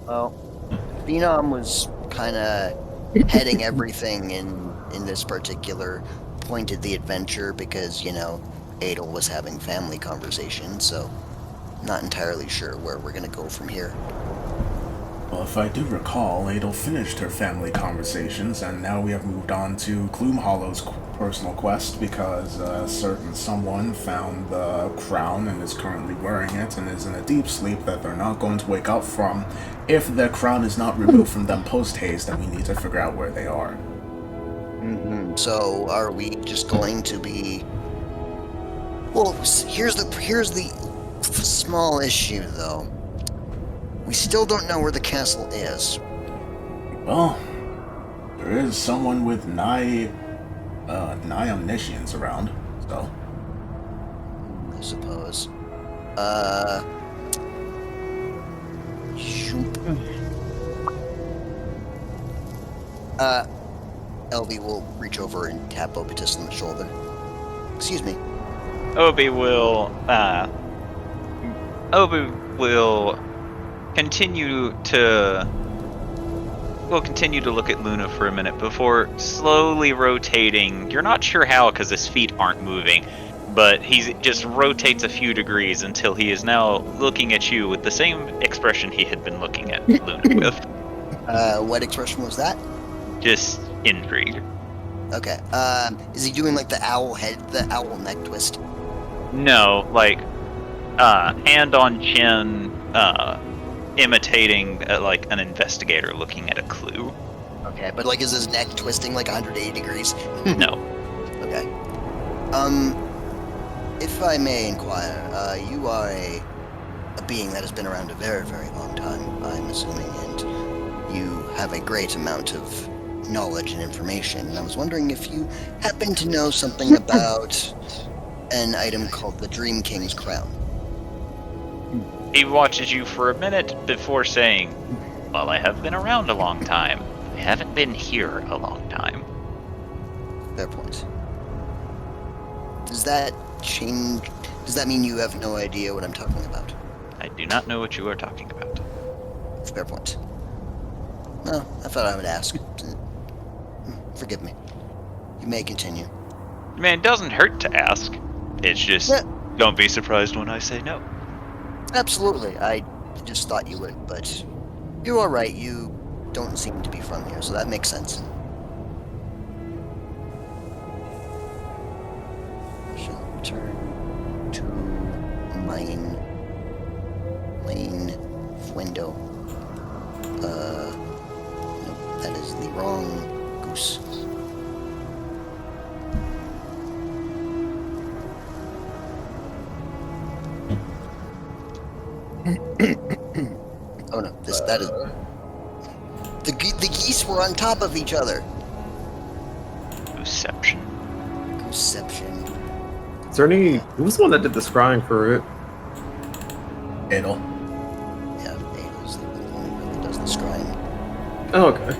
Well, Phenom was kind of heading everything in this particular point of the adventure because, Adel was having family conversations, so not entirely sure where we're going to go from here. Well, if I do recall, Adel finished her family conversations, and now we have moved on to Gloomhollow's personal quest because a certain someone found the crown and is currently wearing it and is in a deep sleep that they're not going to wake up from if their crown is not removed from them post-haste, and we need to figure out where they are. So, are we just going to be... Well, here's the small issue, though. We still don't know where the castle is. Well, there is someone with nigh omniscience around, so... I suppose. Shoop. LB will reach over and tap Obitus on the shoulder. Excuse me. Obi will continue to look at Luna for a minute before slowly rotating. You're not sure how because his feet aren't moving, but he just rotates a few degrees until he is now looking at you with the same expression he had been looking at Luna with. What expression was that? Just intrigue. Okay. Is he doing like the owl neck twist? No, like hand on chin, imitating like an investigator looking at a clue. Okay, but like is his neck twisting like 180 degrees? No. Okay. If I may inquire, you are a being that has been around a very, very long time, I'm assuming, and you have a great amount of knowledge and information. And I was wondering if you happen to know something about an item called the Dream King's Crown. He watches you for a minute before saying, "Well, I have been around a long time. I haven't been here a long time." Fair point. Does that change? Does that mean you have no idea what I'm talking about? I do not know what you are talking about. Fair point. No, I thought I would ask. Forgive me. You may continue. Man, it doesn't hurt to ask. It's just, Yeah. don't be surprised when I say no. Absolutely. I just thought you would, but you're alright. You don't seem to be from here, so that makes sense. I shall return to main window. Nope, that is the wrong goose. Oh no, that is... The geese were on top of each other. Deception. Conception. Is there any... Who was the one that did the scrying for it? Adel. Yeah, Adel's the only one that does the scrying. Oh, okay.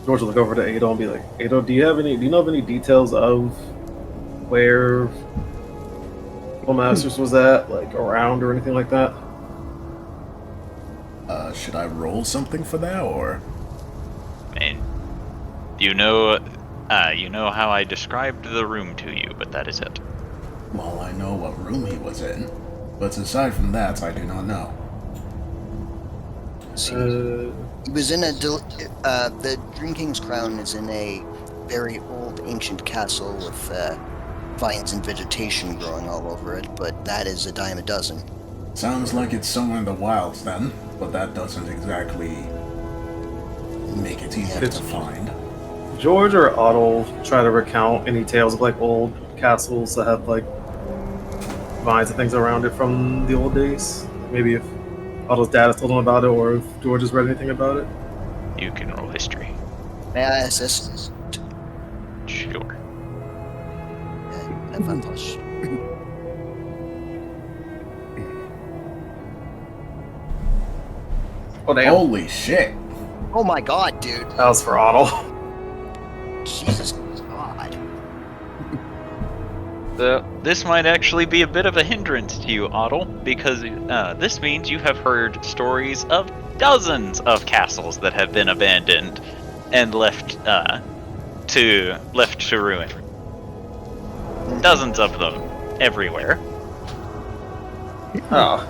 George will look over to Adel and be like, Adel, do you know of any details of where Masters was at, like around or anything like that? Should I roll something for that, or? And you know how I described the room to you, but that is it. Well, I know what room he was in, but aside from that, I do not know. He was in the Dream King's Crown is in a very old ancient castle with vines and vegetation growing all over it, but that is a dime a dozen. Sounds like it's somewhere in the wilds then, but that doesn't exactly make it easier to find. George or Otto try to recount any tales of like old castles that have like vines and things around it from the old days? Maybe if Otto's dad has told him about it, or if George has read anything about it? You can roll history. May I assist? Sure. Have fun, push. Oh damn! Holy shit! Oh my god, dude. That was for Otto. Jesus God. The this might actually be a bit of a hindrance to you, Otto, because this means you have heard stories of dozens of castles that have been abandoned and left to ruin. Dozens of them everywhere. Oh.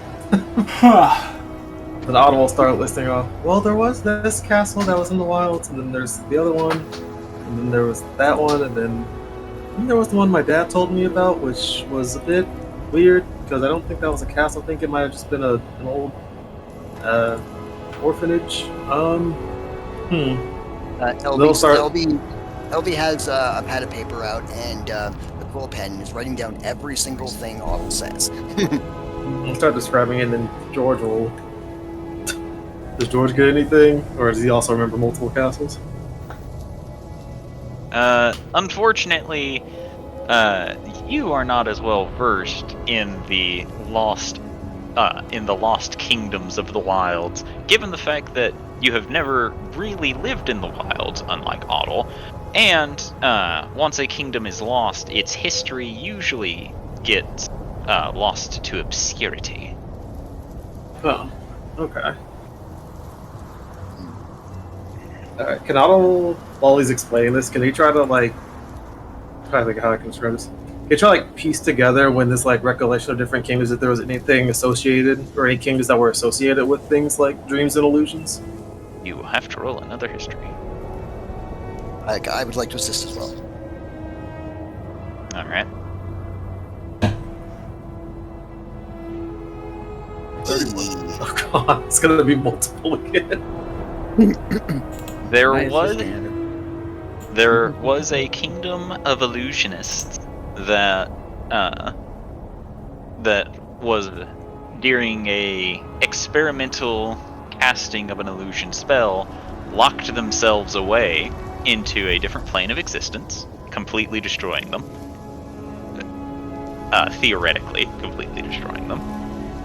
Then Otto will start listing off, well, there was this castle that was in the wilds, and then there's the other one, and then there was that one, and then there was the one my dad told me about, which was a bit weird, because I don't think that was a castle. I think it might have just been an old orphanage. LB has a pad of paper out and a quill pen is writing down every single thing Otto says. I'll start describing it, and then George will... Does George get anything? Or does he also remember multiple castles? Unfortunately, you are not as well versed in the lost kingdoms of the wilds, given the fact that you have never really lived in the wilds, unlike Otto. And once a kingdom is lost, its history usually gets lost to obscurity. Oh, okay. Alright, can Otto, while he's explaining this, can he try to, like... I'm trying to think how I can describe this. Can he try to, like, piece together when this, like, recollection of different kingdoms, if there was anything associated, or any kingdoms that were associated with things like dreams and illusions? You will have to roll another history. I would like to assist as well. Alright. Oh god, it's gonna be multiple again. There was a kingdom of illusionists that was during a experimental casting of an illusion spell locked themselves away into a different plane of existence, completely destroying them. Theoretically, completely destroying them.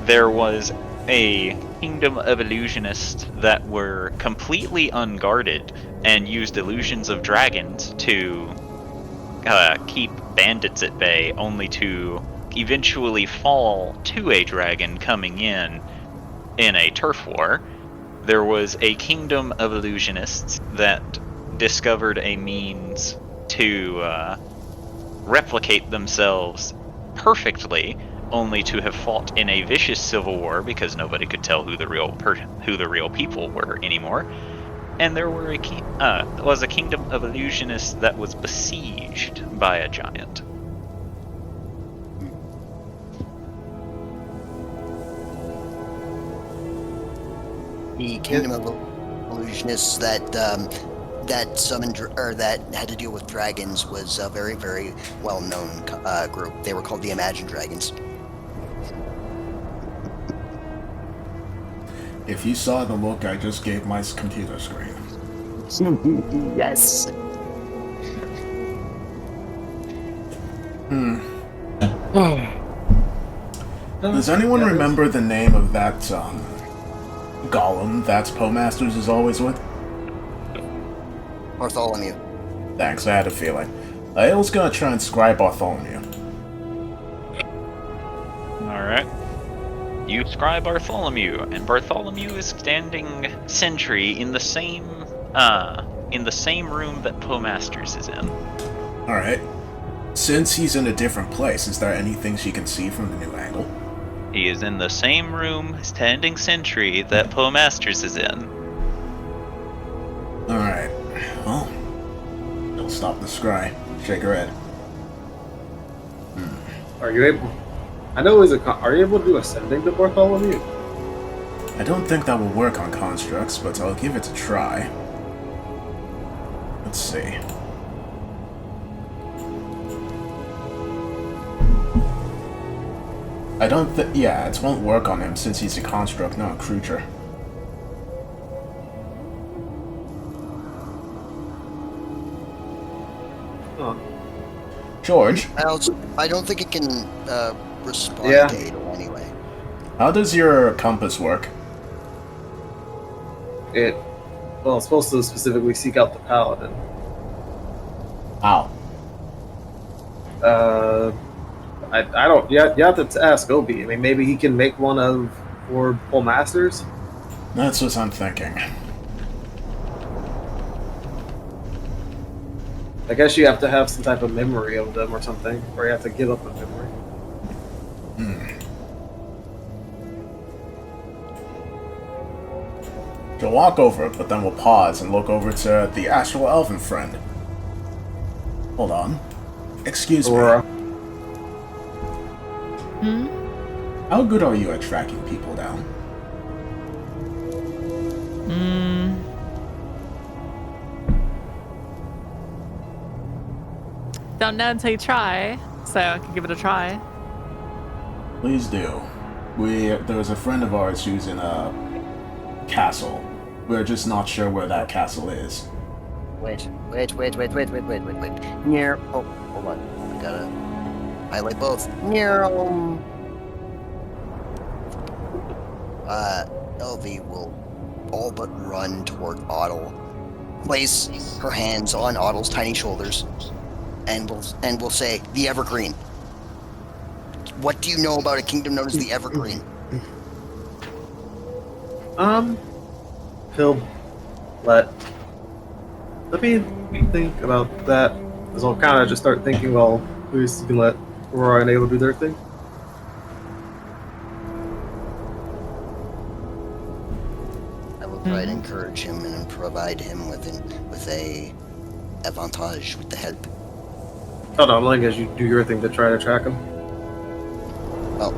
There was a kingdom of illusionists that were completely unguarded and used illusions of dragons to keep bandits at bay, only to eventually fall to a dragon coming in a turf war. There was a kingdom of illusionists that discovered a means to replicate themselves perfectly, only to have fought in a vicious civil war because nobody could tell who the real people were anymore. And there was a kingdom of illusionists that was besieged by a giant. The kingdom of illusionists that summoned or that had to deal with dragons was a very, very well-known group. They were called the Imagined Dragons. If you saw the look I just gave my computer screen. Yes. Does anyone remember the name of that golem that Poemasters is always with? Bartholomew. Thanks, I had a feeling. I was gonna try and scribe Bartholomew. Alright. You scribe Bartholomew, and Bartholomew is standing sentry in the same room that Poemasters is in. Alright. Since he's in a different place, is there anything she can see from the new angle? He is in the same room, standing sentry, that Poemasters is in. Alright. Well, don't stop the scry. Shake her head. Are you able... I know he's are you able to do ascending to Bartholomew? I don't think that will work on constructs, but I'll give it a try. Let's see. I don't think... Yeah, it won't work on him since he's a construct, not a creature. Huh. George? I don't think it can respond Yeah. to Adel anyway. How does your compass work? Well, it's supposed to specifically seek out the paladin. How? I don't. You have to ask Obi. I mean, maybe he can make one of 4 pole masters. That's what I'm thinking. I guess you have to have some type of memory of them or something, or you have to give up a memory. She'll walk over, but then we'll pause and look over to the astral elven friend. Hold on. Excuse Aura. me. How good are you at tracking people down? Don't know until you try, so I can give it a try. Please do. There was a friend of ours who's in a castle. We're just not sure where that castle is. Wait. Near. Oh, hold on. I gotta highlight both. Near. LV will all but run toward Otto, place her hands on Otto's tiny shoulders, and will say, "The Evergreen. What do you know about a kingdom known as the Evergreen?" He'll let me think about that, because I'll kind of just start thinking, well, we can let Aurora and Ava do their thing. I will try to encourage him and provide him with a advantage with the help. Oh no, I'm letting as you do your thing to try to track him. Well,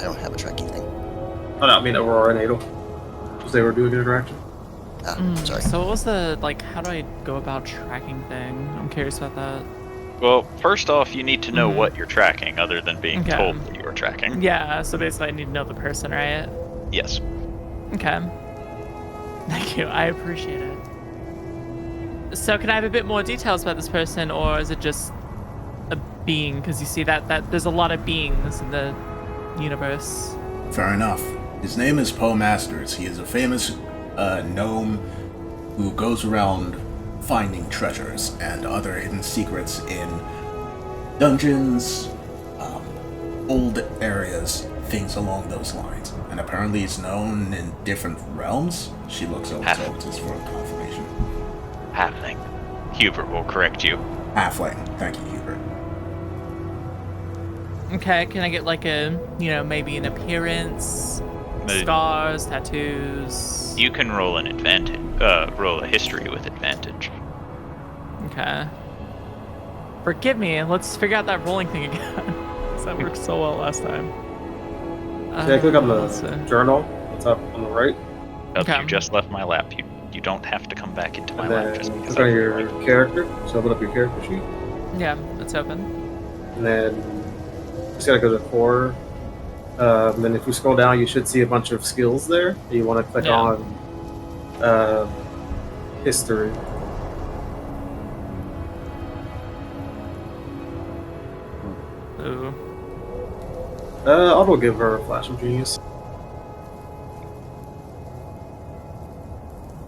I don't have a tracking thing. Oh no, I mean Aurora and Adel. Because they were doing an interaction. Sorry. So what was the, how do I go about tracking thing? I'm curious about that. Well, first off, you need to know what you're tracking, other than being told that you're tracking. Yeah, so basically I need to know the person, right? Yes. Okay. Thank you, I appreciate it. So can I have a bit more details about this person, or is it just a being? Because you see that there's a lot of beings in the universe. Fair enough. His name is Poe Masters. He is a famous gnome who goes around finding treasures and other hidden secrets in dungeons, old areas, things along those lines. And apparently he's known in different realms. She looks over to Otis for confirmation. Halfling. Hubert will correct you. Halfling. Thank you, Hubert. Okay, can I get maybe an appearance, scars, tattoos? You can roll an advantage. Roll a history with advantage. Okay. Forgive me, let's figure out that rolling thing again. Because that worked so well last time. Yeah, click on the journal. It's up on the right. Okay. You just left my lap. You don't have to come back into my lap. Just click on your character. So open up your character sheet. Yeah, it's open. And then just gotta go to 4. Then if you scroll down, you should see a bunch of skills there. You want to click on history. Ooh. I'll give her a flash of genius.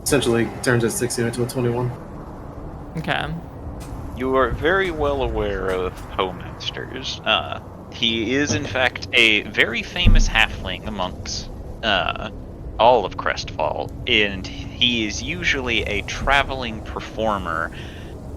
Essentially turns a 16 into a 21. Okay. You are very well aware of Poe Masters. He is, in fact, a very famous halfling amongst all of Crestfall, and he is usually a traveling performer,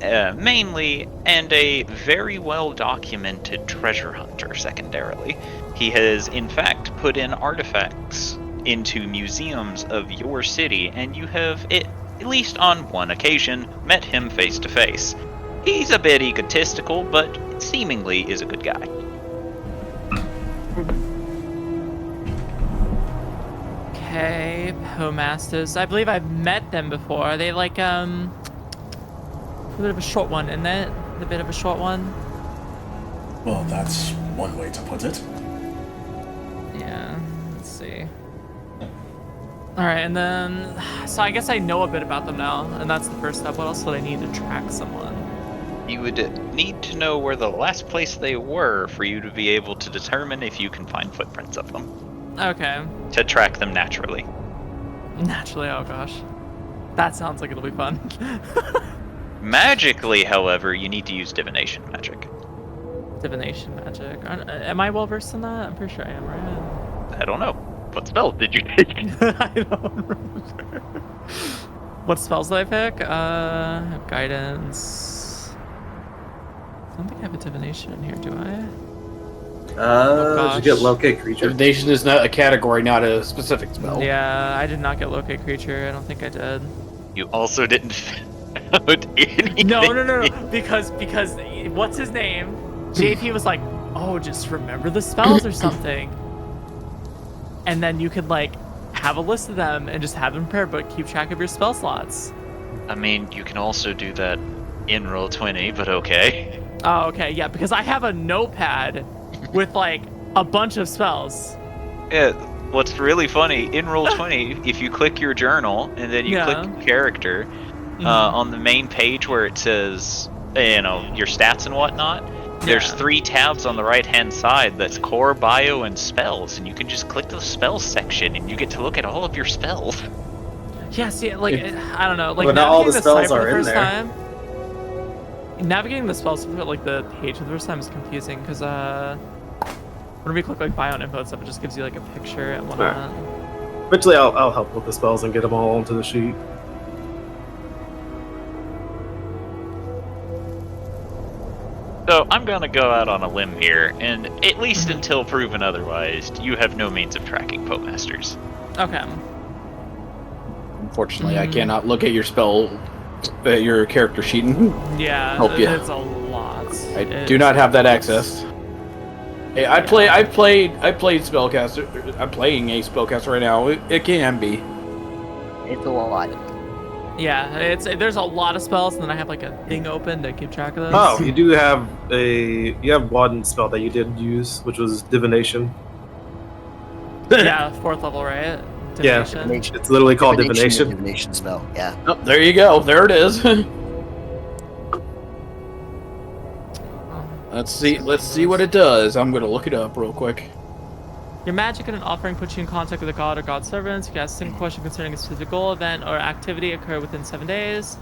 mainly, and a very well-documented treasure hunter, secondarily. He has, in fact, put in artifacts into museums of your city, and you have, at least on one occasion, met him face to face. He's a bit egotistical, but seemingly is a good guy. Okay, Poe Masters. I believe I've met them before. Are they a bit of a short one, isn't it? A bit of a short one? Well, that's one way to put it. Yeah, let's see. Alright, and then... So I guess I know a bit about them now, and that's the first step. What else would I need to track someone? You would need to know where the last place they were for you to be able to determine if you can find footprints of them. Okay. To track them naturally. Naturally, oh gosh. That sounds like it'll be fun. Magically, however, you need to use divination magic. divination magic. Am I well versed in that? I'm pretty sure I am, right? I don't know. What spells did you take? I don't remember. What spells did I pick? I have guidance. I don't think I have a divination in here, do I? Did you get locate creature? Divination is not a category, not a specific spell. Yeah, I did not get locate creature. I don't think I did. You also didn't found anything. No. Because what's his name? JP was like, oh, just remember the spells or something. And then you could like have a list of them and just have them prepared, but keep track of your spell slots. I mean, you can also do that in Roll20, but okay. Oh, okay, yeah, because I have a notepad with like a bunch of spells. Yeah, what's really funny, in Roll20, if you click your journal and then you click character, on the main page where it says, your stats and whatnot, there's 3 tabs on the right-hand side that's core, bio, and spells, and you can just click the spells section and you get to look at all of your spells. Yeah, see, like, I don't know, like, But not all the navigating spells site for are the in first there. time, navigating the spells for like the page for the first time is confusing because when we click like bio and info and stuff, it just gives you like a picture and whatnot. Eventually, I'll help with the spells and get them all onto the sheet. So I'm gonna go out on a limb here, and at least until proven otherwise, you have no means of tracking Postmasters. Okay. Unfortunately, I cannot look at your your character sheet and Yeah, help you. it's a lot. I do not have that access. Hey, I played spellcaster. I'm playing a spellcaster right now. It can be. It's a lot. Yeah, there's a lot of spells, and then I have like a thing open to keep track of those. Oh, you do have one spell that you did use, which was divination. Yeah, 4th level, right? Divination. Yeah, it's literally called divination. Divination spell, yeah. Oh, there you go. There it is. Let's see what it does. I'm gonna look it up real quick. Your magic and an offering puts you in contact with a god or god servants. If you ask a single question concerning a specific goal, event, or activity occur within 7 days.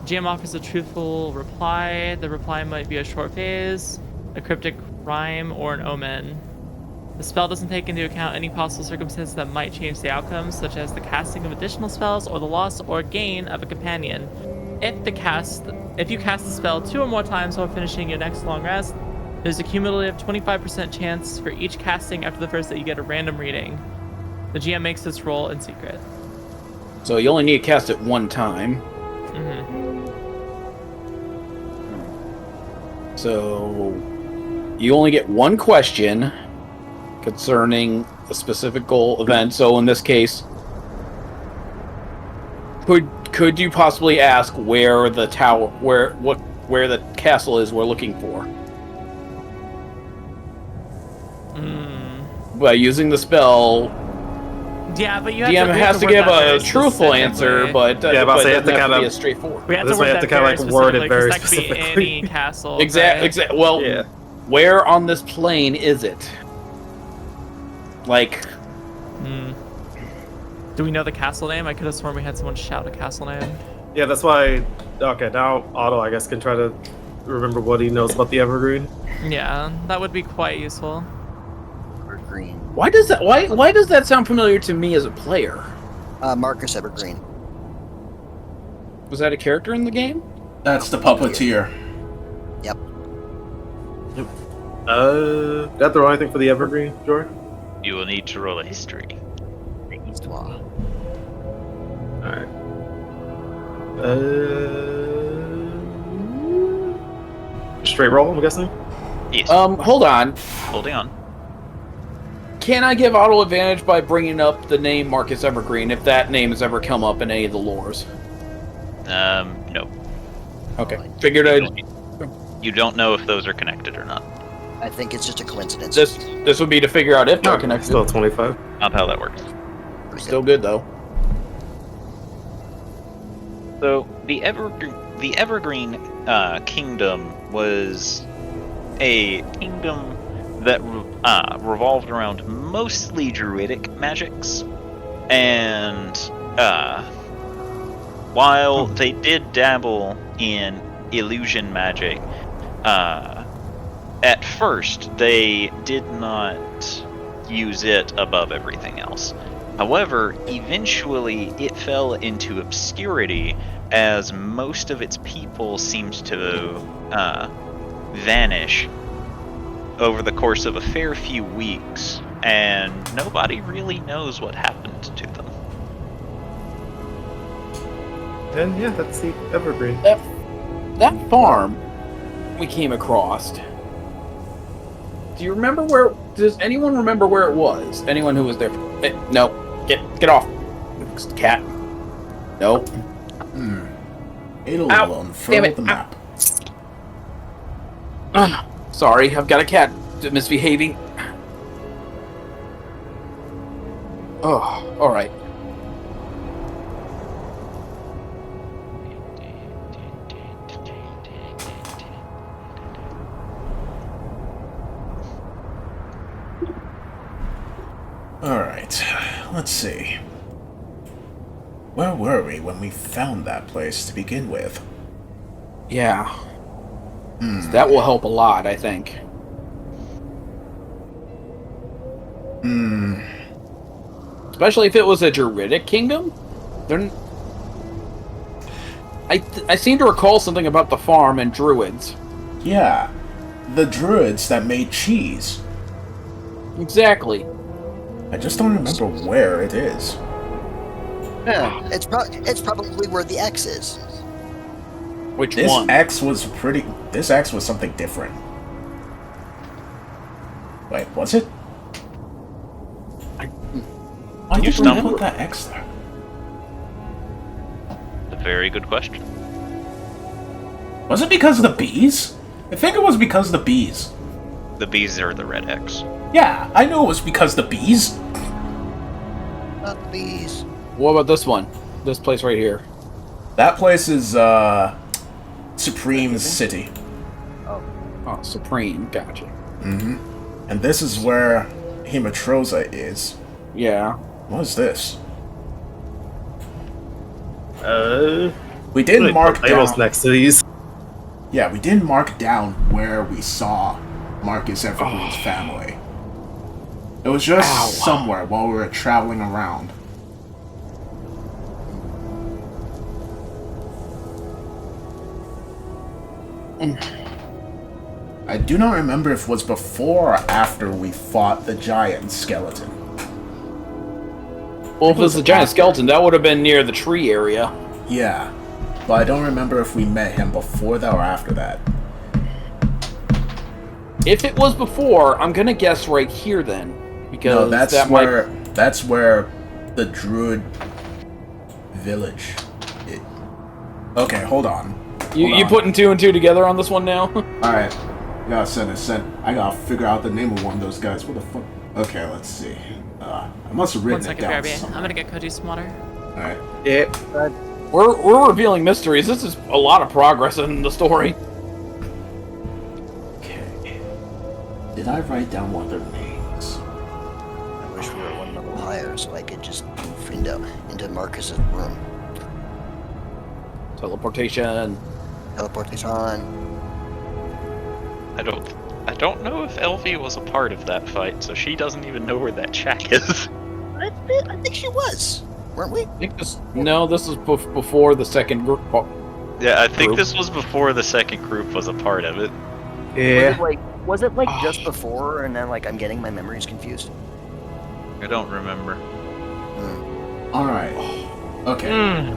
GM offers a truthful reply. The reply might be a short phrase, a cryptic rhyme, or an omen. The spell doesn't take into account any possible circumstances that might change the outcome, such as the casting of additional spells or the loss or gain of a companion. If you cast the spell 2 or more times while finishing your next long rest, there's a cumulative 25% chance for each casting after the first that you get a random reading. The GM makes this roll in secret. So you only need to cast it 1 time. So you only get 1 question concerning a specific goal event. So in this case, could you possibly ask where the tower, where the castle is we're looking for? By using the spell, yeah, but you DM has to give a truthful answer, but yeah, but it have to kind be of as straightforward. We have This to way word I have to that kinda, very like, word it specifically, 'cause very that could be specifically. any castle. Exactly. right? Well, Yeah. where on this plane is it? Like, Do we know the castle name? I could have sworn we had someone shout a castle name. Yeah, that's why. Okay, now Otto, I guess, can try to remember what he knows about the Evergreen. Yeah, that would be quite useful. Evergreen. why does that sound familiar to me as a player? Marcus Evergreen. Was that a character in the game? That's the puppeteer. Yep. That the wrong thing for the Evergreen, Jordan? You will need to roll a history. East Law. Alright. Straight roll, I'm guessing? Yes. Hold on. Holding on. Can I give Otto advantage by bringing up the name Marcus Evergreen if that name has ever come up in any of the lores? No. Okay. Figured I'd... You don't know if those are connected or not. I think it's just a coincidence. This would be to figure out if they're connected. Still 25. Not how that works. Pretty Still good though. So the Evergreen Kingdom was a kingdom that revolved around mostly druidic magics, and while they did dabble in illusion magic, at first, they did not use it above everything else. However, eventually it fell into obscurity as most of its people seemed to vanish over the course of a fair few weeks, and nobody really knows what happened to them. And yeah, that's the Evergreen. That farm we came across. Do you remember where? Does anyone remember where it was? Anyone who was there? No, get off, cat. No. It'll Ow, unfurl damn it, the map. Sorry, I've got a cat misbehaving. Oh, all right. Alright, let's see. Where were we when we found that place to begin with? Yeah. So that will help a lot, I think. Especially if it was a Druidic kingdom. I seem to recall something about the farm and druids. Yeah, the druids that made cheese. Exactly. I just don't remember where it is. Yeah, it's probably where the X is. Which This one? X was pretty... This X was something different. Wait, was it? Why You did we stumbled. put that X there? A very good question. Was it because of the bees? I think it was because of the bees. The bees are the red X. Yeah, I knew it was because of the bees. Not the bees. What about this one? This place right here. That place is, Supreme's city. Oh, Supreme. Gotcha. And this is where Hematrosa is. Yeah. What is this? We I didn't mark was down... next to these. Yeah, we didn't mark down where we saw Marcus Evergreen's family. It was just Ow. somewhere while we were traveling around. I do not remember if it was before or after we fought the giant skeleton. Well, if it was the giant skeleton, that would have been near the tree area. Yeah, but I don't remember if we met him before that or after that. If it was before, I'm gonna guess right here then, because No, that's that where the Druid village. Okay, hold on. You putting two and two together on this one now? All right, I gotta figure out the name of one of those guys. What the fuck? Okay, let's see. I must have One written it second, down BRB. I'm somewhere. gonna get Cody some water. All right. Yeah. We're revealing mysteries. This is a lot of progress in the story. Okay. Did I write down one of their names? I wish we were one level higher so I could just move into Marcus's room. Teleportation. Teleportation on. I don't know if Elvie was a part of that fight, so she doesn't even know where that shack is. I think she was. Weren't we? I think this is before the second group. Yeah, I think Group. this was before the second group was a part of it. Yeah. Was it like just before and then like I'm getting my memories confused? I don't remember. All right. Okay.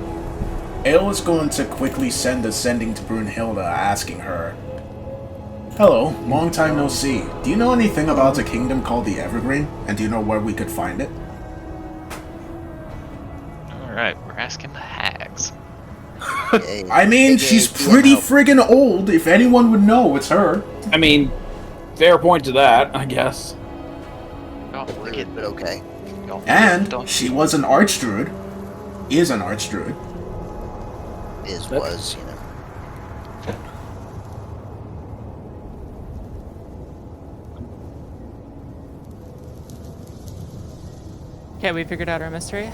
Ale is going to quickly send a sending to Brunhilde asking her, "Hello, long time no see. Do you know anything about a kingdom called the Evergreen? And do you know where we could find it?" Alright, we're asking the hags. Okay. I mean, AKA she's DM pretty help. friggin' old. If anyone would know, it's her. I mean, fair point to that, I guess. Oh, look Weird, at but okay. And she was an archdruid. Is an archdruid. Was, you know. Okay, we figured out our mystery.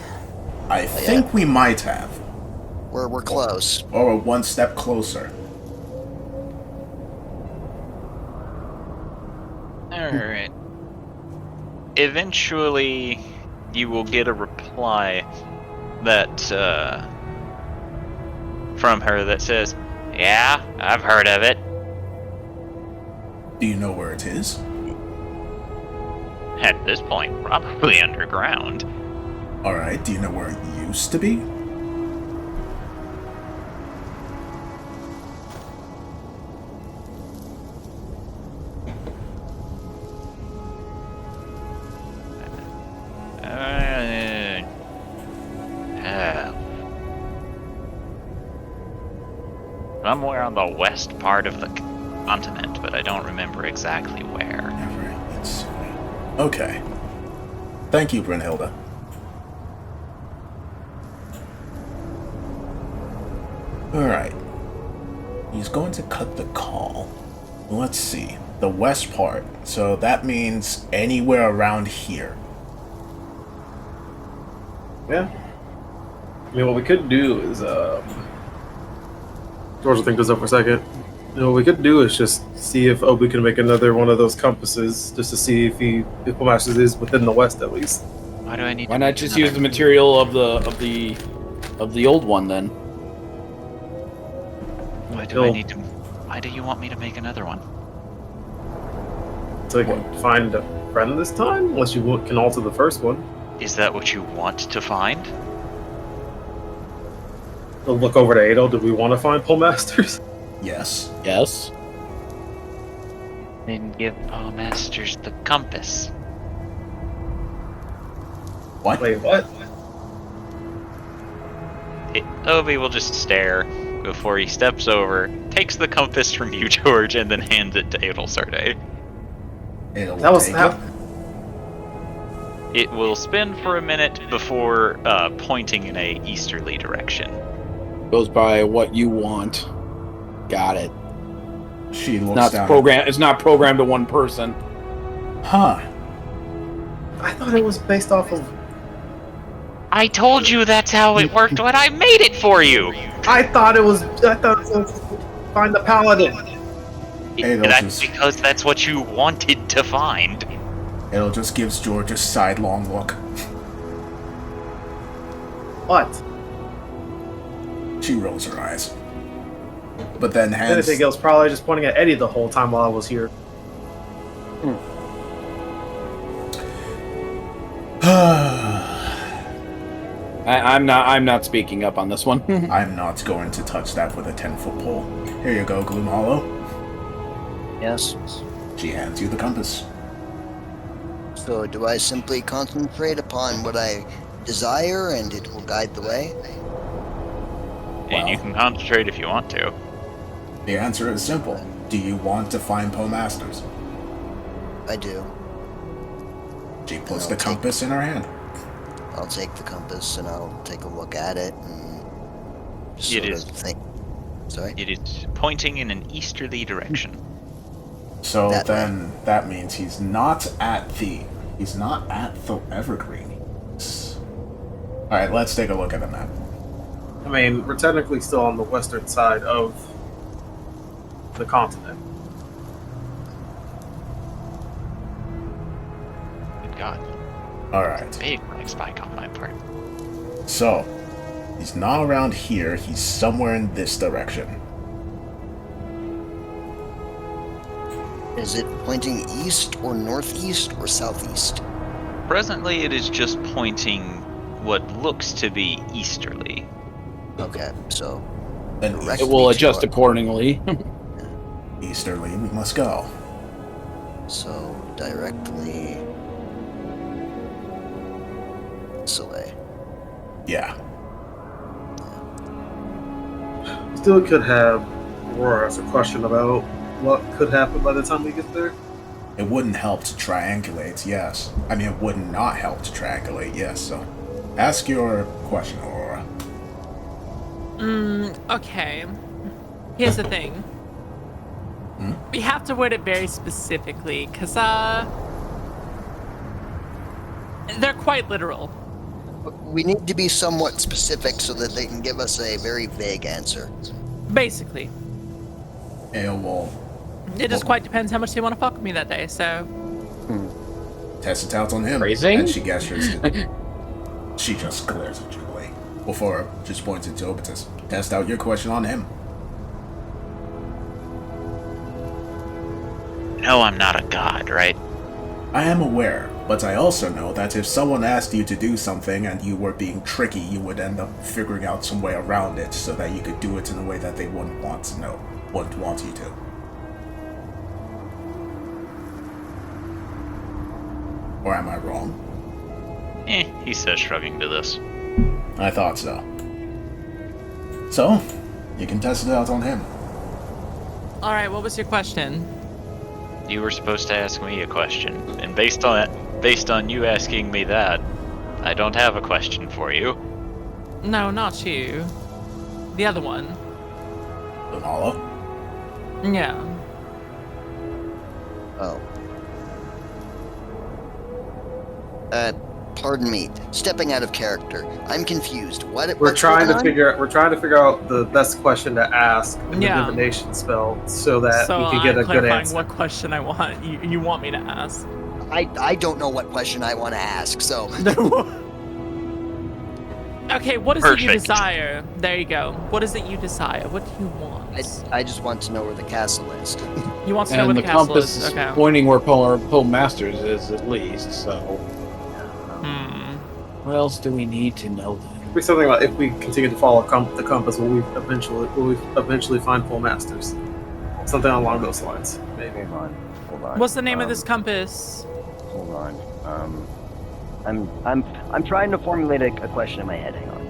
I think we might have. We're close. Or one step closer. eventually you will get a reply that from her that says, "Yeah, I've heard of it." Do you know where it is? At this point, probably underground. Alright, do you know where it used to be? Somewhere on the west part of the continent, but I don't remember exactly where. Okay. Thank you, Brunhilde. Alright. He's going to cut the call. Let's see. The west part. So that means anywhere around here. Yeah. I mean, what we could do is, George, I think goes up for a second. You know, what we could do is just see if Obi can make another one of those compasses, just to see if Pullmasters is within the west at least. Why do I need? Why not just use the material of the old one then? Why do I need to? Why do you want me to make another one? So I can find a friend this time, unless you can alter the first one. Is that what you want to find? We'll look over to Adel. Do we want to find Pullmasters? Yes. Yes. Then give Masters the compass. What? Wait, what? Obi will just stare before he steps over, takes the compass from you, George, and then hands it to Adelsarde. That was how. It will spin for a minute before pointing in a easterly direction. Goes by what you want. Got it. She looks Not down. program. It's not programmed to one person. Huh. I thought it was based off of. I told you that's how it worked when I made it for you! I thought it was find the paladin. That's because that's what you wanted to find. It just gives George a sidelong look. What? She rolls her eyes. But then If hands... anything else, probably just pointing at Eddie the whole time while I was here. I'm not speaking up on this one. I'm not going to touch that with a 10-foot pole. Here you go, Gloom Hollow. Yes. She hands you the compass. So do I simply concentrate upon what I desire and it will guide the way? And you can concentrate if you want to. The answer is simple. Do you want to find Pullmasters? I do. She puts I'll the take- compass in her hand. I'll take the compass and I'll take a look at it and just It sort is. of think. Sorry? It is pointing in an easterly direction. So That then that means he's not at the Evergreen. Alright, let's take a look at the map. I mean, we're technically still on the western side of the continent. Good God. Alright. Big flag spike on my part. So, he's not around here, he's somewhere in this direction. Is it pointing east or northeast or southeast? Presently, it is just pointing what looks to be easterly. Okay, so Then Direct- It will Each adjust door. accordingly. easterly we must go. so directly this way. Yeah. Still could have Aurora ask a question about what could happen by the time we get there. It wouldn't help to triangulate, yes. I mean, it would not help to triangulate, yes, so... Ask your question, Aurora. Okay. Here's the thing. Hmm? We have to word it very specifically, because, they're quite literal. We need to be somewhat specific so that they can give us a very vague answer. Basically. Ale will... It just quite depends how much they want to fuck with me that day, so... Test it out on him. Phrasing? And she gestures. She just glares at you, like, before just points it to Obitus. Test out your question on him. No, I'm not a god, right? I am aware, but I also know that if someone asked you to do something and you were being tricky, you would end up figuring out some way around it so that you could do it in a way that they wouldn't want to know, wouldn't want you to. Or am I wrong? He says, shrugging to this. I thought so. So, you can test it out on him. All right, what was your question? You were supposed to ask me a question, and based on you asking me that, I don't have a question for you. No, not you. The other one. Lunala? Yeah. Oh. Pardon me. Stepping out of character. I'm confused. We're We're trying to figure out the best question to ask in the Yeah. divination spell so that we can get I'm a good clarifying answer. what question I want you want me to ask. I don't know what question I want to ask, so... Okay, what is it you Perfect. desire? There you go. What is it you desire? What do you want? I just want to know where the castle is. You want to know And where the the castle compass is? is Okay. pointing where Pole Masters is, at least, so... Hmm. What else do we need to know then? It'd be something like if we continue to follow the compass, will we eventually find full masters? Something along those lines, maybe. Hold on. What's the name of this compass? Hold on. I'm trying to formulate a question in my head. Hang on.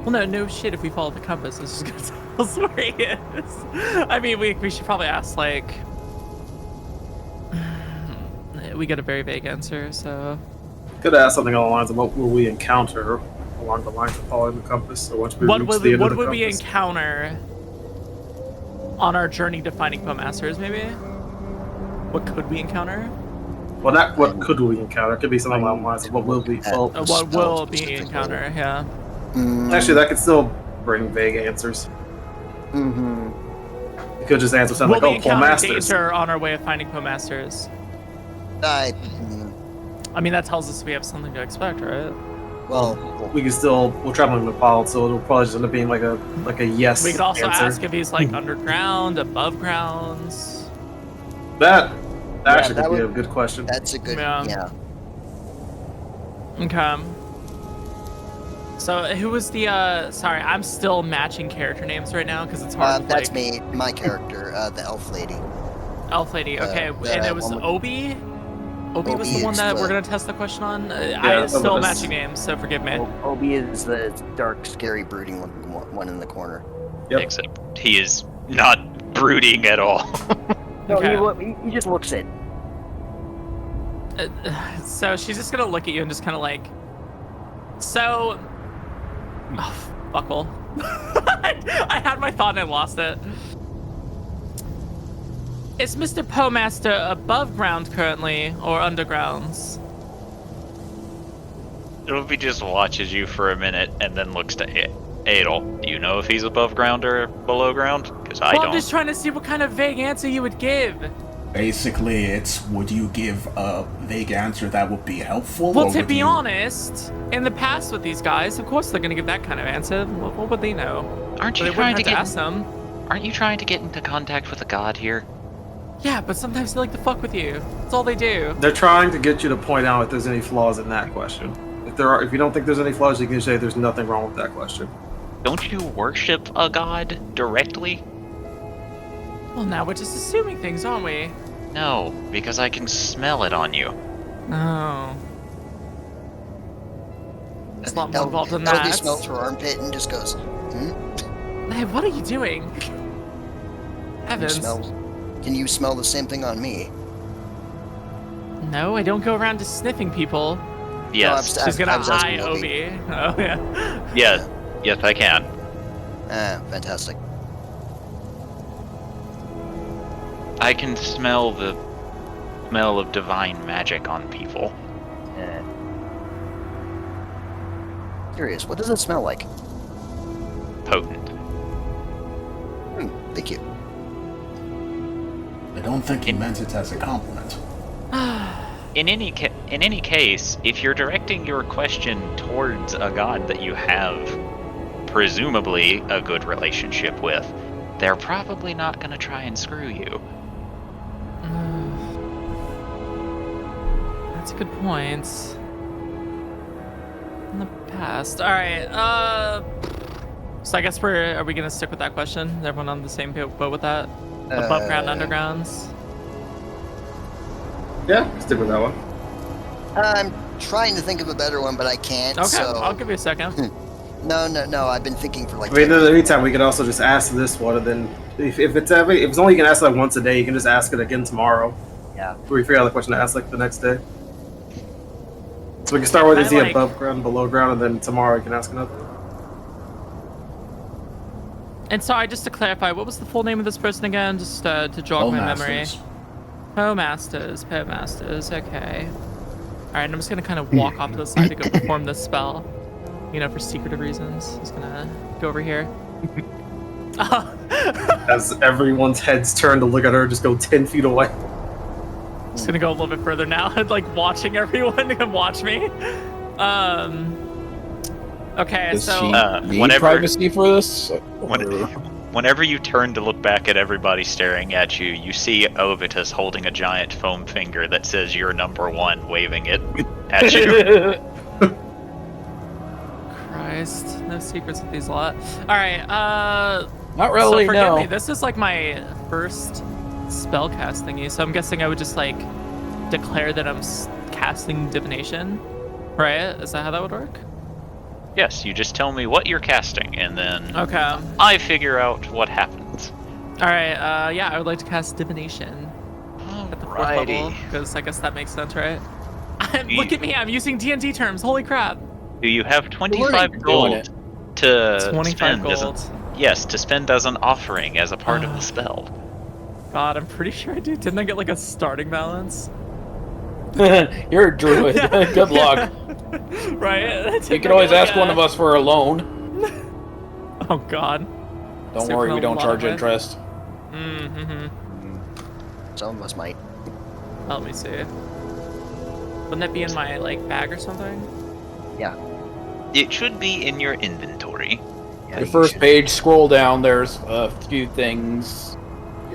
Well, no shit. If we follow the compass, it's just gonna tell us where he is. I mean, we should probably ask like. We got a very vague answer, so. Could ask something along the lines of what will we encounter along the lines of following the compass, or once we reach the end of the would we compass. encounter on our journey to finding Masters? Maybe. What could we encounter? Well, not what could we encounter. It could be something along the lines of what will we. Well, What will be encounter? Yeah. actually, that could still bring vague answers. Mm-hmm. You could just answer Will something we like, "Oh, full encounter masters." danger on our way of finding Masters? I mean, that tells us we have something to expect, right? Well, We're traveling with Paul, so it'll probably just end up being like a yes. We could also answer. ask if he's like underground, above grounds. That actually that could be a would- good question. that's a good... Yeah. Yeah. Okay. So who was the sorry, I'm still matching character names right now because it's hard to That's like me, my character, the elf lady. Elf Lady. Okay, and it was one with- Obi? Obi was Obi the one is that the- we're gonna test the question on? I that still was- matching names, so forgive me. Obi is the dark, scary, brooding one in the corner. Yep. Except he is not brooding at all. No, Okay. he just looks it. So she's just gonna look at you and just kind of like, so, oh, buckle. I had my thought and I lost it. Is Mr. Poemaster above ground currently or undergrounds? Ruby just watches you for a minute and then looks to Adel. Do you know if he's above ground or below ground? Because I Well, don't. I'm just trying to see what kind of vague answer you would give. Basically, it's would you give a vague answer that would be helpful? Well, or to would be you... honest, in the past with these guys, of course they're gonna give that kind of answer. What would they know? Aren't But you they trying wouldn't to have get? to ask them. Aren't you trying to get into contact with a god here? Yeah, but sometimes they like to fuck with you. That's all they do. They're trying to get you to point out if there's any flaws in that question. If you don't think there's any flaws, you can say there's nothing wrong with that question. Don't you worship a god directly? Well, now we're just assuming things, aren't we? No, because I can smell it on you. Oh. There's a lot more involved than Elby that. smells her armpit and just goes, Hey, what are you doing? Heavens. Can you smell the same thing on me? No, I don't go around just sniffing people. Yes. She's gonna I was asking eye Obi. Oh, yeah. Yes. Yes, I can. Fantastic. I can smell the smell of divine magic on people. Curious, what does it smell like? Potent. Thank you. I don't think he meant it as a compliment. In any case, if you're directing your question towards a god that you have presumably a good relationship with, they're probably not going to try and screw you. That's a good point. In the past. Alright, so I guess are we gonna stick with that question? Is everyone on the same boat with that? Above ground, undergrounds? Yeah, stick with that one. I'm trying to think of a better one, but I can't. Okay, So... I'll give you a second. No. I've been thinking for like. I mean, 10 in the minutes. meantime, we can also just ask this one, and then if it's only you can ask like once a day, you can just ask it again tomorrow. Yeah. We figure out the question to ask like the next day. So we can start with is he above ground, below ground, and then tomorrow you can ask another. And sorry, just to clarify, what was the full name of this person again? Just to jog my memory. Poe Masters, okay. Alright, I'm just gonna kind of walk off to the side to go perform this spell. You know, for secretive reasons. Just gonna go over here. As everyone's heads turn to look at her, just go 10 feet away. Just gonna go a little bit further now, like watching everyone come watch me. Okay, Does so she need privacy for this? Whenever you turn to look back at everybody staring at you, you see Ovitus holding a giant foam finger that says "You're number one," waving it at you. Christ, no secrets with these lot. All right, Not really. so forgive No. me. This is like my first spell cast thingy, so I'm guessing I would just like declare that I'm casting divination, right? Is that how that would work? Yes, you just tell me what you're casting, and then Okay. I figure out what happens. All right. Yeah, I would like to cast divination at the 4th level because I guess that makes sense, right? Look at me, I'm using D&D terms. Holy crap! Do you have 25 gold to 25 spend? gold. Yes, to spend as an offering as a part of the spell. God, I'm pretty sure I do. Didn't I get like a starting balance? You're a druid. Good luck. Right? You can always ask one of us for a loan. Oh God. Don't worry, we don't charge interest. Mm-hmm. Some of us might. Let me see. Wouldn't that be in my like bag or something? Yeah. It should be in your inventory. Yeah, Your you first should. page, scroll down. There's a few things.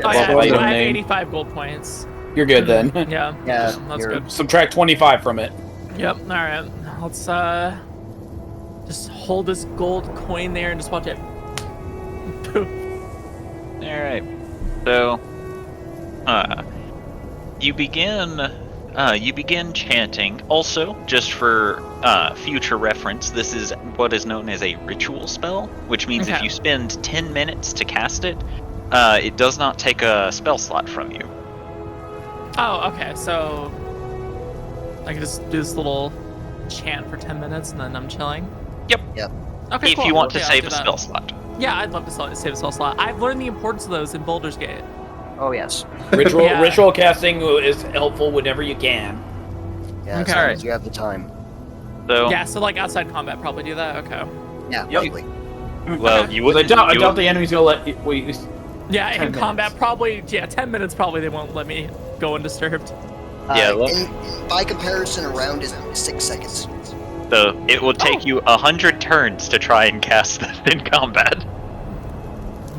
Oh yeah, Well, I item have name. 85 gold points. You're good then. Yeah. Yeah, That's you're- good. Subtract 25 from it. Yep. All right. Let's just hold this gold coin there and just watch it. Poof. All right. So, you begin chanting. Also, just for future reference, this is what is known as a ritual spell, which means if Okay. you spend 10 minutes to cast it, it does not take a spell slot from you. Oh, okay. So I can just do this little chant for 10 minutes and then I'm chilling. Yep. Okay. If cool. you want to Okay, I'll save do a that. spell slot. Yeah, I'd love to save a spell slot. I've learned the importance of those in Baldur's Gate. Oh yes. Ritual Yeah. ritual casting is helpful whenever you can. Yeah. Okay. As long as you have the time. So, Yeah, so like outside combat, probably do that. Okay. Yeah. Yep. Likely. well, Okay. you I wouldn't. doubt, you the enemy's gonna let you. Wait, Yeah, 10 in combat, minutes. probably. Yeah, 10 minutes. Probably they won't let me go undisturbed. Yeah, look. By comparison, a round is 6 seconds. So it will take you 100 turns to try and cast that in combat.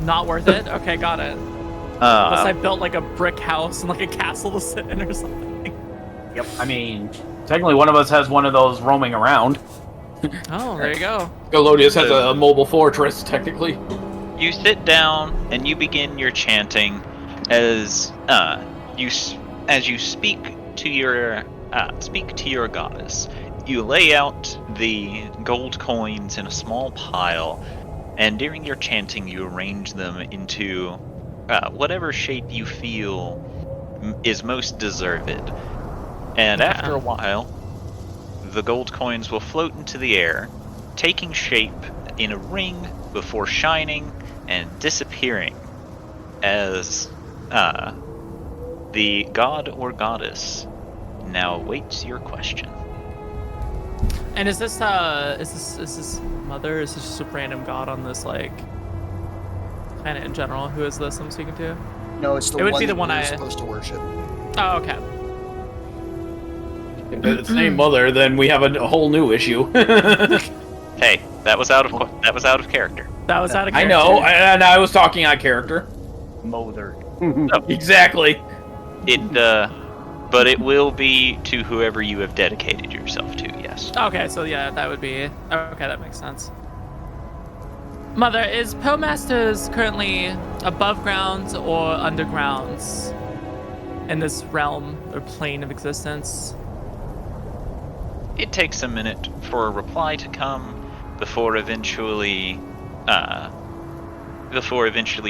Not worth it. Okay, got it. Unless I Uh, built like a brick house and like a castle to sit in or something. Yep. I mean, technically, one of us has one of those roaming around. Oh, there you go. Galodius has a mobile fortress, technically. you sit down and you begin your chanting as you speak to your goddess. You lay out the gold coins in a small pile, and during your chanting, you arrange them into whatever shape you feel is most deserved. And Okay. after a while, the gold coins will float into the air, taking shape in a ring before shining and disappearing as the god or goddess now awaits your question. And is this mother? Is this just a random god on this like planet in general? Who is this I'm speaking to? No, it's the It would one be the that one we're I- supposed to worship. Oh, okay. If it's the same mother, then we have a whole new issue. Hey, that was out of character. That was out of I character. know, and I was talking on character. Mother. Exactly. But it will be to whoever you have dedicated yourself to. Yes. Okay, so yeah, that would be... Okay, that makes sense. Mother, is Poe Masters currently above ground or underground in this realm or plane of existence? It takes a minute for a reply to come before eventually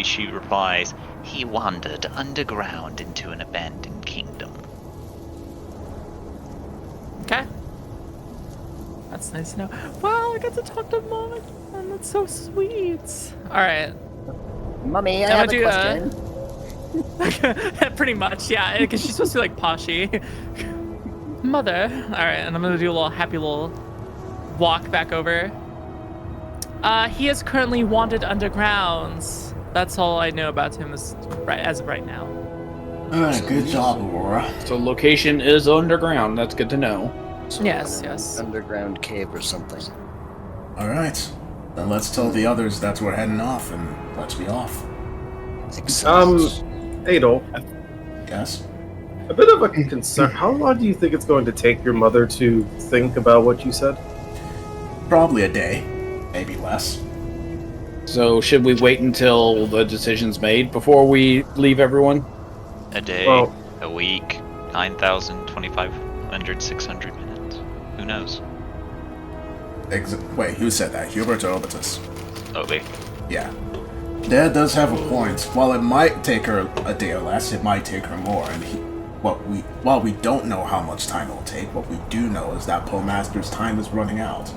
she replies, "He wandered underground into an abandoned kingdom." Okay. That's nice to know. Wow, I got to talk to Mom again. That's so sweet. All right. Mummy, I I'm have a gonna question. Pretty much, yeah, because she's supposed to be like poshy. Mother. All right, and I'm gonna do a little happy little walk back over. He has currently wandered underground. That's all I know about him as of right now. Alright, good job, Aurora. So location is underground. That's good to know. So Yes, like an yes. underground cave or something. Alright, then let's tell the others that we're heading off, and let's be off. Makes sense. Adol, Yes? a bit of a concern. How long do you think it's going to take your mother to think about what you said? Probably a day, maybe less. So should we wait until the decision's made before we leave everyone? A day, Well- a week, 9,000, 2,500, 600 minutes. Who knows? Wait, who said that? Hubert or Obitus? Obi. Yeah. Dad does have a point. While it might take her a day or less, it might take her more. And while we don't know how much time it will take, what we do know is that Poe Master's time is running out.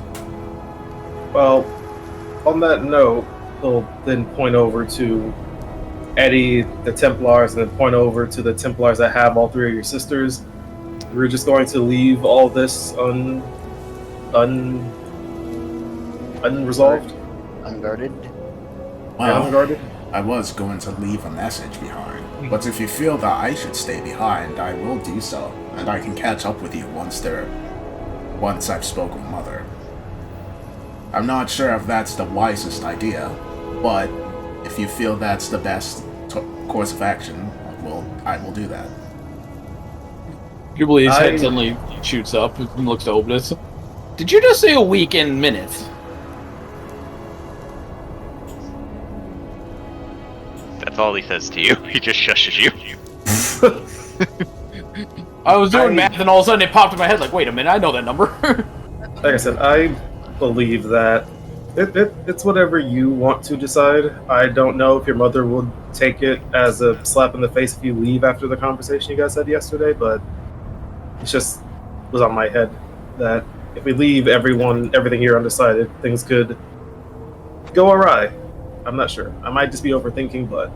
Well, on that note, he'll then point over to Eddie, the Templars, and then point over to the Templars that have all three of your sisters. We're just going to leave all this unresolved, Unguarded. Well, unguarded. I was going to leave a message behind. But if you feel that I should stay behind, I will do so. And I can catch up with you once I've spoken with Mother. I'm not sure if that's the wisest idea, but if you feel that's the best course of action, I will do that. Jubilee's head suddenly shoots up and looks to Obelus. Did you just say a week in minutes? That's all he says to you. He just shushes you. I was doing math and all of a sudden it popped in my head like, wait a minute, I know that number. Like I said, I believe that it's whatever you want to decide. I don't know if your mother would take it as a slap in the face if you leave after the conversation you guys had yesterday, but it just was on my head that if we leave everything here undecided, things could go awry. I'm not sure. I might just be overthinking, but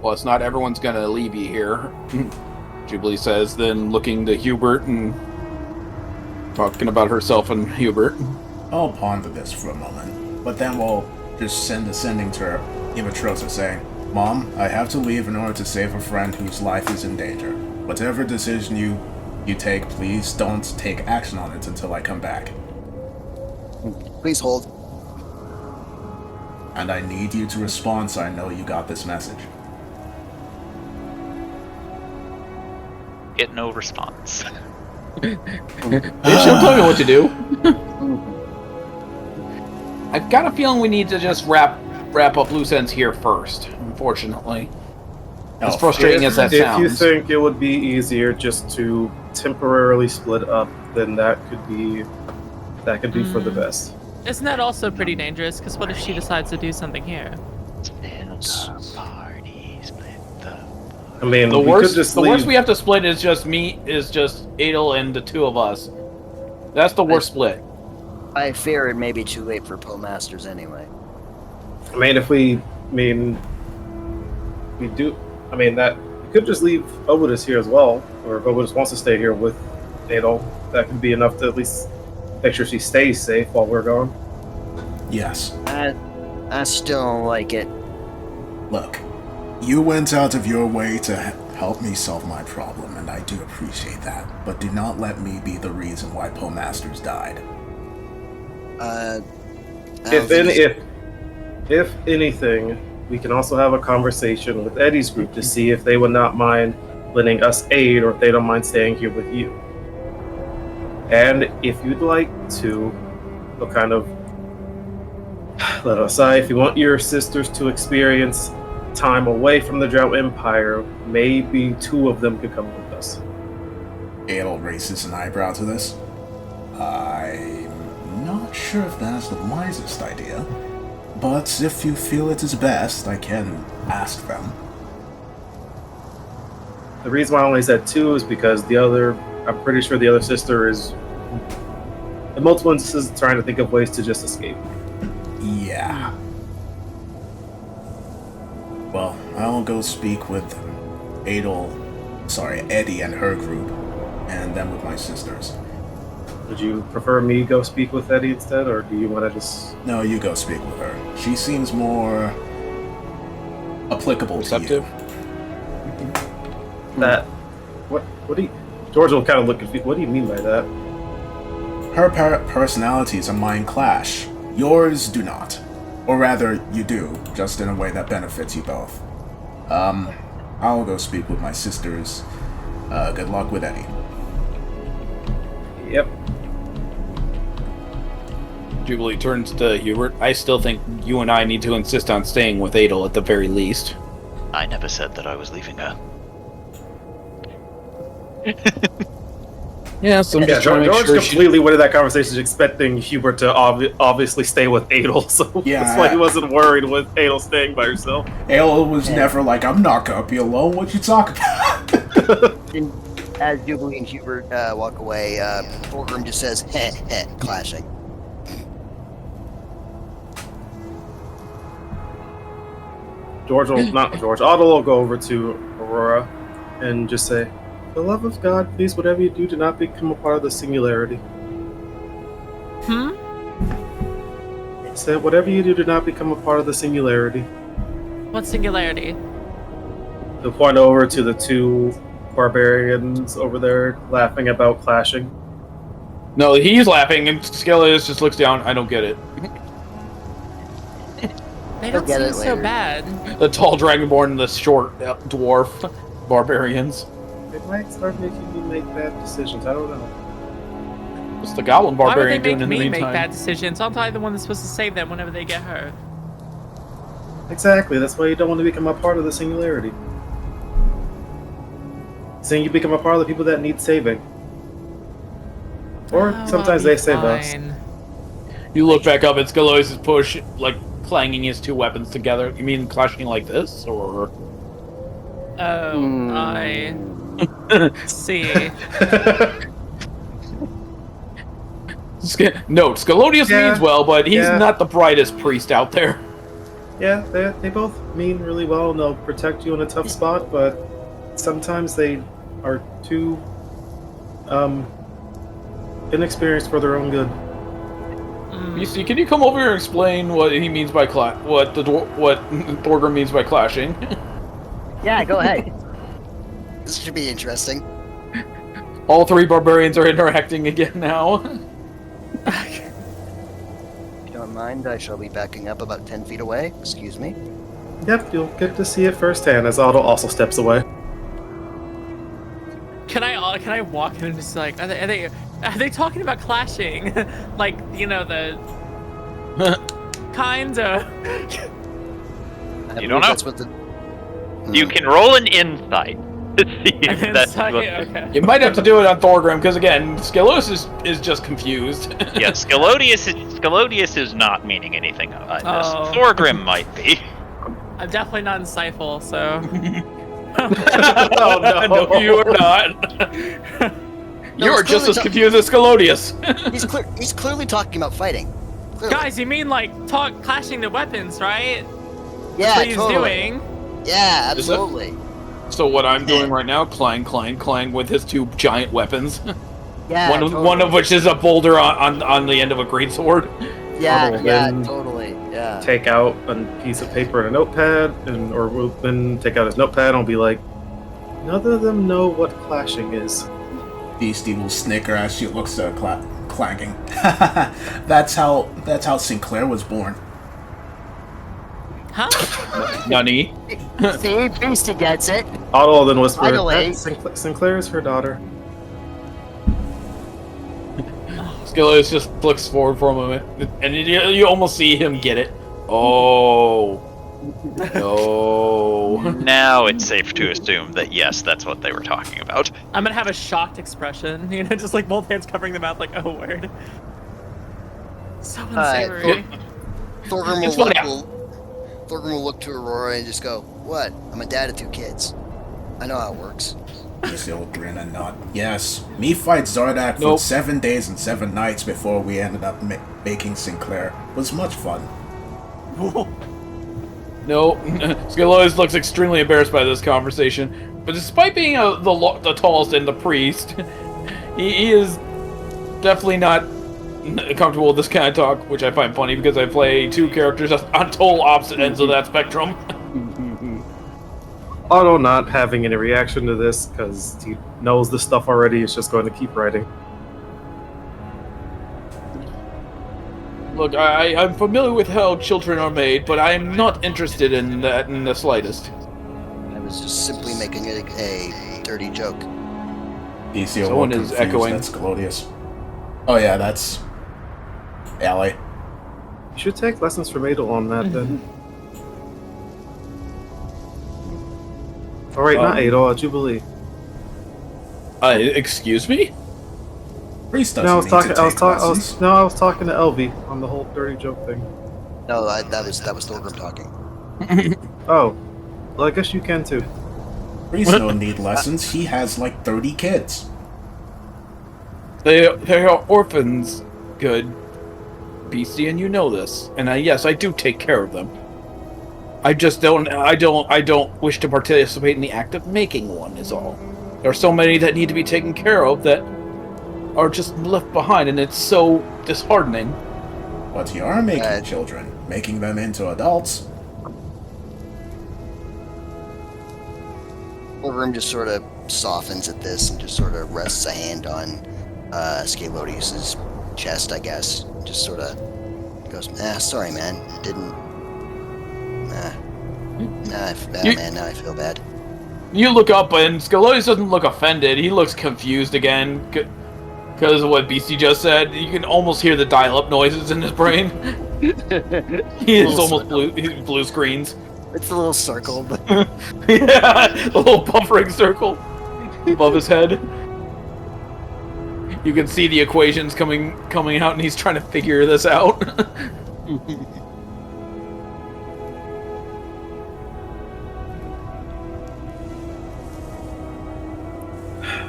Well, it's not everyone's gonna leave you here, Jubilee says, then looking to Hubert and talking about herself and Hubert. I'll ponder this for a moment, but then we'll just send a sending to Imatrosa saying, Mom, I have to leave in order to save a friend whose life is in danger. Whatever decision you take, please don't take action on it until I come back. Please hold. And I need you to respond so I know you got this message. Get no response. She'll tell me what to do. I've got a feeling we need to just wrap up loose ends here first, unfortunately. As frustrating as that if sounds. you think it would be easier just to temporarily split up, then that could be for the best. Isn't that also pretty dangerous? Because what if she decides to do something here? I mean, The we worst could just leave. we have to split is just Adel and the two of us. That's the worst split. I fear it may be too late for Poe Masters anyway. I mean, we do. I mean, that we could just leave Obodus here as well, or if Obodus wants to stay here with Adel, that could be enough to at least make sure she stays safe while we're gone. Yes. I still don't like it. Look, you went out of your way to help me solve my problem, and I do appreciate that. But do not let me be the reason why Masters died. If anything, we can also have a conversation with Eddie's group to see if they would not mind lending us aid, or if they don't mind staying here with you. And if you'd like to, we'll kind of let us aside. If you want your sisters to experience time away from the Drow Empire, maybe 2 of them could come with us. Adel raises an eyebrow to this. I'm not sure if that's the wisest idea, but if you feel it is best, I can ask them. The reason why I only said 2 is because I'm pretty sure the other sister is, in multiple instances, trying to think of ways to just escape. Yeah. Well, I'll go speak with Eddie and her group, and then with my sisters. Would you prefer me go speak with Eddie instead, or do you want to just... No, you go speak with her. She seems more applicable to you. That... What do you... George will kind of look confused. What do you mean by that? Her personalities and mine clash. Yours do not. Or rather, you do, just in a way that benefits you both. I'll go speak with my sisters. Good luck with Eddie. Yep. Jubilee turns to Hubert. I still think you and I need to insist on staying with Adel at the very least. I never said that I was leaving her. Yeah, so I'm just trying to make George sure completely went into that conversation expecting Hubert to obviously stay with Adel, so that's why he wasn't worried with Adel staying by herself. Adel was never like, I'm not gonna be alone, what you talking about? And as Jubilee and Hubert walk away, Fulgrim just says, heh, heh, clashing. Otto will go over to Aurora and just say, for the love of God, please, whatever you do not become a part of the singularity. Said, whatever you do not become a part of the singularity. What singularity? He'll point over to the 2 barbarians over there laughing about clashing. No, he's laughing, and Skellius just looks down. I don't get it. They don't seem so bad. The tall dragonborn and the short dwarf barbarians. It might start making me make bad decisions. I don't know. What's the goblin Why would barbarian they doing make in the me meantime? make bad decisions? Aren't I the one that's supposed to save them whenever they get hurt? Exactly. That's why you don't want to become a part of the singularity. Saying you become a part of the people that need saving. Or sometimes they save us. You look back up at Skelosis push, like clanging his 2 weapons together. You mean clashing like this, or? Oh, I see. No, Skelodius means well, but he's not the brightest priest out there. Yeah, they both mean really well, and they'll protect you in a tough spot, but sometimes they are too inexperienced for their own good. You see, can you come over here and explain what he means by what Thorgrim means by clashing? Yeah, go ahead. This should be interesting. All 3 barbarians are interacting again now. If you don't mind, I shall be backing up about 10 feet away. Excuse me. Yep, you'll get to see it firsthand as Otto also steps away. Can I walk in and just like, are they talking about clashing? Like, you know, the kinds of... You don't know. That's what the... You can roll an insight to see if that's what... Okay. You might have to do it on Thorgrim, because again, Skelos is just confused. Yeah, Skelodius is not meaning anything by this. Oh. Thorgrim might be. I'm definitely not insightful, so... Oh no, no, you are not. You are just as confused as Skelodius. He's clearly talking about fighting. Clearly. Guys, you mean like clashing the weapons, right? Yeah, That's what totally. he's doing. Yeah, absolutely. So what I'm doing right now, clang, clang, clang, with his 2 giant weapons. Yeah, one of which is a boulder on the end of a greatsword. Yeah, totally. Yeah. Yeah. take out a piece of paper and a notepad, or we'll then take out his notepad and I'll be like, none of them know what clashing is. Beastie will snicker as she looks at clanging. That's how Sinclair was born. Huh? Nani? See, Beastie gets it. Otto will then whisper, By the way- Sinclair is her daughter. Skillos just looks forward for a moment, and you almost see him get it. Oh. No. Now it's safe to assume that yes, that's what they were talking about. I'm gonna have a shocked expression, just like both hands covering the mouth, like, oh, word. So unsavory. Thorgrim It's will, funny. Thorgrim will look to Aurora and just go, "What? I'm a dad of 2 kids. I know how it works." Beastie will grin and nod. Yes, me fight Zardak for Nope. 7 days and 7 nights before we ended up making Sinclair. It was much fun. No, Skillos looks extremely embarrassed by this conversation. But despite being the tallest and the priest, he is definitely not comfortable with this kind of talk, which I find funny because I play 2 characters on total opposite ends of that spectrum. Otto not having any reaction to this because he knows the stuff already. Is just going to keep writing. Look, I'm familiar with how children are made, but I'm not interested in that in the slightest. I was just simply making a dirty joke. Beastie will Someone look is confused. echoing. That's Claudius. Oh yeah, that's Allie. You should take lessons from Adel on that then. All right, not Adel, Jubilee. Excuse me? Priest doesn't No, I was need talking. to take lessons. I was talking to Elvie on the whole dirty joke thing. No, that was Thorgrim talking. Oh, well, I guess you can too. Priest don't need lessons. He has like 30 kids. They are orphans, good Beastie, and you know this. And yes, I do take care of them. I just don't. I don't wish to participate in the act of making one. Is all. There are so many that need to be taken care of that are just left behind, and it's so disheartening. But you are making children, making them into adults. Thorgrim just sort of softens at this and just sort of rests a hand on Scalodius's chest, I guess. Just sort of goes, sorry, man. Didn't. Man, now I feel bad. You look up, and Scalodius doesn't look offended. He looks confused again because of what Beastie just said. You can almost hear the dial-up noises in his brain. He is almost blue. He's blue screens. It's a little circle, but Yeah, a little buffering circle above his head. You can see the equations coming out, and he's trying to figure this out.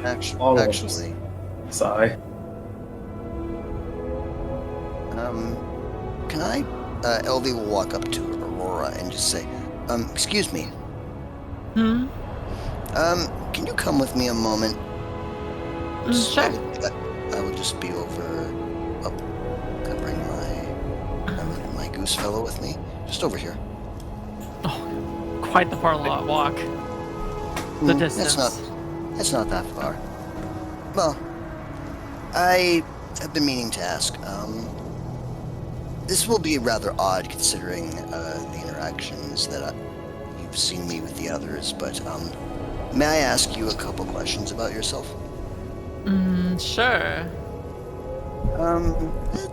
actually, Sigh. can I? Elvie will walk up to Aurora and just say, excuse me. Hmm? Can you come with me a moment? Sure. I will just be over. Can I bring my goose fellow with me? Just over here. Oh, quite the far walk. The distance. That's not that far. Well, I have been meaning to ask. This will be rather odd considering the interactions that you've seen me with the others, but may I ask you a couple questions about yourself? Sure.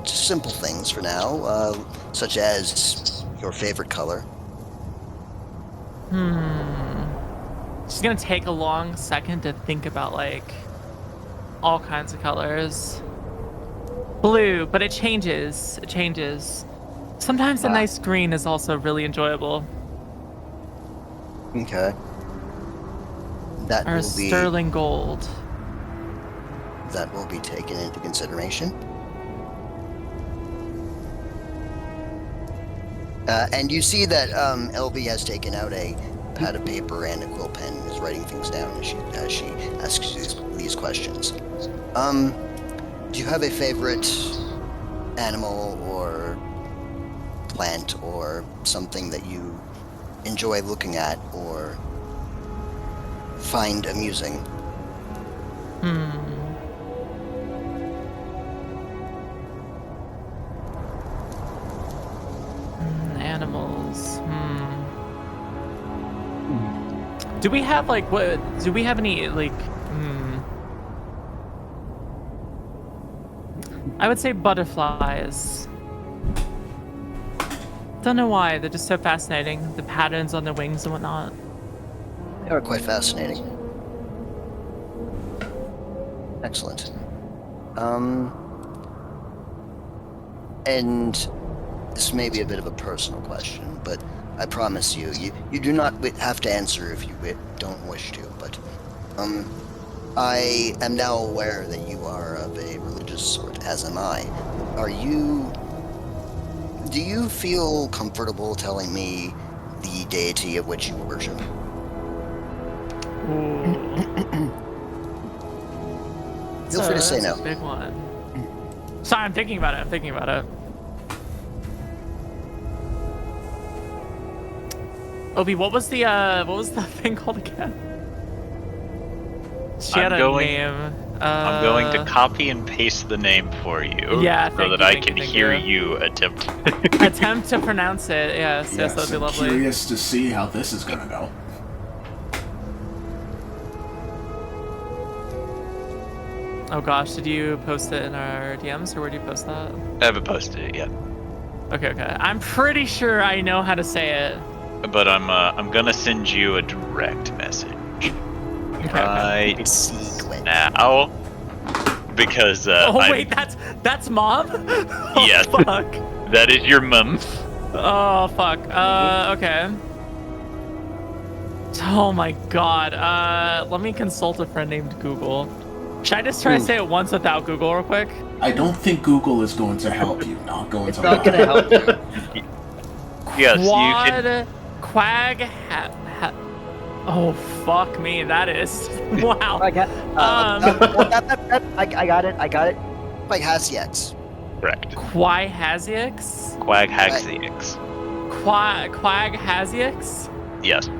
Just simple things for now, such as your favorite color. It's gonna take a long second to think about, like, all kinds of colors. Blue, but it changes. It changes. Sometimes a nice green is also really enjoyable. Okay. That Or a will be sterling gold. that will be taken into consideration. And you see that LB has taken out a pad of paper and a quill pen and is writing things down as she asks you these questions. Do you have a favorite animal or plant or something that you enjoy looking at or find amusing? Animals. Do we have like what? Do we have any like? I would say butterflies. Don't know why, they're just so fascinating. The patterns on their wings and whatnot. They are quite fascinating. Excellent. And this may be a bit of a personal question, but I promise you do not have to answer if you don't wish to, but, I am now aware that you are of a religious sort, as am I. Do you feel comfortable telling me the deity of which you worship? Feel free to say no. That's a big one. Sorry, I'm thinking about it. Obi, what was the thing called again? She had a name. I'm going to copy and paste the name for you. Yeah, so that I can hear you attempt. Attempt to pronounce it. Yes, that'd be I'm lovely. curious to see how this is gonna go. Oh gosh, did you post it in our DMs, or where do you post that? I haven't posted it yet. Okay. I'm pretty sure I know how to say it. But I'm gonna send you a direct message. Okay. Right Sequence. now. Because wait, that's mom? Oh, Yes. fuck. That is your mum. Oh fuck. Okay. Oh my god. Let me consult a friend named Google. Should I just try to say it once without Google real quick? I don't think Google is going to help you. Not going It's to not lie. gonna help you. Yes, you can. Quag oh fuck me, that is wow. I got it. Like Hasiex. Correct. Quaghasiax? Quaghaxiax. Quaghasiax? Yes. Oh,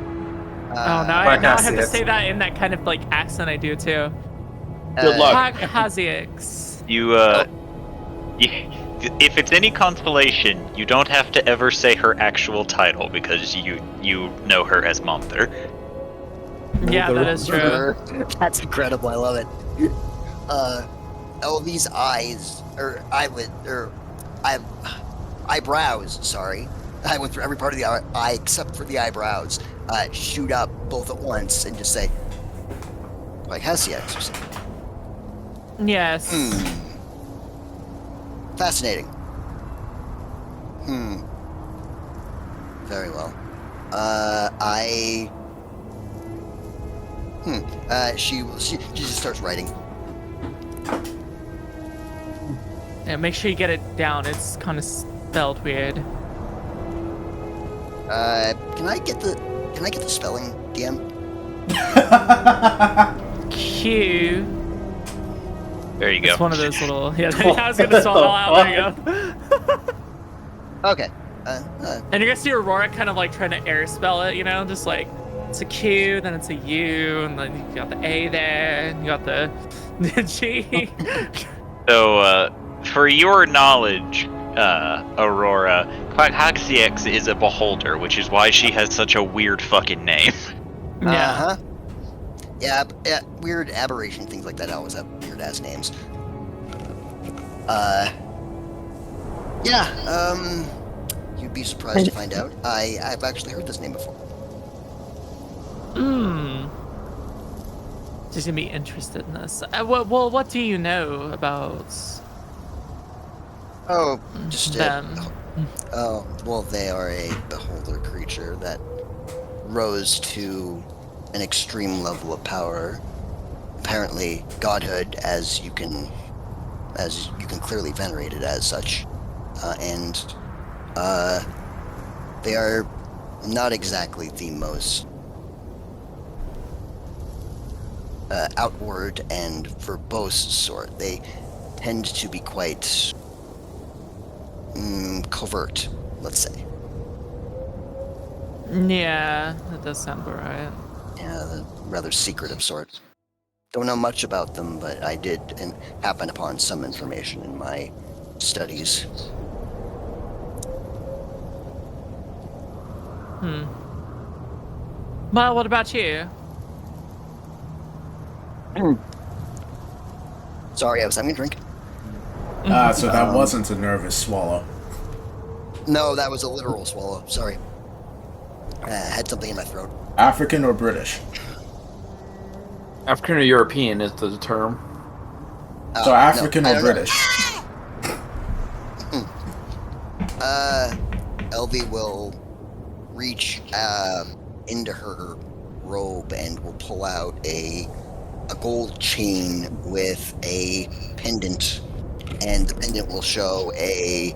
now I have to Quaghasiax. say that in that kind of like accent I do too. Good luck. Quaghasiax. If it's any consolation, you don't have to ever say her actual title because you know her as Monther. Yeah, that is true. That's incredible. I love it. These eyes or eyebrows. Sorry, I went through every part of the eye except for the eyebrows. Shoot up both at once and just say, like Hasiex or something. Yes. Fascinating. Very well. She just starts writing. Yeah, make sure you get it down. It's kind of spelled weird. Can I get the spelling, DM? Q. There you go. It's one of those little. Yeah, I was gonna spell it all out. There you go. Okay. And you're gonna see Aurora kind of like trying to air spell it, you know, just like it's a Q, then it's a U, and then you got the A there, and you got the G. So, for your knowledge, Aurora, Quaghaxiax is a beholder, which is why she has such a weird fucking name. Yeah. Yeah, weird aberration, things like that always have weird ass names. You'd be surprised to find out. I've actually heard this name before. She's gonna be interested in this. What do you know about Oh, just them? Oh, well, they are a beholder creature that rose to an extreme level of power. Apparently, godhood, as you can clearly venerate it as such, and they are not exactly the most outward and verbose sort. They tend to be quite covert let's say. Yeah, that does sound about right. Yeah, the rather secretive sort. Don't know much about them, but I did and happen upon some information in my studies. Well, what about you? Sorry, I was having a drink. So that wasn't a nervous swallow. No, that was a literal swallow. Sorry. I had something in my throat. African or British? African or European is the term. Oh, So African no, I or don't know. British? Elvie will reach into her robe and will pull out a gold chain with a pendant, and the pendant will show a.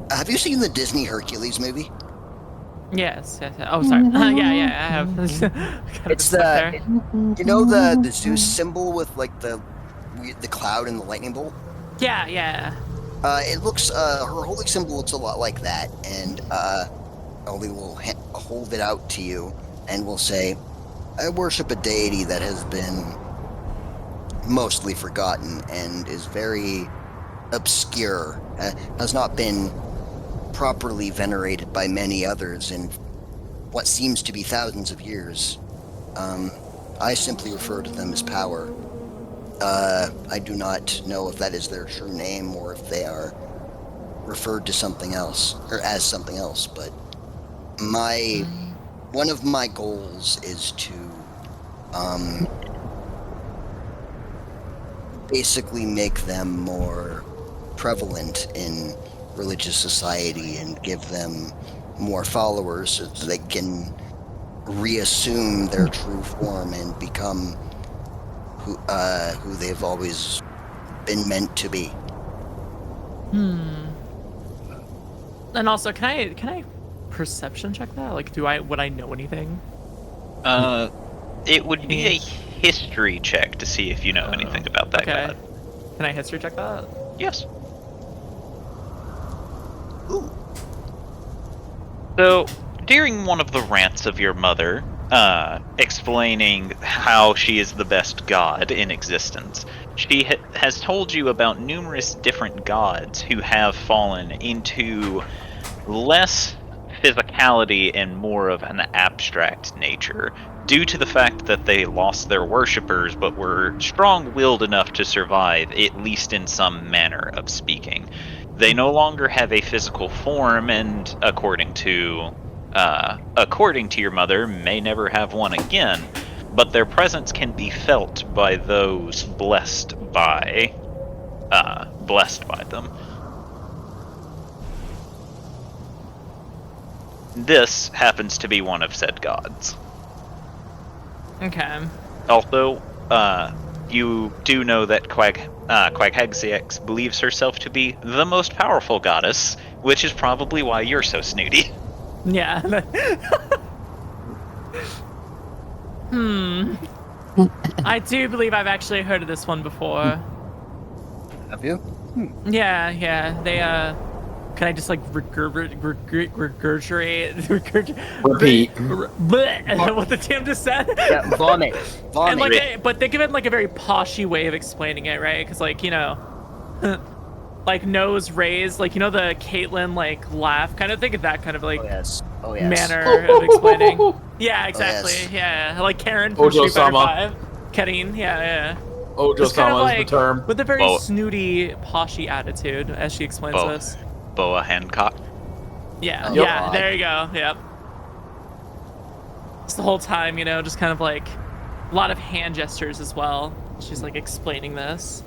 Have you seen the Disney Hercules movie? Yes. Oh, sorry. Yeah, I have. It's the you know the Zeus symbol with like the cloud and the lightning bolt. Yeah. It looks her holy symbol looks a lot like that, and Elvie will hold it out to you and will say, "I worship a deity that has been mostly forgotten and is very obscure, has not been properly venerated by many others in what seems to be thousands of years. I simply refer to them as power. I do not know if that is their true name or if they are referred to something else or as something else, but one of my goals is to basically make them more prevalent in religious society and give them more followers so that they can reassume their true form and become who they've always been meant to be." And also, can I perception check that? Like, would I know anything? It would be a history check to see if you know anything about that god. Can I history check that? Yes. Ooh. So, during one of the rants of your mother, explaining how she is the best god in existence, she has told you about numerous different gods who have fallen into less physicality and more of an abstract nature, due to the fact that they lost their worshippers but were strong-willed enough to survive, at least in some manner of speaking. They no longer have a physical form, and according to your mother, may never have one again, but their presence can be felt by those blessed by them. This happens to be one of said gods. Okay. Also, you do know that Quaghegziax believes herself to be the most powerful goddess, which is probably why you're so snooty. Yeah. I do believe I've actually heard of this one before. Have you? Yeah. They can I just like regurgitate Repeat. what the Tim just said? Yeah, vomit. And like, but they give it like a very poshy way of explaining it, right? Because like, you know, like nose raised, like, you know, the Caitlyn like laugh kind of. Think of that kind of like Oh yes. manner of explaining. Yeah, exactly. yes. Yeah, like Karen from Street Fighter 5. Karin, yeah. Just kind of Ojo-sama is the like term. with a very snooty, poshy attitude as she explains this. Boa Hancock. Yeah, Yep. yeah, there you go. Yep. Just the whole time, you know, just kind of like a lot of hand gestures as well. She's like explaining this.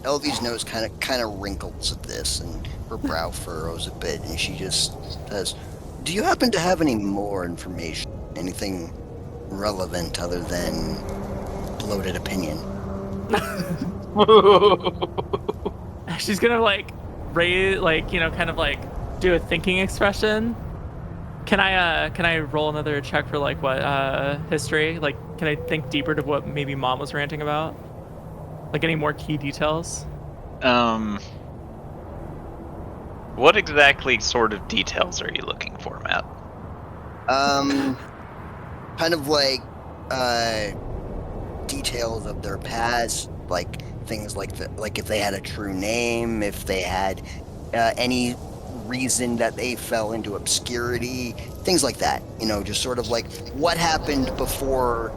Elvie's nose kind of wrinkles at this, and her brow furrows a bit, and she just says, "Do you happen to have any more information? Anything relevant other than bloated opinion?" She's gonna like raise, like, you know, kind of like do a thinking expression. Can I roll another check for like what history? Like, can I think deeper to what maybe Mom was ranting about? Like any more key details? What exactly sort of details are you looking for, Matt? Kind of like details of their past, like things like if they had a true name, if they had any reason that they fell into obscurity, things like that. Just sort of like what happened before.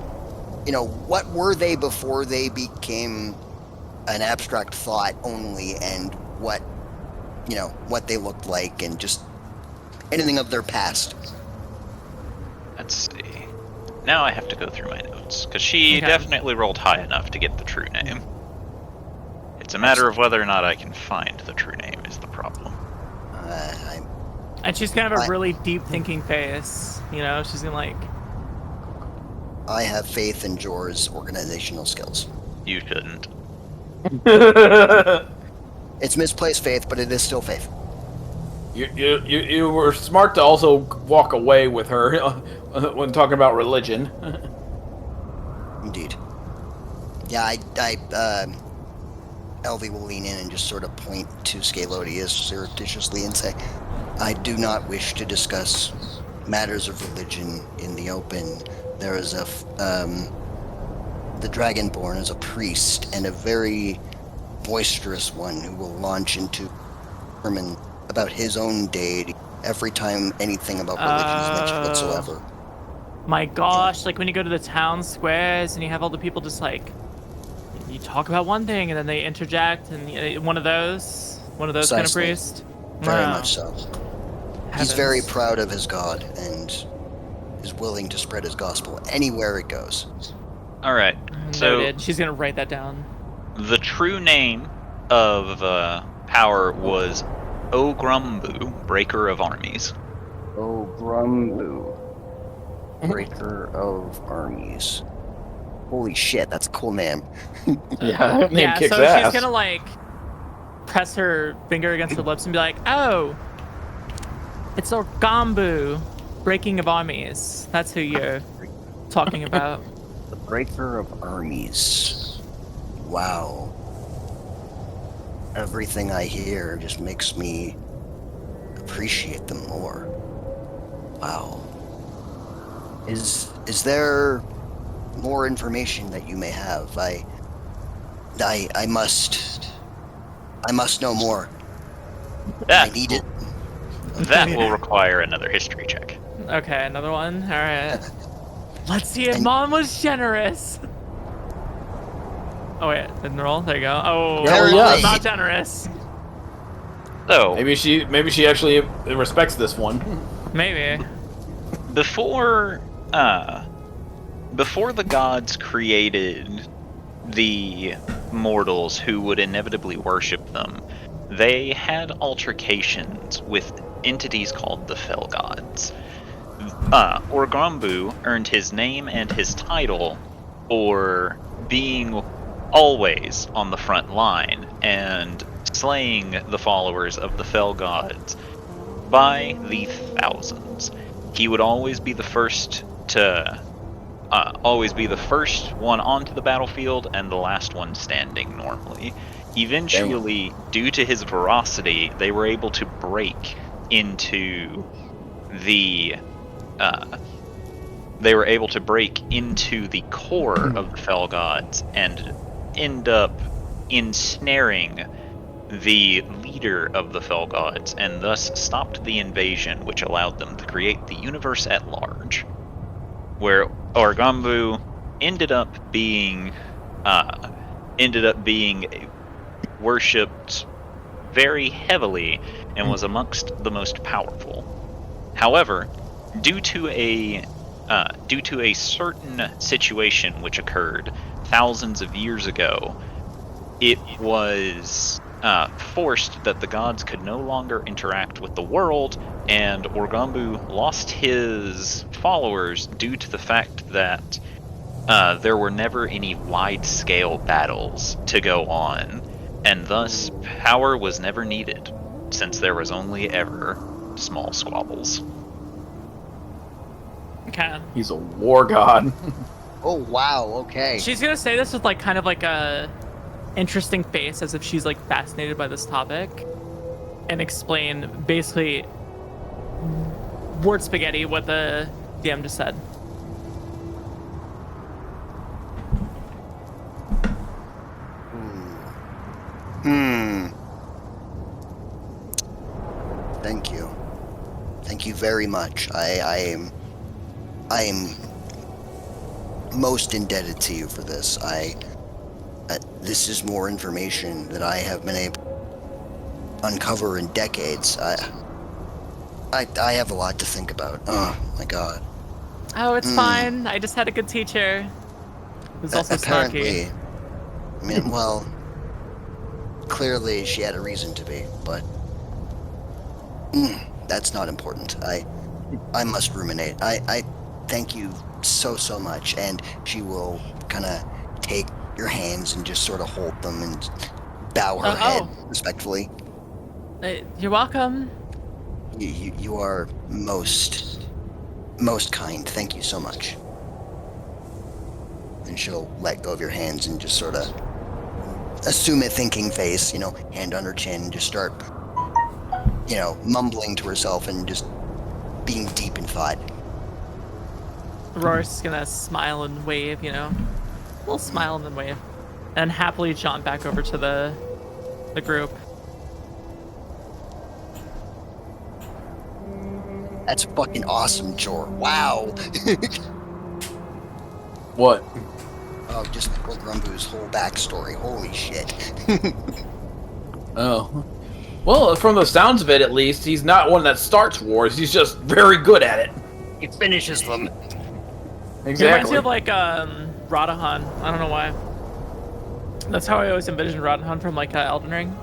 What were they before they became an abstract thought only, and what they looked like, and just anything of their past. Let's see. Now I have to go through my notes, because she definitely rolled high enough to get the true name. It's a matter of whether or not I can find the true name is the problem. And she's gonna have a really deep thinking face. She's gonna like... I have faith in Jor's organizational skills. You shouldn't. It's misplaced faith, but it is still faith. You were smart to also walk away with her when talking about religion. Indeed. Yeah, Elvie will lean in and just sort of point to Scalodius surreptitiously and say, I do not wish to discuss matters of religion in the open. There is the Dragonborn is a priest, and a very boisterous one who will launch into sermon about his own deity every time anything about religion is mentioned whatsoever. My gosh, like when you go to the town squares and you have all the people just like, you talk about one thing and then they interject, and one of those kind of Precisely. priest. Very Wow. much so. He's Heavens. very proud of his god and is willing to spread his gospel anywhere it goes. Alright, so Noted. She's gonna write that down. the true name of power was Ogrumbu, Breaker of Armies. Oh, Grumbu. Breaker of Armies. Holy shit, that's a cool name. Yeah, that name kicks so ass. she's gonna like press her finger against her lips and be like, "Oh, it's Orgambu, Breaking of Armies. That's who you're talking about." The Breaker of Armies. Wow. Everything I hear just makes me appreciate them more. Wow. Is there more information that you may have? I must know more. I That, need it. that will require another history check. Okay, another one. All right. Let's see if Mom was generous. Oh wait, didn't roll. There you go. Oh, Apparently Mom was yes. not generous. So, Maybe she actually respects this one. Maybe. before the gods created the mortals who would inevitably worship them, they had altercations with entities called the Fell Gods. Orgrambu earned his name and his title for being always on the front line and slaying the followers of the Fell Gods by the thousands. He would always be the first one onto the battlefield and the last one standing normally. Eventually, due to his ferocity, they were able to break into the core of the Fell Gods and end up ensnaring the leader of the Fell Gods, and thus stopped the invasion, which allowed them to create the universe at large, where Orgambu ended up being worshipped very heavily and was amongst the most powerful. However, due to a certain situation which occurred thousands of years ago, it was forced that the gods could no longer interact with the world, and Orgambu lost his followers due to the fact that there were never any wide-scale battles to go on, and thus power was never needed, since there was only ever small squabbles. Okay. He's a war god. Oh wow, okay. She's gonna say this with like kind of like a interesting face, as if she's like fascinated by this topic. and explain basically word spaghetti what the DM just said. Thank you. Thank you very much. I am most indebted to you for this. This is more information that I have been able to uncover in decades. I have a lot to think about. Oh my god. Oh, it's fine. I just had a good teacher. Who's also Apparently. snarky. I mean, well, clearly she had a reason to be, but that's not important. I must ruminate. I thank you so much, and she will kind of take your hands and just sort of hold them and bow her head respectfully. You're welcome. You are most kind. Thank you so much. And she'll let go of your hands and just sort of assume a thinking face, hand on her chin, just start, mumbling to herself and just being deep in thought. Aurora's gonna smile and wave, a little smile and then wave, and happily jaunt back over to the group. That's fucking awesome, Jor. Wow. What? Oh, just Grumbu's whole backstory. Holy shit. Oh. Well, from the sounds of it, at least, he's not one that starts wars. He's just very good at it. He finishes them. It reminds Exactly. me of like Radahan. I don't know why. That's how I always envisioned Radahan from like Elden Ring.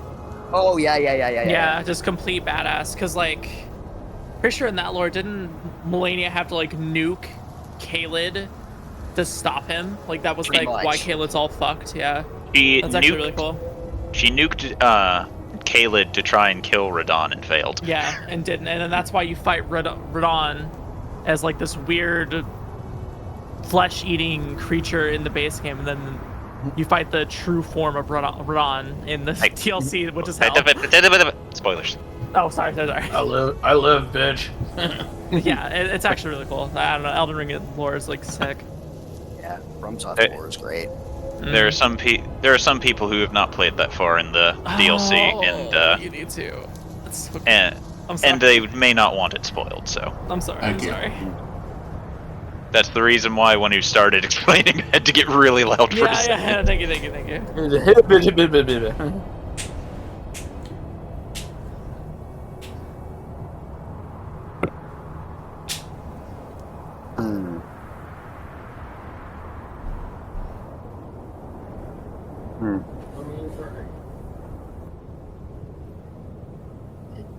Oh yeah. Yeah, just complete badass. Cause like, pretty sure in that lore, didn't Melania have to like nuke Caelid to stop him? Like that was Pretty like much. why Caelid's all fucked. Yeah, She that's actually nuked, really cool. She nuked Caelid to try and kill Radon and failed. Yeah, and didn't, and then that's why you fight Radon as like this weird flesh-eating creature in the base game, and then you fight the true form of Radon in the TLC, which is hell. Spoilers. Oh, sorry. I live, bitch. Yeah, it's actually really cool. I don't know, Elden Ring lore is like sick. Yeah, FromSoft lore is great. There are some people who have not played that far in the DLC, and you need to. That's so I'm sorry. and they may not want it spoiled. So I'm sorry. I'm sorry. that's the reason why when you started explaining, I had to get really loud for a second. Yeah. Thank you.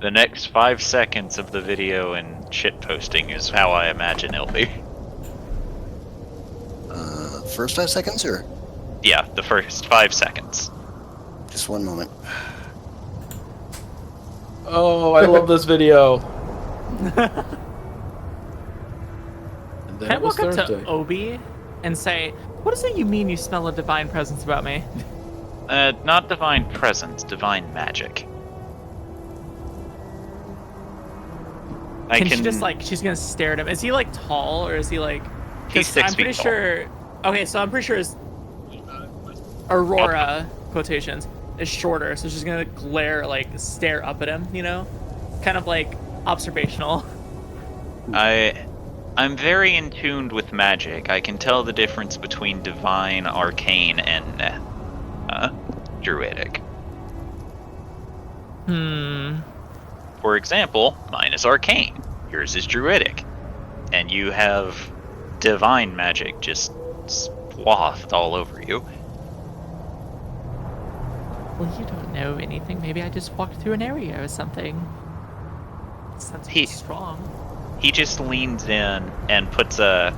The next 5 seconds of the video and shit posting is how I imagine it'll be. First 5 seconds, or Yeah, the first 5 seconds. just one moment? Oh, I love this video. And then Can I it was walk up Thursday. to Obi and say, "What is it you mean you smell a divine presence about me?" Not divine presence, divine magic. Can she just like, she's gonna stare at him? Is he like tall, or is he like? 'Cause He's 6 I'm pretty feet tall. sure. Okay, so I'm pretty sure his Aurora quotations is shorter, so she's gonna glare, like stare up at him, kind of like observational. I'm very in tune with magic. I can tell the difference between divine, arcane, and druidic. For example, mine is arcane, yours is druidic, and you have divine magic just swathed all over you. Well, you don't know anything. Maybe I just walked through an area or something. Sounds strong. He just leans in and puts a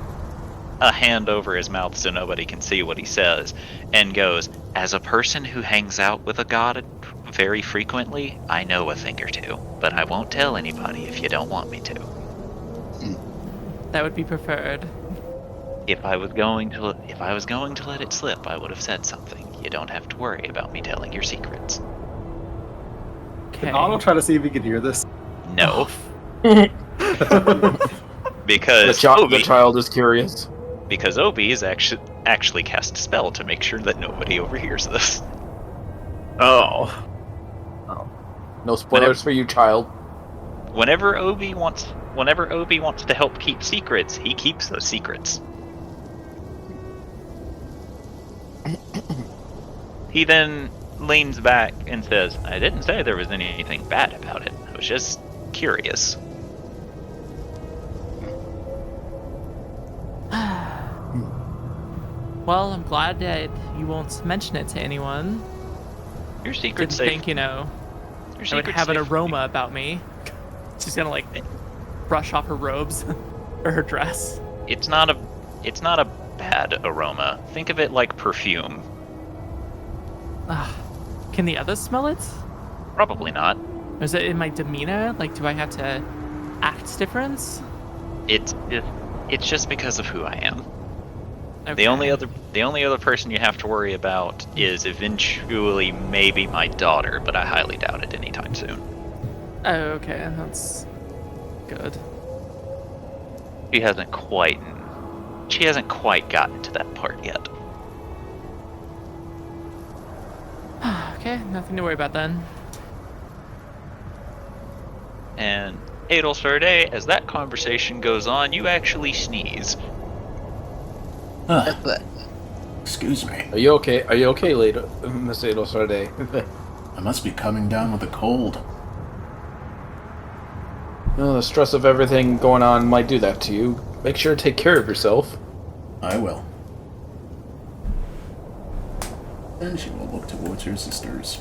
hand over his mouth so nobody can see what he says, and goes, "As a person who hangs out with a god very frequently, I know a thing or two, but I won't tell anybody if you don't want me to. That would be preferred. If I was going to let it slip, I would have said something. You don't have to worry about me telling your secrets." Okay. Can Otto try to see if he can hear this? No, The, because the child is curious. because Obi is actually cast a spell to make sure that nobody overhears this. Oh. No spoilers for you, child. Whenever Obi wants to help keep secrets, he keeps those secrets. He then leans back and says, I didn't say there was anything bad about it. I was just curious. Well, I'm glad that you won't mention it to anyone. Your secret's Didn't safe. think, Your I would secret's have an safe. aroma about me. She's gonna like brush off her robes or her dress. It's not a bad aroma. Think of it like perfume. Can the others smell it? Probably not. Or is it in my demeanor? Like, do I have to act different? It's just because of who I am. Okay. The only other person you have to worry about is eventually maybe my daughter, but I highly doubt it anytime soon. Oh, okay, that's good. She hasn't quite gotten to that part yet. Okay, nothing to worry about then. And Adelsferde, as that conversation goes on, you actually sneeze. But Excuse me. Are you okay? Are you okay, later, Miss Adelsarde? I must be coming down with a cold. The stress of everything going on might do that to you. Make sure to take care of yourself. I will. Then she will look towards her sisters.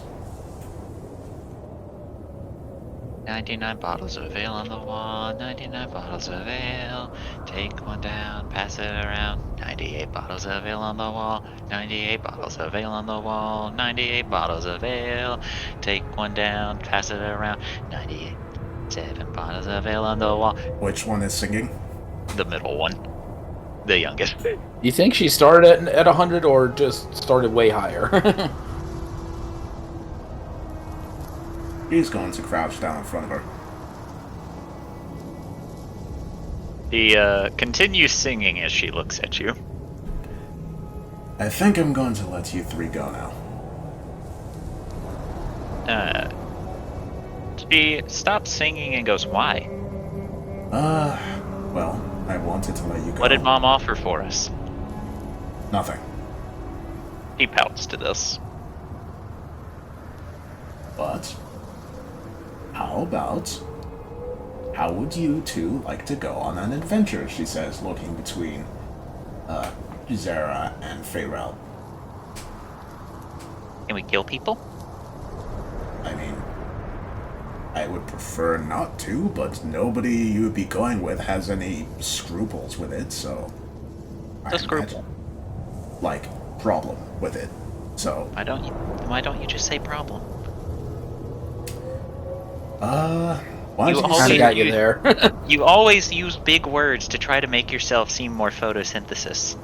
99 bottles of ale on the wall, 99 bottles of ale. Take one down, pass it around. 98 bottles of ale on the wall, 98 bottles of ale on the wall, 98 bottles of ale. Take one down, pass it around. 98, 7 bottles of ale on the wall. Which one is singing? The middle one. The youngest. You think she started at 100 or just started way higher? He's going to crouch down in front of her. He continues singing as she looks at you. I think I'm going to let you three go now. She stops singing and goes, why? Well, I wanted to let you go. What did Mom offer for us? Nothing. He pouts to this. But how would you two like to go on an adventure, she says, looking between Zara and Farel. Can we kill people? I mean, I would prefer not to, but nobody you would be going with has any scruples with it, so... The scruple. Like, problem with it, so... Why don't you just say problem? Why don't you Kinda got you there. You always use big words to try to make yourself seem more photosynthesis.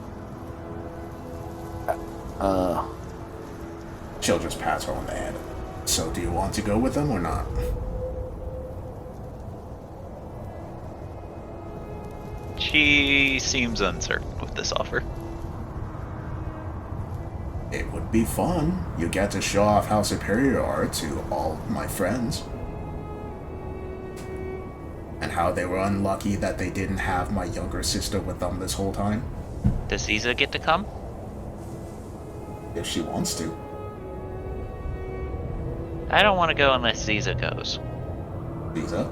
She'll just pat her on the head. So do you want to go with them or not? She seems uncertain with this offer. It would be fun. You get to show off how superior you are to all my friends. And how they were unlucky that they didn't have my younger sister with them this whole time. Does Ziza get to come? If she wants to. I don't want to go unless Ziza goes. Lisa?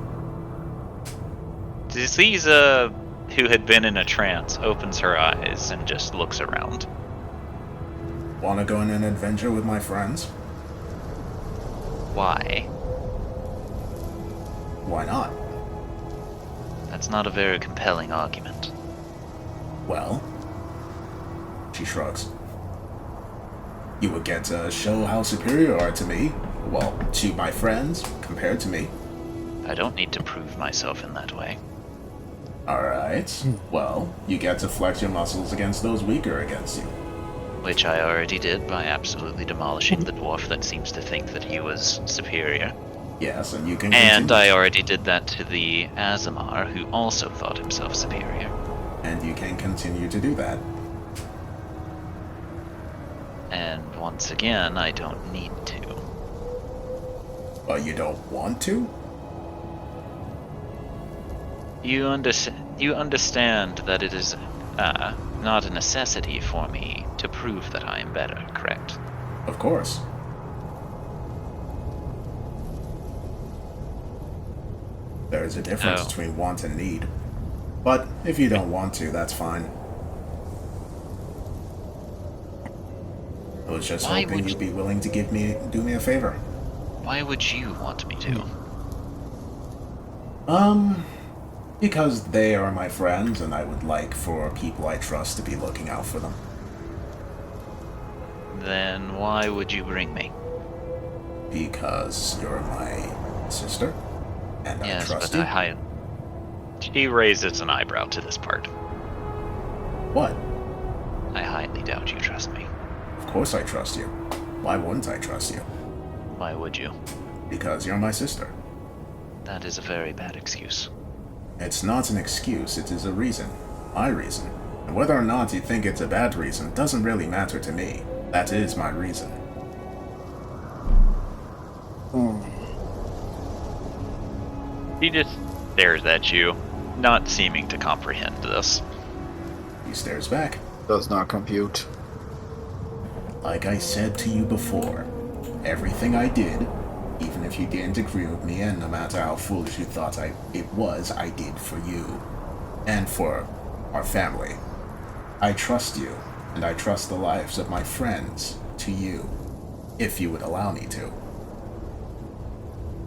Ziza, who had been in a trance, opens her eyes and just looks around. Want to go on an adventure with my friends? Why? Why not? That's not a very compelling argument. Well, she shrugs. You would get to show how superior you are to me. Well, to my friends, compared to me. I don't need to prove myself in that way. Alright. Well, you get to flex your muscles against those weaker against you. Which I already did by absolutely demolishing the dwarf that seems to think that he was superior. Yes, and you can And continue. I already did that to the Azamar, who also thought himself superior. And you can continue to do that. And once again, I don't need to. But you don't want to? You understand that it is not a necessity for me to prove that I am better, correct? Of course. There is a difference Oh. between want and need. But if you don't want to, that's fine. I was just Why hoping would you'd be willing to do me a favor. Why would you want me to? Because they are my friends, and I would like for people I trust to be looking out for them. Then why would you bring me? Because you're my sister, and I Yes, trust but you. She raises an eyebrow to this part. What? I highly doubt you trust me. Of course I trust you. Why wouldn't I trust you? Why would you? Because you're my sister. That is a very bad excuse. It's not an excuse, it is a reason. My reason. And whether or not you think it's a bad reason doesn't really matter to me. That is my reason. He just stares at you, not seeming to comprehend this. He stares back. Does not compute. Like I said to you before, everything I did, even if you didn't agree with me, and no matter how foolish you thought it was, I did for you. And for our family. I trust you, and I trust the lives of my friends to you, if you would allow me to.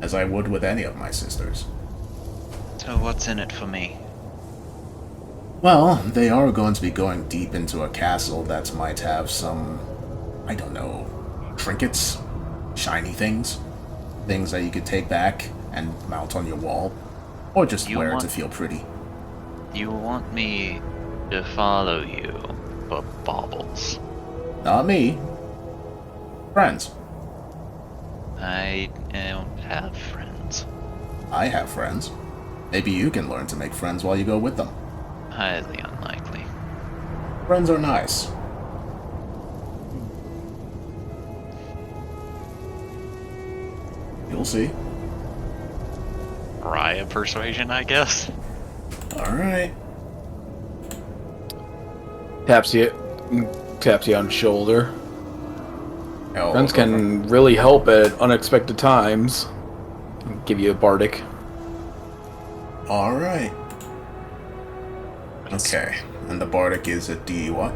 As I would with any of my sisters. So what's in it for me? Well, they are going to be going deep into a castle that might have some, I don't know, trinkets? Shiny things? Things that you could take back and mount on your wall? Or just You wear want- to feel pretty? You want me to follow you for baubles? Not me. Friends. I don't have friends. I have friends. Maybe you can learn to make friends while you go with them. Highly unlikely. Friends are nice. You'll see. Riot persuasion, I guess. Alright. Taps you on the shoulder. Oh, Friends can really help at unexpected times. Give you a bardic. Alright. Okay. And the bardic is a D what?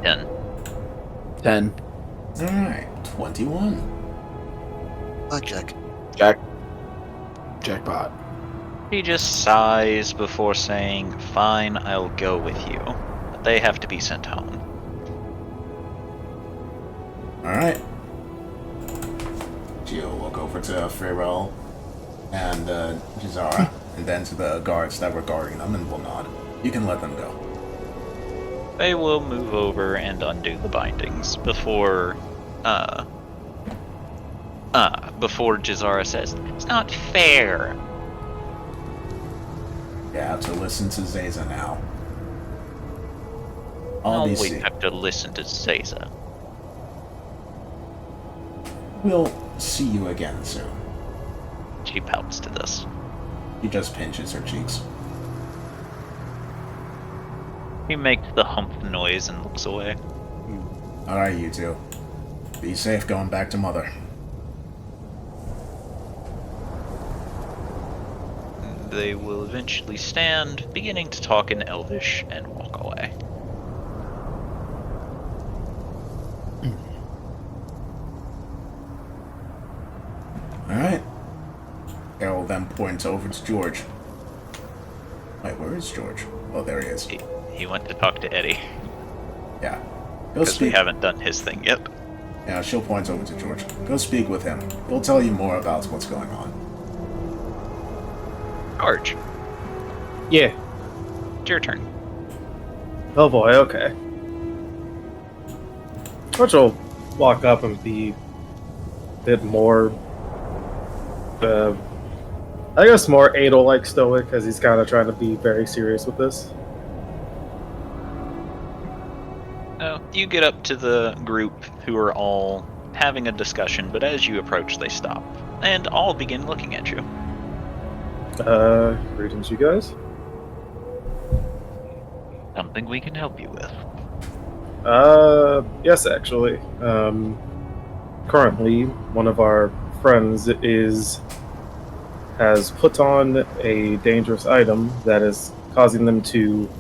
10. 10. Alright. 21. Blackjack. Jackpot. He just sighs before saying, "Fine, I'll go with you." But they have to be sent home. Alright. She'll look over to Farewell and Jazara, and then to the guards that were guarding them, and will nod. You can let them go. They will move over and undo the bindings before Jazara says, "It's not fair." You have to listen to Zeza now. I'll I'll be wait seeing. have to listen to Zeza. We'll see you again soon. She pouts to this. He just pinches her cheeks. He makes the hump noise and looks away. Alright, you two. Be safe going back to Mother. They will eventually stand, beginning to talk in Elvish, and walk away. Alright. Errol then points over to George. Wait, where is George? Oh, there he is. He went to talk to Eddie, Yeah. Go because we speak. haven't done his thing yet. Yeah, she'll point over to George. Go speak with him. He'll tell you more about what's going on. George, Yeah. it's your turn. Oh boy, okay. George will walk up and be a bit more I guess more Adel-like stoic, because he's kind of trying to be very serious with this. You get up to the group who are all having a discussion, but as you approach, they stop and all begin looking at you. Greetings, you guys. Something we can help you with. Yes, actually. Currently, one of our friends has put on a dangerous item that is causing them to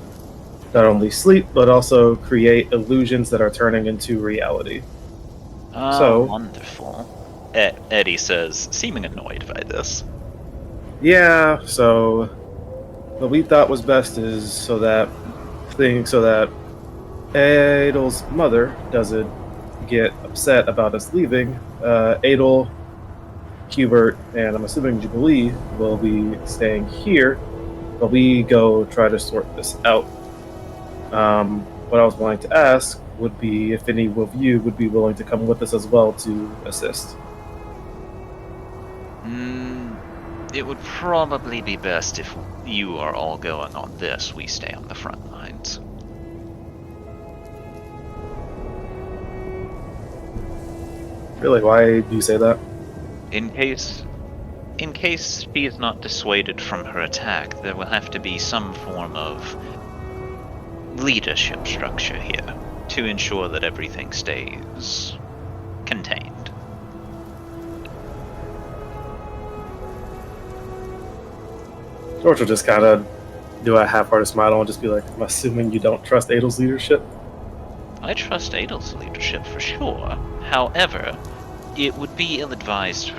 not only sleep, but also create illusions that are turning into reality. So, wonderful. Eddie says, seeming annoyed by this. yeah, so what we thought was best is so that Adel's mother doesn't get upset about us leaving. Adel, Hubert, and I'm assuming Jubilee will be staying here, but we go try to sort this out. What I was wanting to ask would be if any of you would be willing to come with us as well to assist. It would probably be best if you are all going on this, we stay on the front lines. Really, why do you say that? In case she is not dissuaded from her attack, there will have to be some form of leadership structure here to ensure that everything stays contained. George will just kind of do a half-hearted smile and just be like, I'm assuming you don't trust Adel's leadership? I trust Adel's leadership for sure. However, it would be ill-advised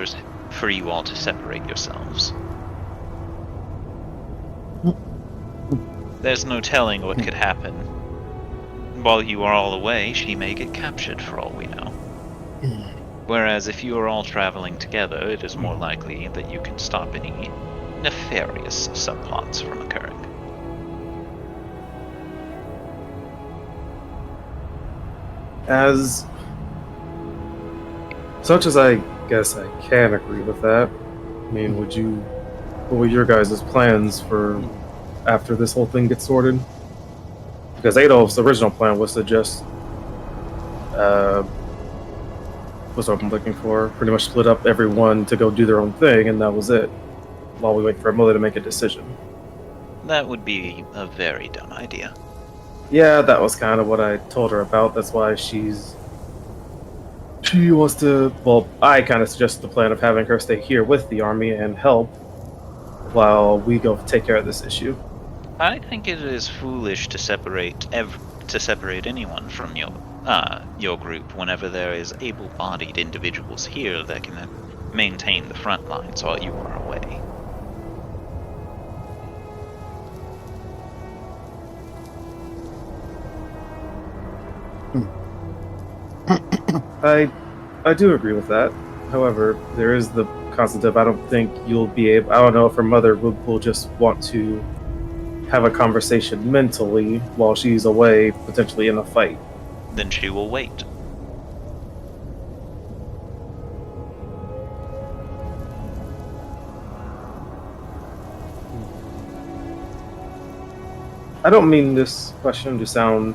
for you all to separate yourselves. There's no telling what could happen. While you are all away, she may get captured for all we know. Whereas if you are all traveling together, it is more likely that you can stop any nefarious subplots from occurring. As such as I guess I can agree with that. I mean, what were your guys' plans for after this whole thing gets sorted? Because Adolf's original plan was to just, what's what I'm looking for? Pretty much split up everyone to go do their own thing, and that was it. While we wait for Mother to make a decision. That would be a very dumb idea. Yeah, that was kind of what I told her about. That's why she wants to. Well, I kind of suggested the plan of having her stay here with the army and help while we go take care of this issue. I think it is foolish to separate anyone from your group whenever there is able-bodied individuals here that can maintain the front lines while you are away. I do agree with that. However, there is the concept of I don't think you'll be able. I don't know if her mother will just want to have a conversation mentally while she's away, potentially in a fight. Then she will wait. I don't mean this question to sound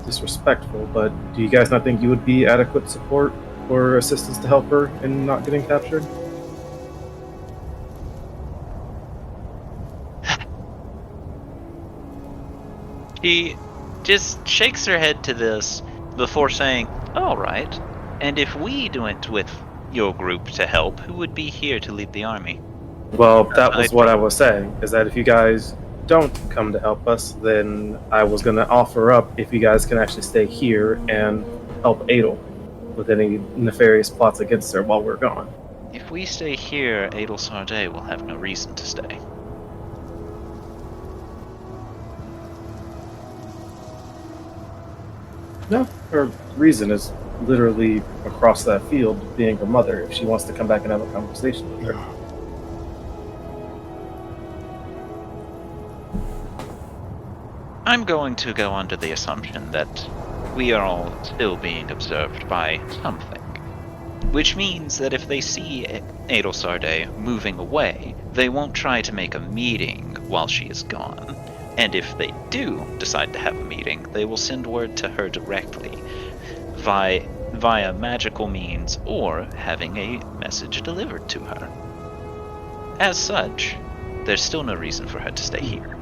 disrespectful, but do you guys not think you would be adequate support or assistance to help her in not getting captured? She just shakes her head to this before saying, all right, and if we went with your group to help, who would be here to lead the army? Well, that was what I was saying, is that if you guys don't come to help us, then I was going to offer up if you guys can actually stay here and help Adel with any nefarious plots against her while we're gone. If we stay here, Adel Sarday will have no reason to stay. No, her reason is literally across that field, being her mother, if she wants to come back and have a conversation with her. I'm going to go under the assumption that we are all still being observed by something. Which means that if they see Adelsarde moving away, they won't try to make a meeting while she is gone. And if they do decide to have a meeting, they will send word to her directly, via magical means or having a message delivered to her. As such, there's still no reason for her to stay here.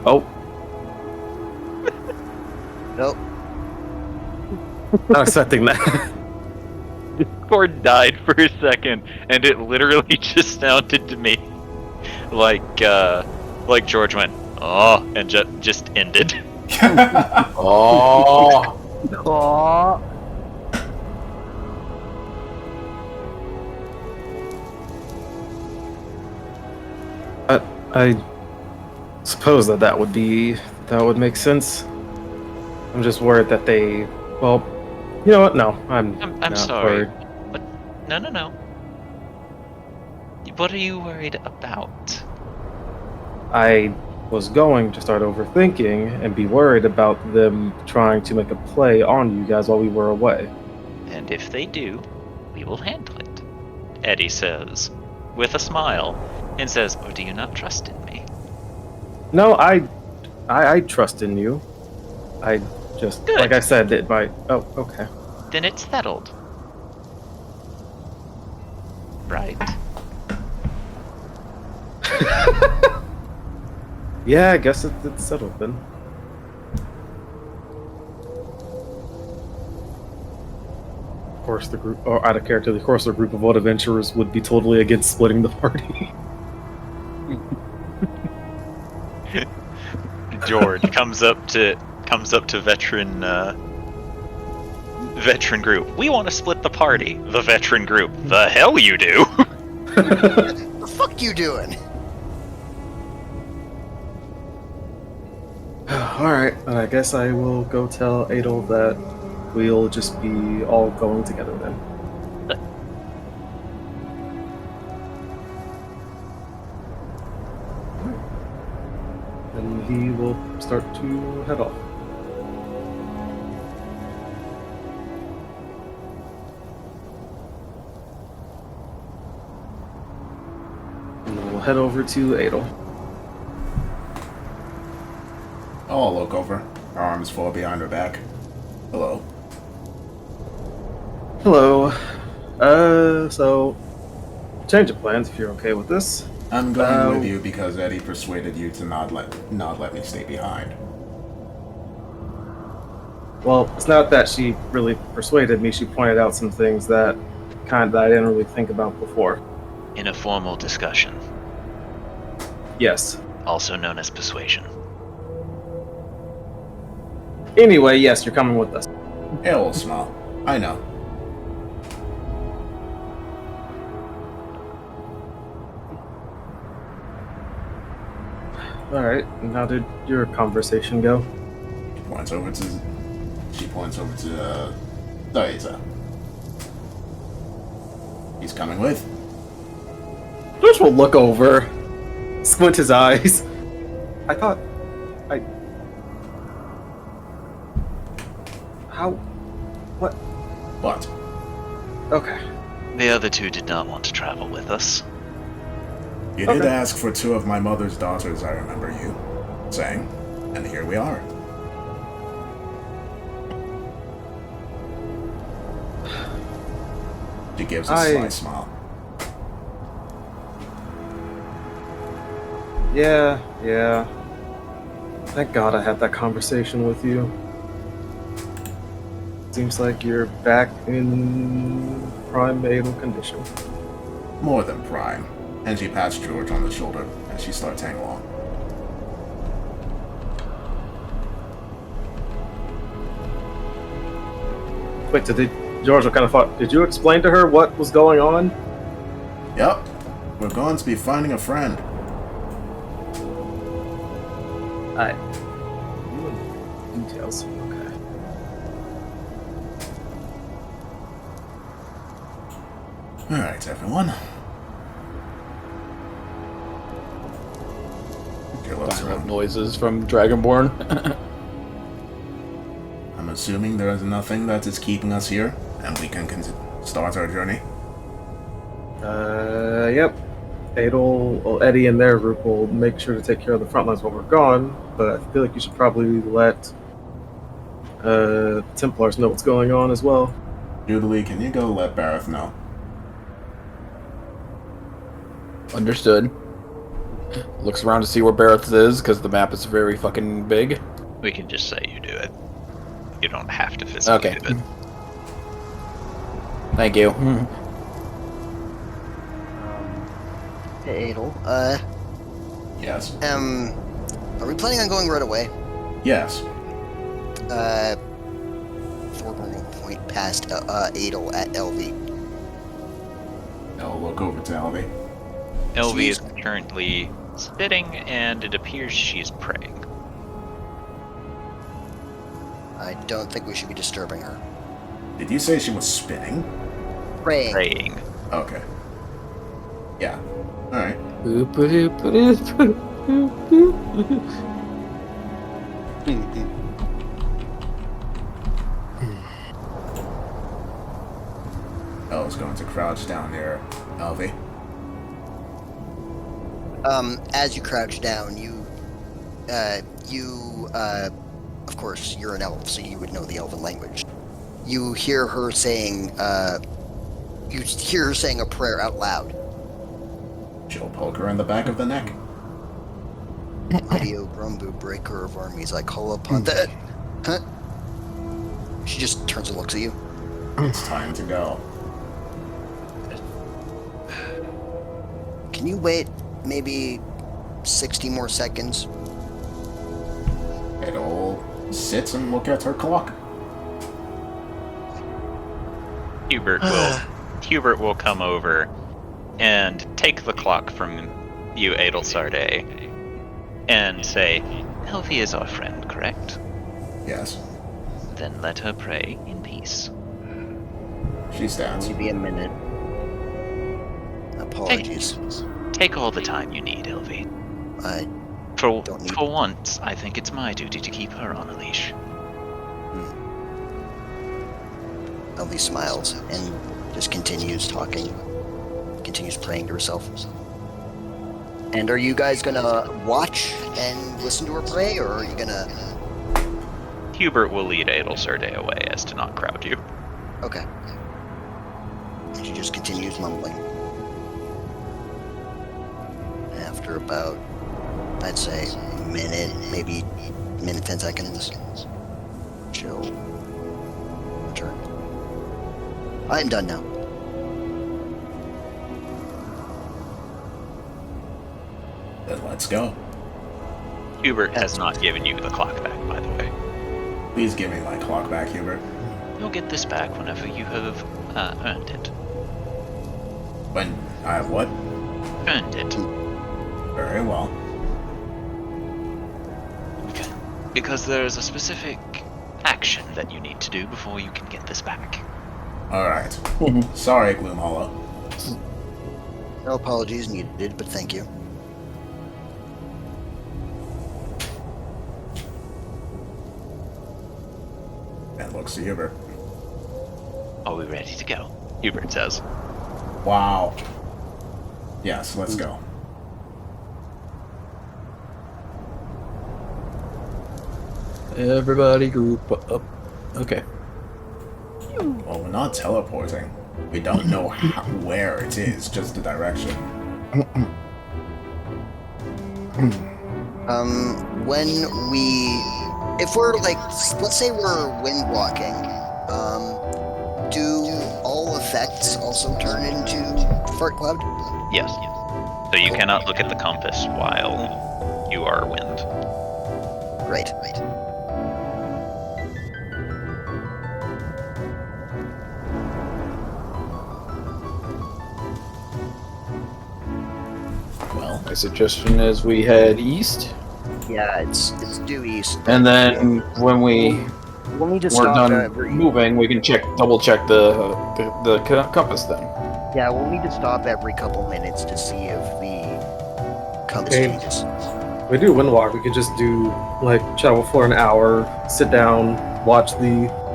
Oh, Nope. not expecting that. Discord died for a second, and it literally just sounded to me like George went, "Oh," and just ended. Oh. Aw. I suppose that would make sense. I'm just worried that they. Well, you know what? No, I'm I'm not sorry. worried. But no. What are you worried about? I was going to start overthinking and be worried about them trying to make a play on you guys while we were away. And if they do, we will handle it. Eddie says, with a smile, and says, "Or do you not trust in me?" No, I trust in you. I just, Good. like I said, it might. Oh, okay. Then it's settled. Right? Yeah, I guess it's settled then. Of course, the group, or out of character, of course, the group of old adventurers would be totally against splitting the party. George comes up to veteran group. "We want to split the party." The veteran group. "The hell you do." The fuck you doing? Alright, I guess I will go tell Adel that we'll just be all going together then. And he will start to head off. And we'll head over to Adel. I'll look over. Her arms folded behind her back. Hello. Hello. So change of plans if you're okay with this. I'm going with you because Eddie persuaded you to not let me stay behind. Well, it's not that she really persuaded me. She pointed out some things that I didn't really think about before. In a formal discussion, Yes. also known as persuasion. Anyway, yes, you're coming with us. Hey, old smile. I know. All right. And how did your conversation go? She points over to Daita. He's coming with. Josh will look over, squint his eyes. How? What? What? Okay. The other two did not want to travel with us. You did Okay. ask for two of my mother's daughters, I remember you saying, and here we are. She gives a sly smile. Yeah. Thank God I had that conversation with you. Seems like you're back in prime Adel condition. More than prime. And she pats George on the shoulder as she starts hanging along. Wait, George, what kind of thought? Did you explain to her what was going on? Yep. We're going to be finding a friend. Details. Okay. Alright, everyone. Okay, let's Silent noises from Dragonborn. I'm assuming there is nothing that is keeping us here, and we can start our journey. Yep. Adel, well, Eddie and their group will make sure to take care of the front lines while we're gone, but I feel like you should probably let Templars know what's going on as well. Jubilee, can you go let Bareth know? Understood. Looks around to see where Bareth is, because the map is very fucking big. We can just say you do it. You don't have to physically Okay. do it. Thank you. Hey, Adel. Yes. Are we planning on going right away? Yes. Before we'll point past Adel at LV. I'll look over to Elvie. Elvie is currently sitting, and it appears she's praying. I don't think we should be disturbing her. Did you say she was spinning? Praying. Praying. Okay. Yeah. Alright. I was going to crouch down near Elvie. As you crouch down, of course, you're an elf, so you would know the elven language. You hear her saying, a prayer out loud. She'll poke her in the back of the neck. Mighty O Grumbu, breaker of armies, I call upon that. Huh? She just turns and looks at you. It's time to go. Can you wait maybe 60 more seconds? It'll sit and look at her clock. Hubert will come over and take the clock from you, Adelsarde, and say, Elvie is our friend, correct? Yes. Then let her pray in peace. She stands. Maybe a minute. Apologies. Take all the time you need, Elvie. I For don't need- once, I think it's my duty to keep her on a leash. Elvie smiles and just continues talking. Continues praying to herself. And are you guys gonna watch and listen to her pray, or are you gonna... Hubert will lead Adelsarde away as to not crowd you. Okay. And she just continues mumbling. After about, I'd say, a minute, maybe minute, 10 seconds, she'll return. I'm done now. Then let's go. Hubert has not given you the clock back, by the way. Please give me my clock back, Hubert. You'll get this back whenever you have earned it. When I have what? Earned it. Very well. Okay. Because there is a specific action that you need to do before you can get this back. Alright. Sorry, Gloomhollow. No apologies needed, but thank you. And looks to Hubert. Are we ready to go? Hubert says. Wow. Yes, let's go. Everybody group up. Okay. Well, we're not teleporting. We don't know where it is, just the direction. If we're like, let's say we're wind walking, do all effects also turn into fart cloud? Yes. So you cannot look at the compass while you are wind. Right. Well, My suggestion is we head east, Yeah, it's due east. and then when we're We'll need to done stop every... moving, we can double check the compass then. Yeah, we'll need to stop every couple minutes to see if the compass Okay. changes. We do Windwalk. We could just do like travel for an hour, sit down,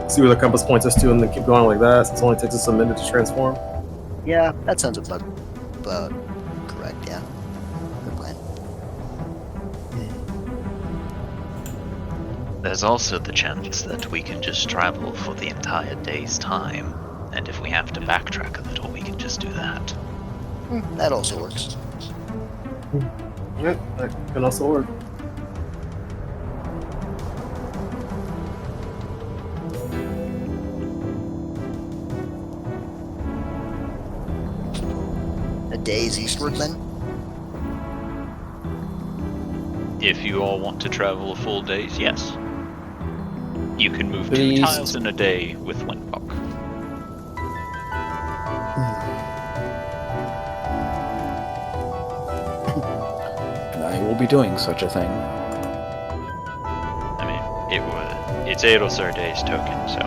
see where the compass points us to, and then keep going like that. Since it only takes us a minute to transform. Yeah, that sounds about correct, yeah. Good plan. There's also the chance that we can just travel for the entire day's time, and if we have to backtrack a little, we can just do that. That also works. Yeah, that can also work. A day's eastward then? If you all want to travel a full days, yes. You can move Please. 2 tiles in a day with Windwalk. And I will be doing such a thing. I mean, it's Adelsar Day's token, so.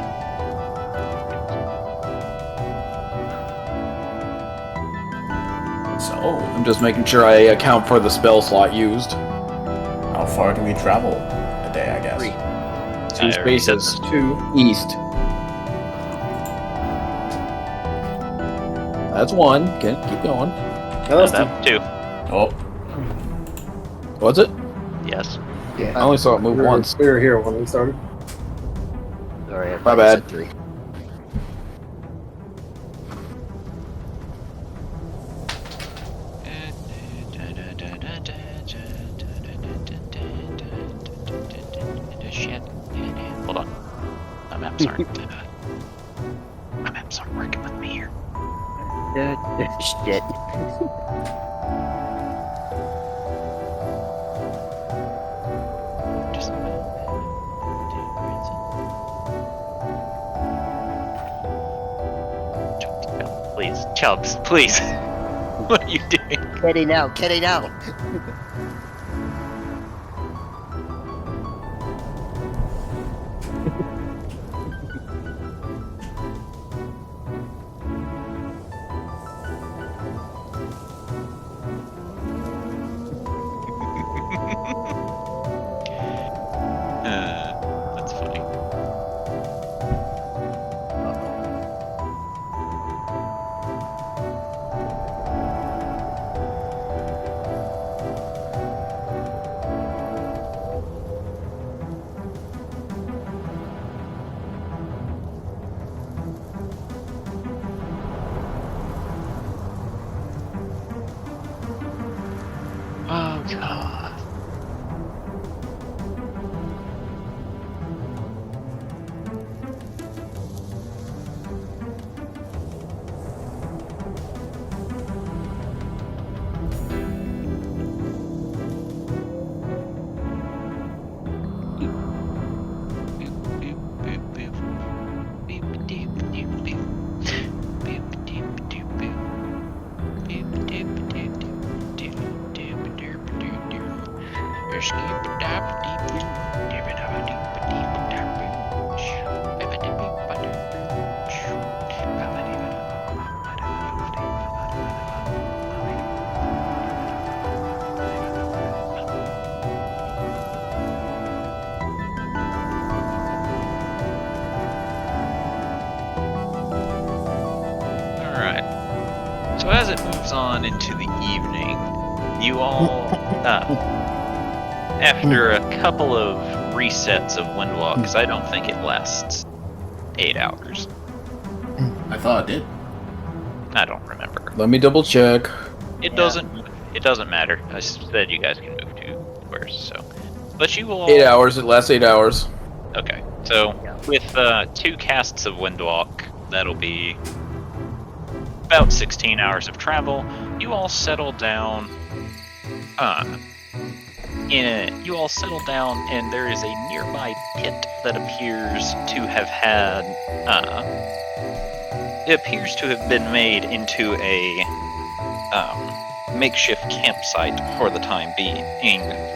So, I'm just making sure I account for the spell slot used. how far do we travel a day, I guess? 3. Two I already said spaces. this. 2. East. That's 1. Okay, keep going. That was 2. That 2. Oh, Was it? Yes. I only saw it move once. We were here when we started. Sorry, I My thought bad. you said 3. Shit. Hold on. My maps aren't. My maps aren't working with me here. Shit. Just. Please, Chubbs, please. What are you doing? Kitty now, kitty now. That's funny. Oh god. Alright. So as it moves on into the evening, you all, after a couple of resets of Windwalk, because I don't think it lasts 8 hours. I thought it did. I don't remember. Let me double check. It doesn't matter. I said you guys can move 2 squares, so. But you will. 8 hours. It lasts 8 hours. Okay. So with 2 casts of Windwalk, that'll be about 16 hours of travel. You all settle down. You all settle down, and there is a nearby pit that appears to have had. It appears to have been made into a makeshift campsite for the time being,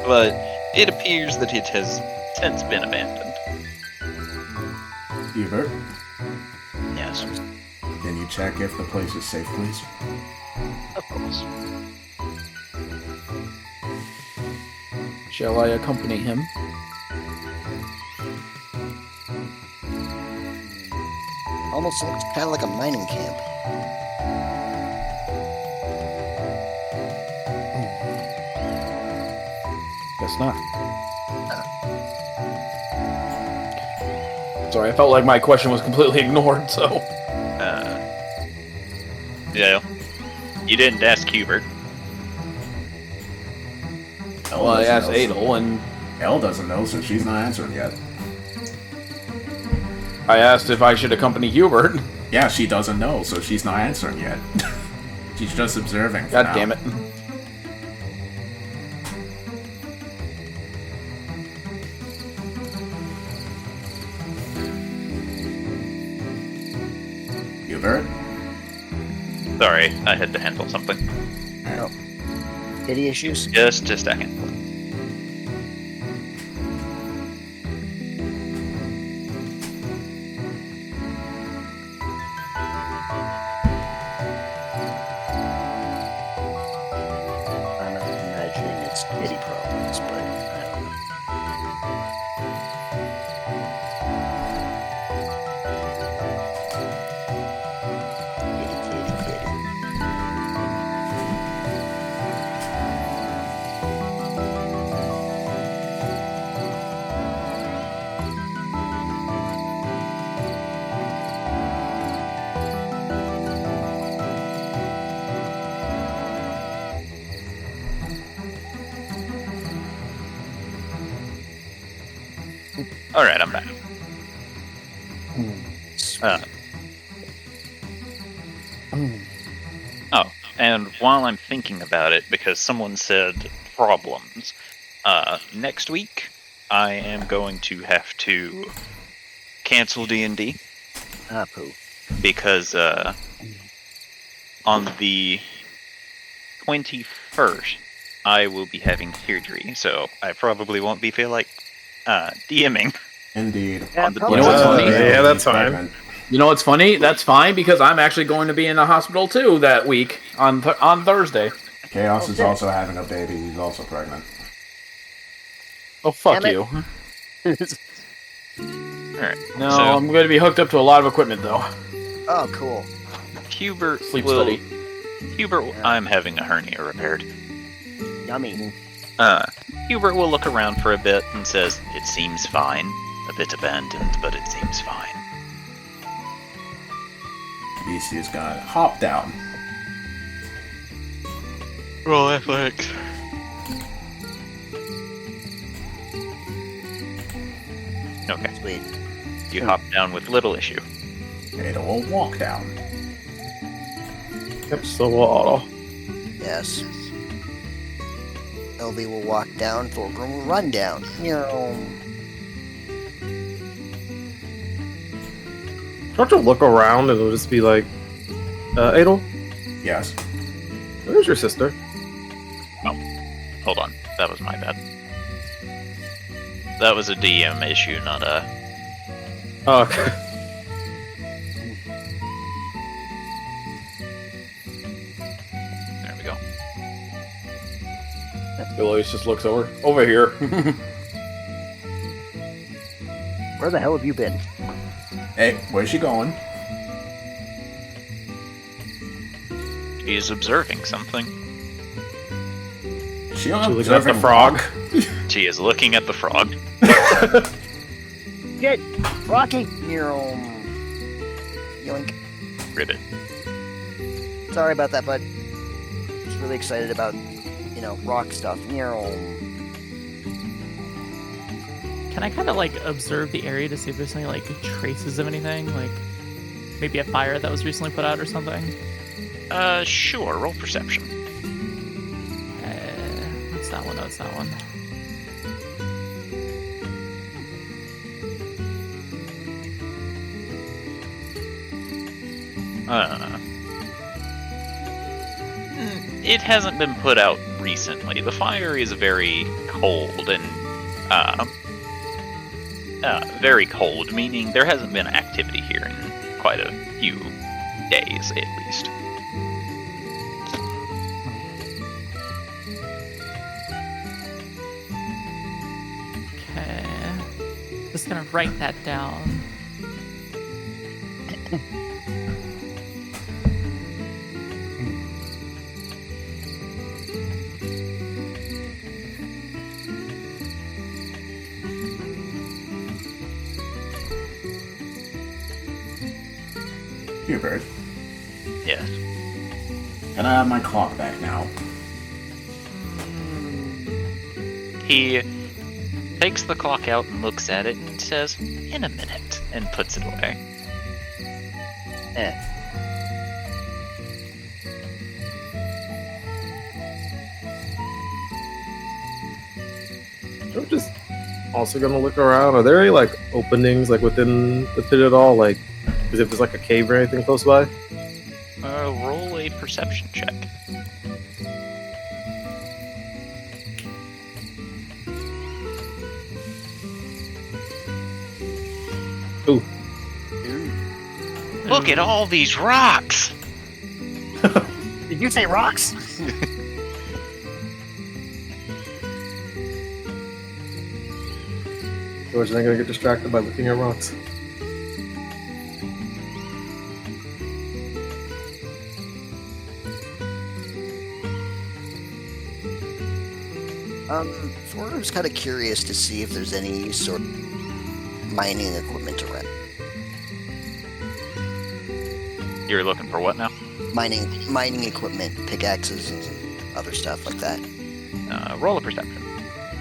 but it appears that it has since been abandoned. Hubert? Yes. Can you check if the place is safe, please? Of course. Shall I accompany him? Almost looks kind of like a mining camp. Guess not. Sorry, I felt like my question was completely ignored, so... Yeah. You didn't ask Hubert. Elle Well, I doesn't asked know, Adel, and Elle doesn't know, so she's not answering yet. I asked if I should accompany Hubert. Yeah, she doesn't know, so she's not answering yet. She's just observing. for God now. damn it. Hubert? Sorry, I had to handle something. Kitty issues? Just a second. I'm not imagining it's kitty problems, but I don't know. Kitty, kitty, kitty. Alright, I'm back. Uh, oh, and while I'm thinking about it, because someone said problems, next week I am going to have to cancel D&D Ah, poo. because on the 21st I will be having surgery, so I probably won't be feel like DMing. Indeed. Yeah, On the probably You know what's not. funny? Yeah, that's fine. Pregnant. You know what's funny? That's fine, because I'm actually going to be in the hospital, too, that week, on Thursday. Chaos is Okay. also having a baby. He's also pregnant. Oh, fuck Damn it. you. Alright, No, so I'm going to be hooked up to a lot of equipment, though. Oh, cool. Hubert Sleep will... study. Hubert, I'm having a hernia repaired. Yummy. Hubert will look around for a bit and says, "It seems fine. A bit abandoned, but it seems fine." Beastie is gonna hop down. Roll athletics. Okay, Sweet. you hop down with little issue. Ada will walk down. Yep, so will Otto. Yes. LV will walk down, Thorgrim will run down. Start to look around and it'll just be like, Adel, Yes. where's your sister? Hold on, that was my bad. That was a DM issue, not a... Oh, okay. There we go. Eloise just looks over here. Where the hell have you been? Hey, where's she going? She is observing something. She She looking at the observing frog. She is looking at the frog. Get Rocky. Yoink. Ribbit. Sorry about that, bud. Just really excited about, rock stuff. Can I kind of like observe the area to see if there's any like traces of anything, like maybe a fire that was recently put out or something? Sure, roll perception. What's that one? No, it's that one. It hasn't been put out recently. The fire is very cold and, very cold, meaning there hasn't been activity here in quite a few days at least. Okay. Just gonna write that down. Here, Bird. Yes. Can I have my clock back now? He takes the clock out and looks at it and says, "In a minute," and puts it away. I'm just also gonna look around. Are there any like openings like within the pit at all? Like, is if there's like a cave or anything close by? Roll a perception check. Ooh. Look at all these rocks! Did you say rocks? George and I'm gonna get distracted by looking at rocks. Florida was kind of curious to see if there's any sort of mining equipment around. You're looking for what now? Mining equipment, pickaxes and other stuff like that. Roll a perception.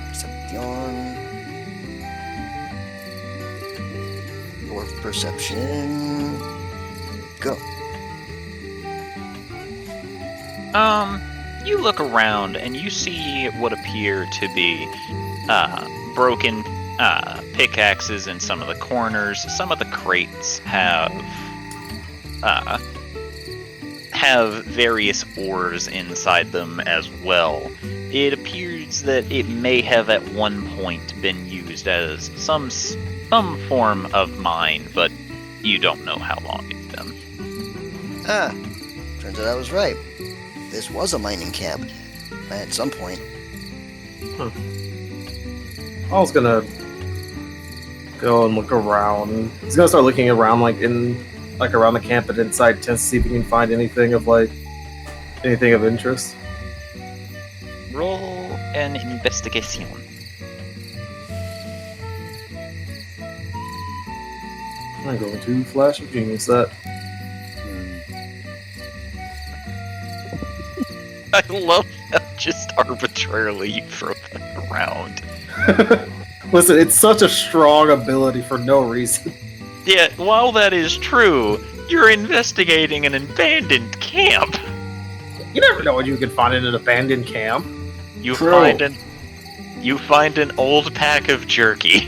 Perception. Dwarf perception. Go. You look around and you see what appear to be broken pickaxes in some of the corners. Some of the crates have various ores inside them as well. It appears that it may have at one point been used as some form of mine, but you don't know how long it's been. Turns out I was right. This was a mining camp at some point. I was gonna go and look around. He's gonna start looking around, like around the camp and inside tents, to see if he can find anything of anything of interest. Roll an investigation. I'm going to flash of genius that. I love how just arbitrarily you throw that around. Listen, it's such a strong ability for no reason. Yeah, while that is true, you're investigating an abandoned camp. You never know what you can find in an abandoned camp. You True. find an old pack of jerky.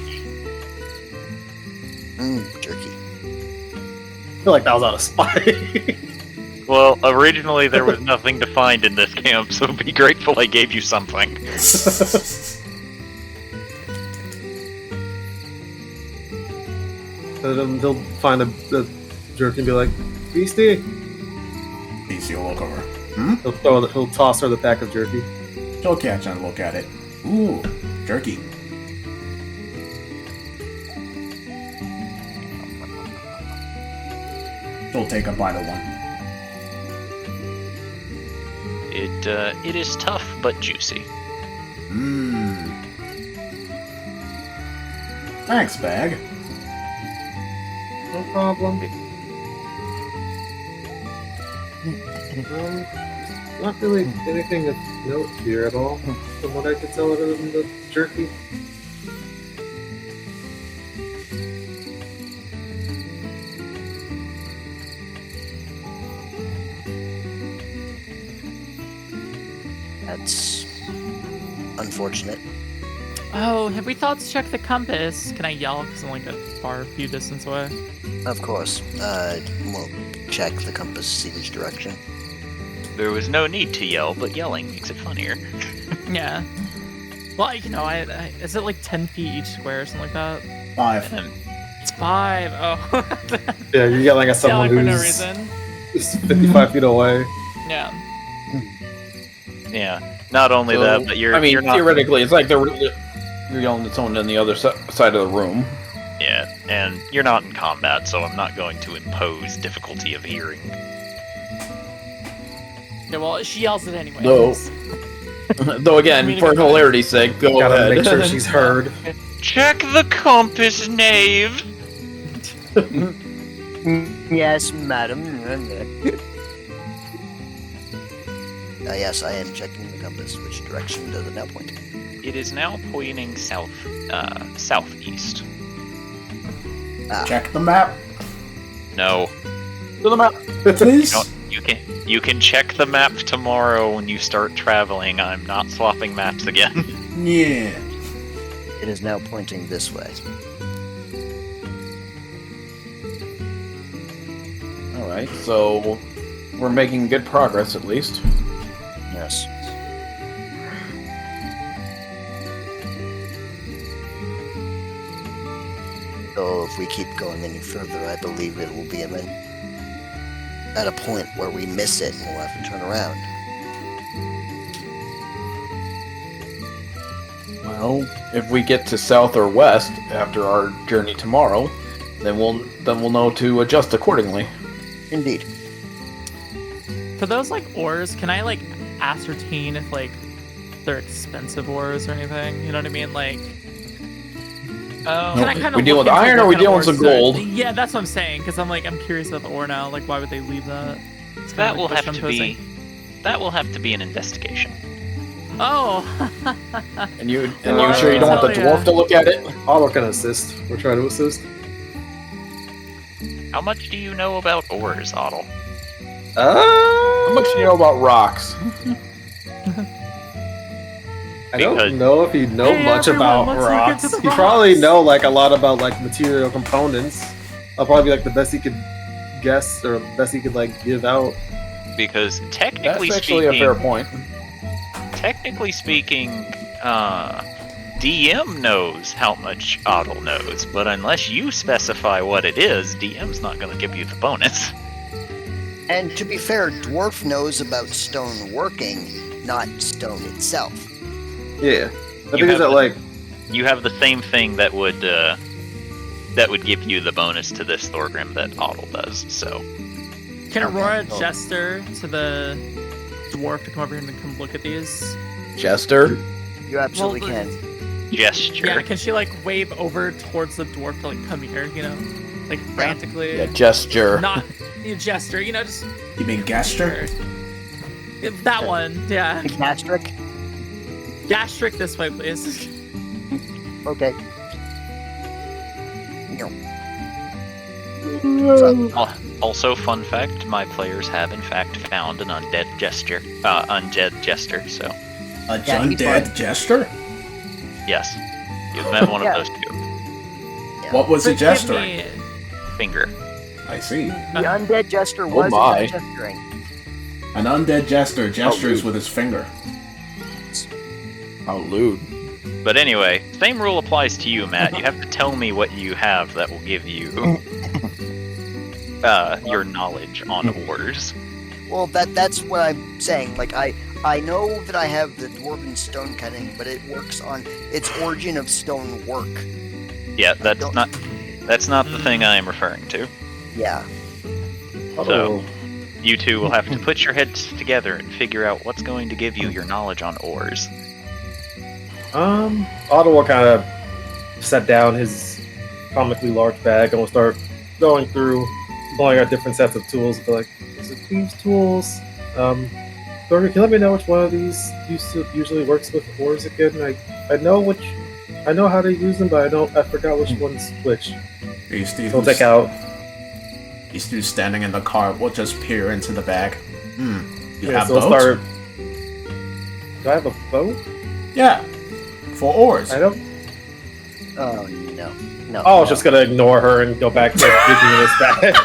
Jerky. I feel like that was out of spite. Well, originally there was nothing to find in this camp, so be grateful I gave you something. They'll find the jerk and be like, "Beastie." Beastie will look over. He'll toss her the pack of jerky. She'll catch and look at it. Ooh, jerky. She'll take a bite of one. It is tough but juicy. Thanks, Bag. No problem. Not really anything of note here at all, from what I could tell, other than the jerky. That's unfortunate. Oh, have we thought to check the compass? Can I yell? Because I'm like a far few distance away. Of course. We'll check the compass, see which direction. There was no need to yell, but yelling makes it funnier. Yeah. Well, you know, I is it like 10 feet each square or something like that? 5. And It's 5. Oh. Yeah, you're yelling at someone Yelling for no who's reason. Just 55 feet away. Yeah. Yeah. Not only So, that, but you're not. theoretically, it's like you're yelling at someone on the other side of the room. Yeah, and you're not in combat, so I'm not going to impose difficulty of hearing. Yeah, well, she yells it anyway. No. Though again, for hilarity's sake, go Gotta ahead. make sure she's heard. Check the compass, knave! Yes, madam. Yes, I am checking the compass. Which direction does it now point? It is now pointing southeast. Check the map, No. To the map. please. You can check the map tomorrow when you start traveling. I'm not swapping maps again. Yeah. It is now pointing this way. Alright, so we're making good progress at least. Yes. So if we keep going any further, I believe it will be at a point where we miss it and we'll have to turn around. Well, if we get to south or west after our journey tomorrow, then we'll know to adjust accordingly. Indeed. For those like ores, can I like ascertain if like they're expensive ores or anything? You know what I mean? Like, can I kind of we deal with iron or we deal with some gold? Yeah, that's what I'm saying. Because I'm curious about the ore now. Like, why would they leave that? It's kinda That like will question have to I'm be. posing. That will have to be an investigation. Oh. And you sure you don't want the Hell yeah. dwarf to look at it? Otto can assist. We're trying to assist. How much do you know about ores, Otto? How much do you know about rocks? I don't Because- know if he'd know Hey, much everyone, about let's look rocks. into the He'd probably rocks. know like a lot about like material components. That'll probably be like the best he could guess or best he could like give out. Because That's technically actually speaking, a fair point. DM knows how much Otto knows, but unless you specify what it is, DM's not going to give you the bonus. And to be fair, Dwarf knows about stone working, not stone itself. Yeah. I You think have is that the- like You have the same thing that would give you the bonus to this Thorgrim that Otto does. So Can Okay, Aurora cool. gesture to the dwarf to come over here and come look at these? Jester? You absolutely Well, can. gesture. Yeah, can she like wave over towards the dwarf to like come here, you know? Like frantically. Yeah, gesture. Not you gesture, you know, just You mean Gaster? that one, yeah. Gastric? Gastric this way, please. Okay. Also, fun fact: my players have in fact found an undead jester. So A Yeah, he's undead fine. jester? yes, you've met one Yeah. of those two. What was he Forgive gesturing? me. Finger. I see. The undead jester was my. gesturing. An undead jester gestures with his finger. How lewd. But anyway, same rule applies to you, Matt. You have to tell me what you have that will give you your knowledge on ores. Well, that's what I'm saying. Like, I know that I have the dwarven stone cutting, but it works on its origin of stone work. Yeah, that's not the thing I am referring to. Yeah. So, you two will have to put your heads together and figure out what's going to give you your knowledge on ores. Otto will kind of set down his comically large bag and will start going through, pulling out different sets of tools. Be like, "These are thieves' tools. Thorgrim, can you let me know which one of these usually works with ores again? I know how to use them, but I forgot which one's which." These two He'll take out. These two standing in the car will just peer into the bag. You have so we'll boats? start. Do I have a boat? Yeah. For oars. I don't. Oh no. No. Oh, I was just gonna ignore her and go back to digging in his bag.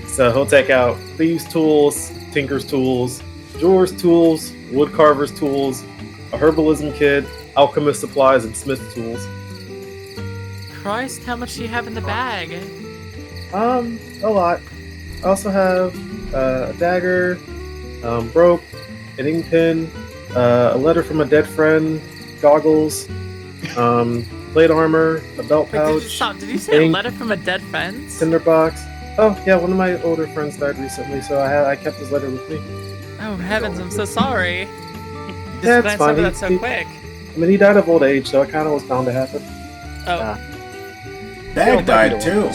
So he'll take out thieves' tools, tinker's tools, jeweler's tools, woodcarver's tools, a herbalism kit, alchemist supplies, and smith tools. Christ, how much do you have in the bag? A lot. I also have a dagger, rope, an ink pen, a letter from a dead friend, goggles, plate armor, a belt Wait, pouch, did you say a ink, letter from a dead friend? tinderbox. Oh yeah, one of my older friends died recently, so I kept his letter with me. Oh heavens, I'm so sorry. Just Yeah, it's glanced fine. over that so He- quick. I mean, he died of old age, so it kind of was bound to happen. Oh, Bag died too.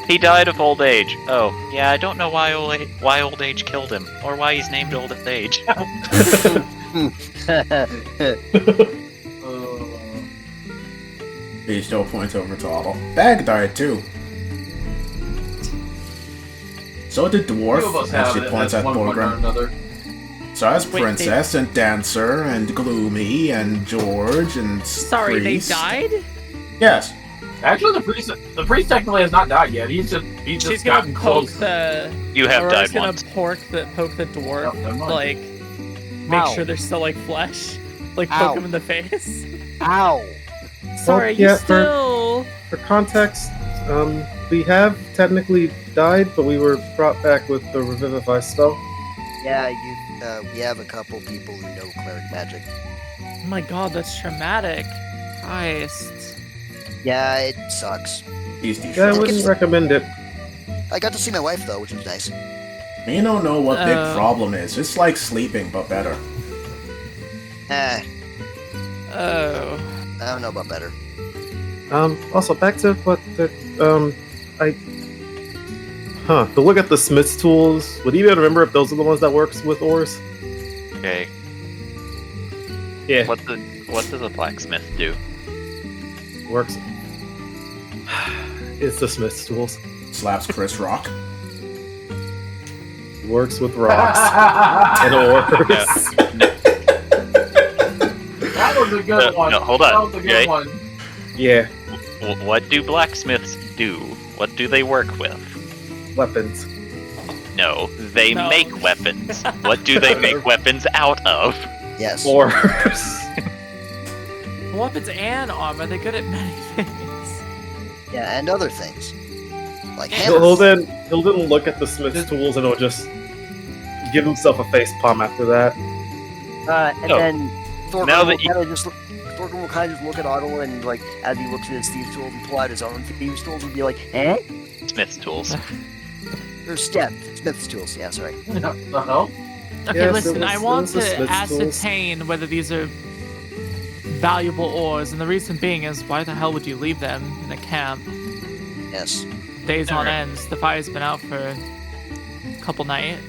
He died of old age. Oh, yeah, I don't know why old age killed him, or why he's named old age. He still points over to Otto. Bag died too. So did Few Dwarf, of us and have she it points at at one point or Borgrim. another. So as Wait, Princess and Dancer and Gloomy and George and sorry, Priest. they died? Yes. Actually, the priest technically has not died yet. He's She's just gonna gotten poke close. the. You have Aurora's died gonna once. poke the dwarf, Oh, never mind. like make Ow. sure they're still like flesh, like Ow. poke him in the face. Ow! Sorry, yeah, you still. For context, we have technically died, but we were brought back with the revivify spell. Yeah, we have a couple people who know cleric magic. Oh my god, that's traumatic. Christ. Yeah, it sucks. He's Yeah, I defensive. wouldn't recommend it. I got to see my wife though, which was nice. Me don't know what big Oh. problem is. It's like sleeping, but better. Oh. I don't know about better. Also back to what the to look at the smith's tools. Would you even remember if those are the ones that works with ores? Okay. Yeah, What does a blacksmith do? works. It's the smith's tools. Slaps Chris Rock. Works with rocks and ores. That was a good one. No, hold on. That was a good Okay. one. Yeah, What do blacksmiths do? What do they work with? weapons. No, they No. make weapons. What do they make weapons out of? Yes. Ores. Weapons and armor, they're good at many things. Yeah, and other things. Like He'll hammers. then look at the smith's tools and he'll just give himself a face palm after that. And Oh. then Thorgrim Now will that you- kind of just look at Otto and like as he looks at his thieves tools and pull out his own thieves tools and be like, eh? Smith's tools. Or Smith's tools. Yeah, sorry. The hell? Okay, Yes, listen, it I was- want it was the to smith's tools. ascertain whether these are valuable ores, and the reason being is why the hell would you leave them in a camp? Yes. Days on Alright. end, the fire's been out for a couple nights.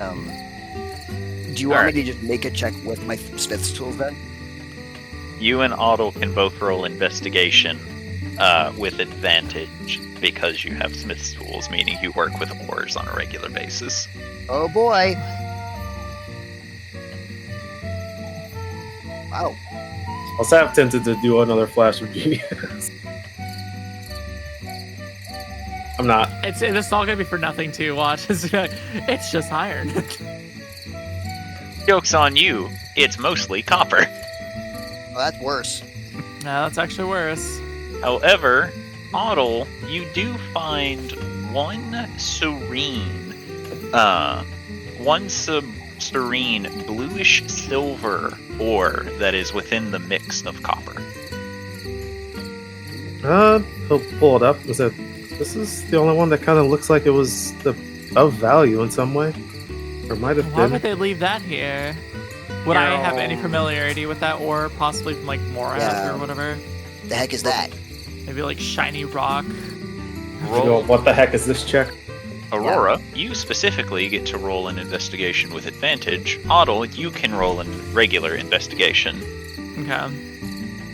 Do you want me to just make a check with my Smith's tools then? You and Otto can both roll investigation with advantage because you have Smith's tools, meaning you work with ores on a regular basis. Oh boy. Wow. I was half tempted to do another flash of genius. I'm not. It's all gonna be for nothing too. Watch, it's just iron. Joke's on you, it's mostly copper. Well, that's worse. No, that's actually worse. However, Otto, you do find one serene bluish silver ore that is within the mix of copper. He'll pull it up and said, "This is the only one that kind of looks like it was of value in some way, or might have Why been." would they leave that here? Would I have any familiarity with that ore, possibly from like Morag Yeah. or whatever? The heck is that? Maybe like shiny rock. You go, Roll. what the heck is this check? Aurora, you specifically get to roll an investigation with advantage. Otto, you can roll a regular investigation. Okay.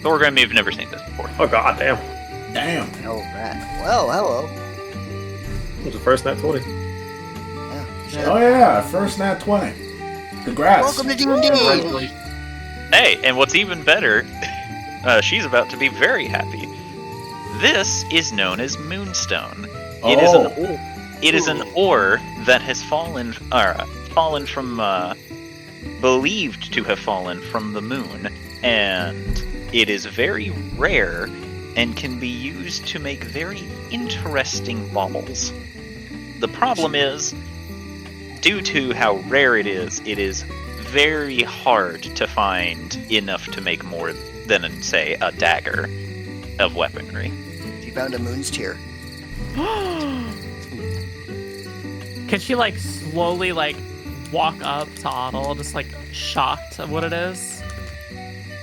Thorgrim, you've never seen this before. Oh god damn! Damn. The hell is that? Well, hello. It was the first nat 20. Yeah. shit. Oh yeah, first nat 20. Congrats. Welcome to D&D. Congratulations. Hey, and what's even better, she's about to be very happy. This is known as Moonstone. It is an Oh. It is an ore that has fallen from, believed to have fallen from the moon, and it is very rare and can be used to make very interesting baubles. The problem is, due to how rare it is very hard to find enough to make more than, say, a dagger of weaponry. You found a moon's tear. Can she like slowly like walk up to Otto, just like shocked of what it is?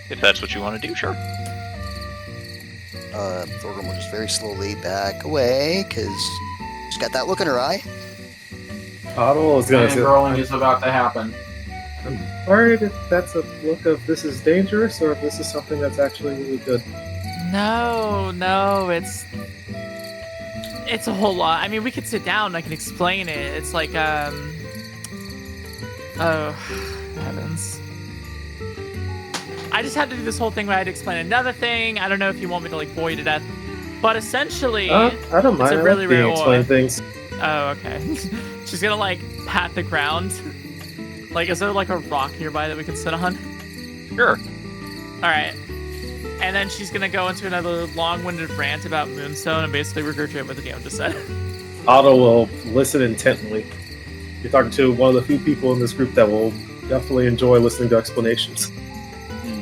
If that's what you want to do, sure. Thorgrim will just very slowly back away, because she's got that look in her eye. Otto is gonna say, Fangirling is about to happen. I'm worried if that's a look of this is dangerous or if this is something that's actually really good. No, it's a whole lot. I mean, we could sit down and I can explain it. It's like, oh, heavens. I just have to do this whole thing where I had to explain another thing. I don't know if you want me to, like, bore you to death. But essentially, I don't mind. it's a really I like being rare ore. explained things. Oh, okay. She's gonna, like, pat the ground. Like, is there, like, a rock nearby that we can sit on? Sure. Alright. And then she's gonna go into another long-winded rant about Moonstone and basically regurgitate what the DM just said. Otto will listen intently. You're talking to one of the few people in this group that will definitely enjoy listening to explanations.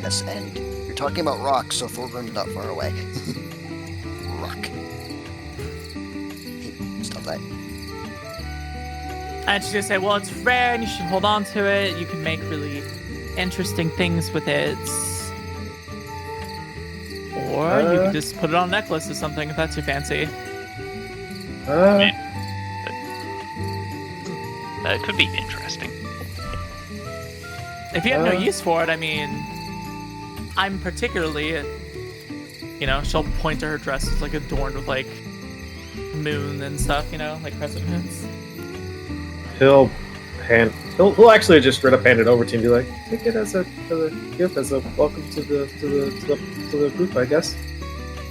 Yes, and you're talking about rocks, so Thorgrim's not far away. Rock. Stop that. And she's gonna say, well, it's rare and you should hold on to it. You can make really interesting things with it. Or you can just put it on a necklace or something if that's your fancy. It could be interesting. If you have no use for it, I mean, I'm particularly, you know, she'll point to her dress as like adorned with like moon and stuff, you know, like crescent moons. He'll He'll actually just straight up hand it over to you and be like, take it as a gift, as a welcome to the group, I guess.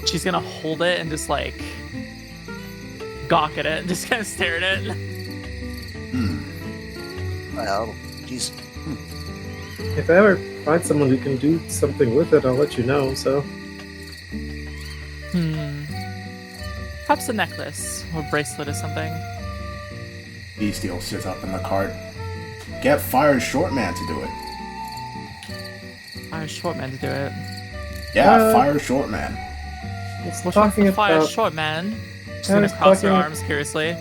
She's gonna hold it and just like gawk at it and just kind of stare at it. Well, geez. If I ever find someone who can do something with it, I'll let you know, so. Perhaps a necklace or bracelet or something. Bestial sits up in the cart. Get Fire Shortman to do it. Fire Shortman to do it. Yeah, Fire Shortman. It's Looking talking for Fire about. Shortman. She's I gonna was cross her talking- arms curiously.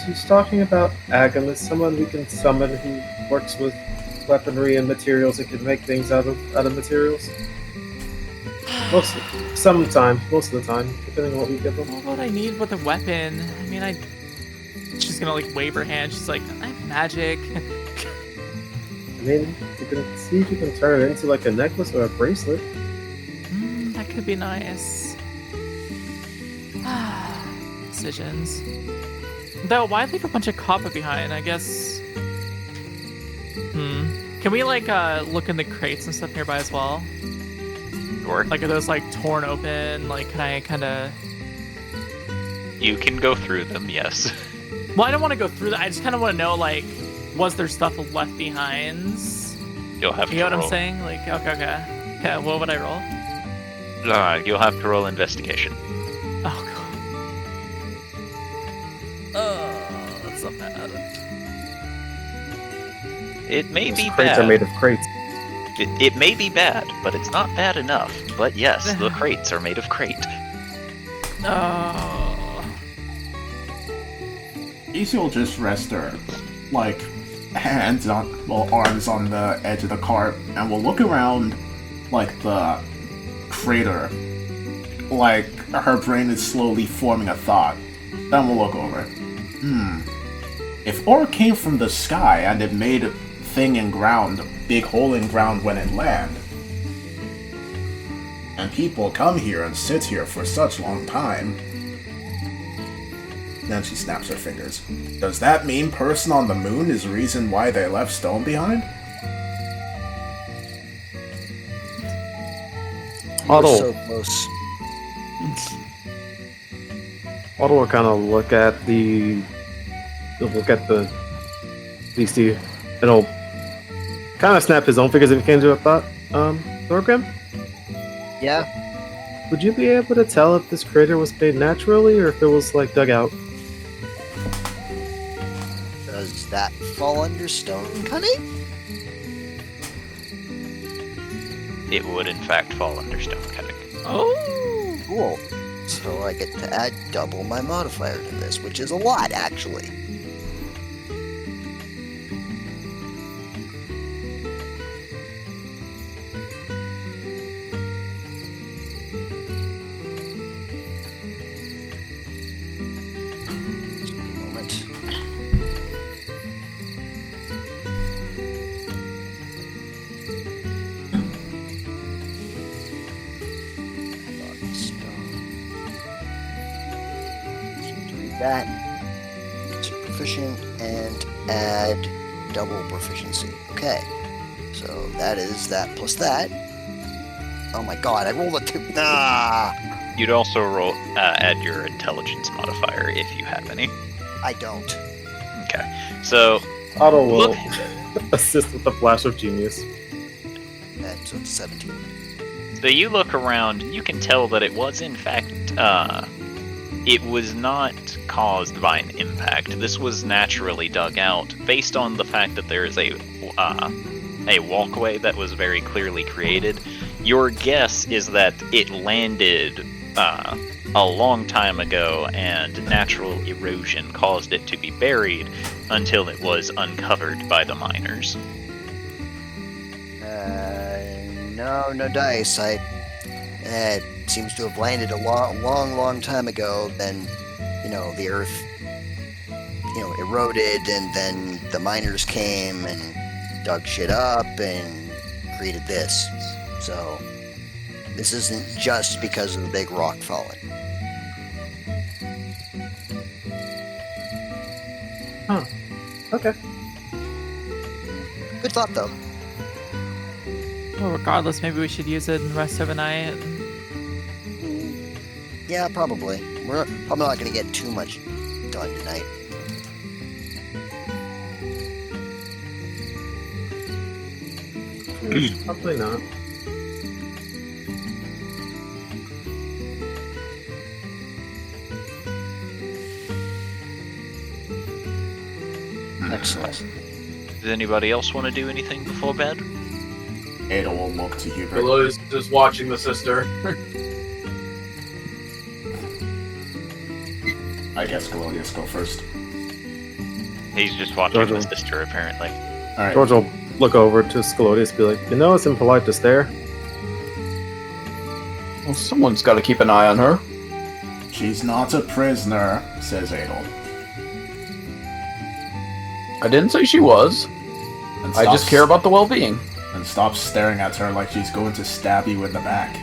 She's talking about Agam as someone we can summon who works with weaponry and materials and can make things out of materials. Most of the time, depending on what we give them. What would I need with a weapon? I mean, she's gonna like wave her hand. She's like, I have magic. I mean, you can see if you can turn it into like a necklace or a bracelet. That could be nice. Decisions. Though, why leave a bunch of copper behind? I guess. Can we like look in the crates and stuff nearby as well? Sure. Like, are those like torn open? Like, can I kind of? You can go through them, yes. Well, I don't want to go through that. I just kind of want to know, like, was there stuff left behind? You'll have to You know what roll. I'm saying? Like, okay. Yeah, what would I roll? You'll have to roll investigation. Oh god. Oh, that's not bad. It may be Crates bad. are made of crates. It may be bad, but it's not bad enough. But yes, the crates are made of crate. Oh. Bestial will just rest her, like, arms on the edge of the cart, and we'll look around, like, the crater. Like, her brain is slowly forming a thought. Then we'll look over. If ore came from the sky and it made a thing in ground, a big hole in ground when it land, and people come here and sit here for such long time, then she snaps her fingers. Does that mean person on the moon is the reason why they left stone behind? Otto. So close. Otto will kind of look at the beastie, and he'll kind of snap his own fingers if he came to a thought. Thorgrim? Yeah? Would you be able to tell if this crater was made naturally or if it was like dug out? Does that fall under stone cutting? It would, in fact, fall under stone cutting. Oh. Cool. So I get to add double my modifier to this, which is a lot, actually. Just a moment. That to proficient and add double proficiency. Okay, so that is that plus that. Oh my god, I rolled a 2. Ah, You'd also roll add your intelligence modifier if you have any. I don't. Okay, so Otto will look. assist with the flash of genius. So it's 17. So you look around, and you can tell that it was, in fact, it was not caused by an impact. This was naturally dug out, based on the fact that there is a walkway that was very clearly created. Your guess is that it landed a long time ago, and natural erosion caused it to be buried until it was uncovered by the miners. No dice. It seems to have landed a long time ago. Then, the earth, eroded, and then the miners came and dug shit up and created this. So, this isn't just because of the big rock falling. Huh. Okay. Good thought, though. Well, regardless, maybe we should use it and rest overnight. Yeah, probably. We're probably not going to get too much done tonight. Probably not. Excellent. Does anybody else want to do anything before bed? Ada will look to Hubert. Below just watching the sister. I guess Galodius go first. He's just watching George the sister, apparently. Alright. George will look over to Scalodius and be like, it's impolite to stare. Well, someone's got to keep an eye on her. She's not a prisoner, says Adel. I didn't say she was. And I just care about the well-being. And stop staring at her like she's going to stab you in the back.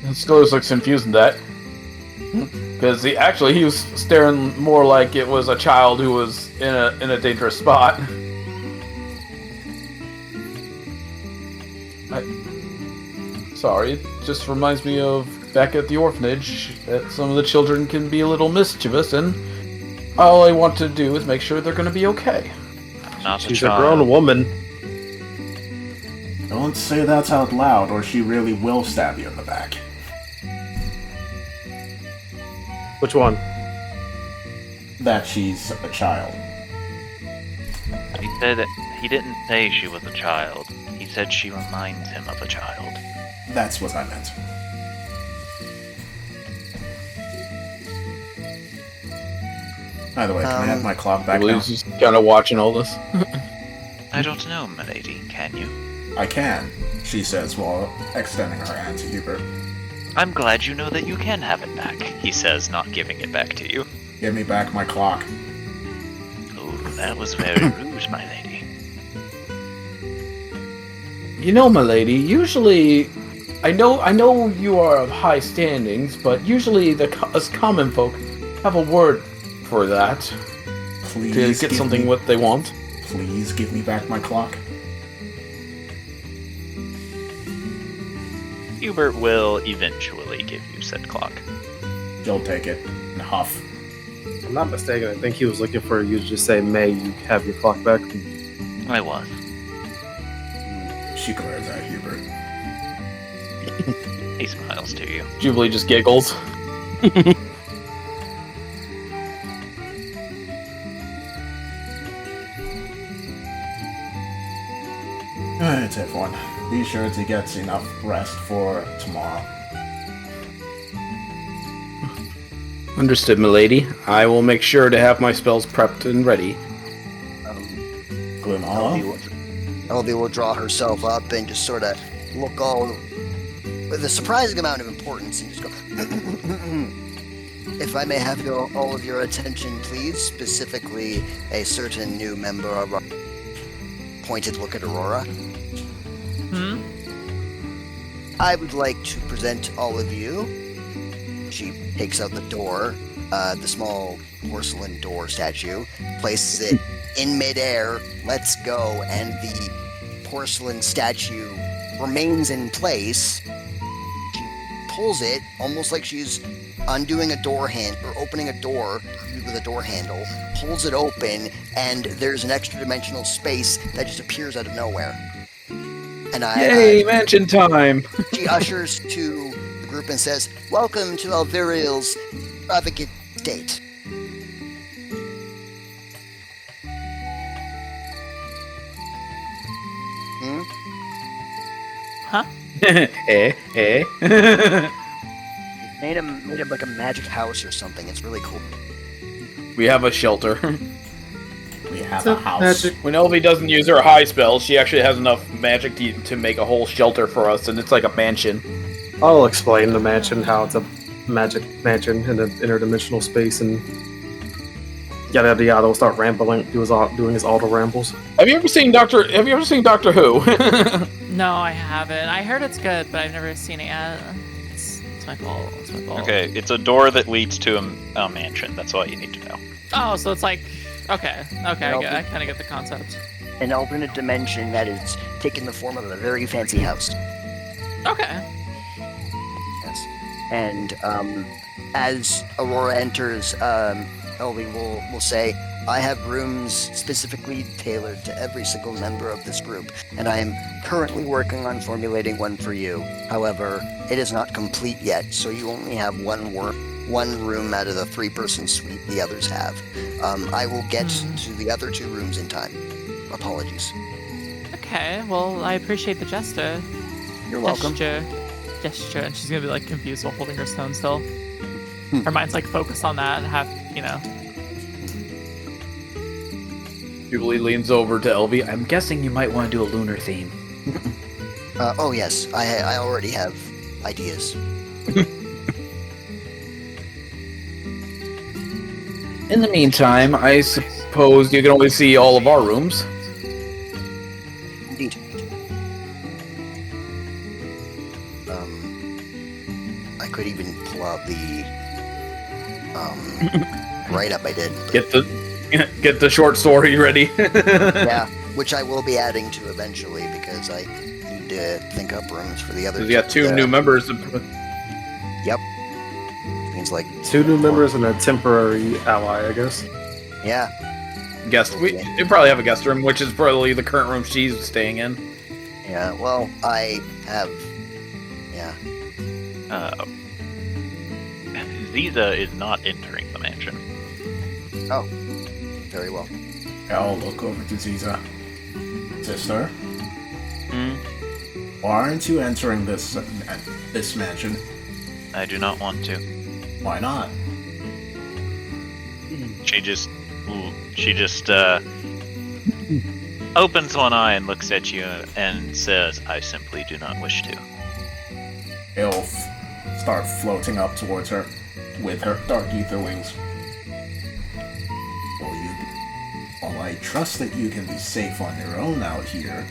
Scalodius looks confused in that. Because he was staring more like it was a child who was in a dangerous spot. Sorry, it just reminds me of back at the orphanage that some of the children can be a little mischievous, and all I want to do is make sure they're going to be okay. Not She's a a child. grown woman. Don't say that out loud, or she really will stab you in the back. Which one? That she's a child. He said he didn't say she was a child. He said she reminds him of a child. That's what I meant. By the way, can I have my clock back now? Scalodius is kind of watching all this. I don't know, milady. Can you? I can, she says while extending her hand to Hubert. I'm glad you know that you can have it back, he says, not giving it back to you. Give me back my clock. Oh, that was very rude, my lady. You know, my lady, usually, I know you are of high standings, but usually us common folk have a word for that. Please To get give something me, what they want. Please give me back my clock. Hubert will eventually give you said clock. She'll take it and huff. If I'm not mistaken, I think he was looking for you to just say, may you have your clock back. I was. She glares at Hubert. He smiles to you. Jubilee just giggles. Alright, everyone. Be sure to get enough rest for tomorrow. Understood, milady. I will make sure to have my spells prepped and ready. Gloom Hollow? Elvie will draw herself up and just sort of look all with a surprising amount of importance and just go, if I may have all of your attention, please, specifically a certain new member of our pointed look at Aurora. I would like to present all of you. She takes out the door, the small porcelain door statue, places it in midair, lets go, and the porcelain statue remains in place. She pulls it, almost like she's undoing a door or opening a door with a door handle, pulls it open, and there's an extra dimensional space that just appears out of nowhere. And Yay, mansion time! She ushers to the group and says, "Welcome to Alviriel's extravagant state." Huh? Made him like a magic house or something. It's really cool. We have a shelter. We have a house. Magic. When Elvie doesn't use her high spells, she actually has enough magic to make a whole shelter for us, and it's like a mansion. I'll explain the mansion, how it's a magic mansion in an interdimensional space, and yada yada yada. Will start rambling, doing his auto rambles. Have you ever seen Doctor Who? No, I haven't. I heard it's good, but I've never seen it yet. It's my fault. It's my fault. Okay, it's a door that leads to a mansion. That's all you need to know. Oh, so it's like, okay, I Nope. kind of get the concept. An alternate dimension that is taking the form of a very fancy house. Okay. Yes. And as Aurora enters, Elvie will say, "I have rooms specifically tailored to every single member of this group, and I am currently working on formulating one for you. However, it is not complete yet, so you only have one room out of the 3-person suite the others have. I will get to the other 2 rooms in time. Apologies." Okay, well, I appreciate the gesture. You're welcome. Gesture, and she's gonna be like confused while holding her stone still. Her mind's like focused on that, Jubilee leans over to Elvie. I'm guessing you might want to do a lunar theme. Oh yes, I already have ideas. In the meantime, I suppose you can only see all of our rooms. Indeed. I could even pull out the write-up I did. Get the short story ready. Yeah, which I will be adding to eventually because I need to think up rooms for the other. We got 2 new members. Yep. Means like 2 new members and a temporary ally, I guess. yeah. Guest. We probably have a guest room, which is probably the current room she's staying in. Yeah. Well, I have. Yeah. Ziza is not entering the mansion. Oh. Very well. I'll look over to Ziza. Sister, why aren't you entering this mansion? I do not want to. Why not? She just opens one eye and looks at you and says, "I simply do not wish to." He'll start floating up towards her with her dark ether wings. While I trust that you can be safe on your own out here,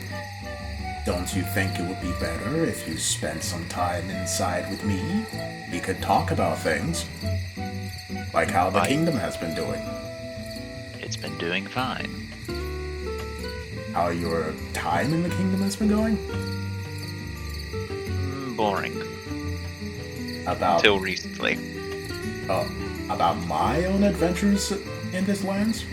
don't you think it would be better if you spent some time inside with me? We could talk about things. Like how the kingdom has been doing. It's been doing fine. How your time in the kingdom has been going? Boring. About Until recently. about my own adventures in this lands?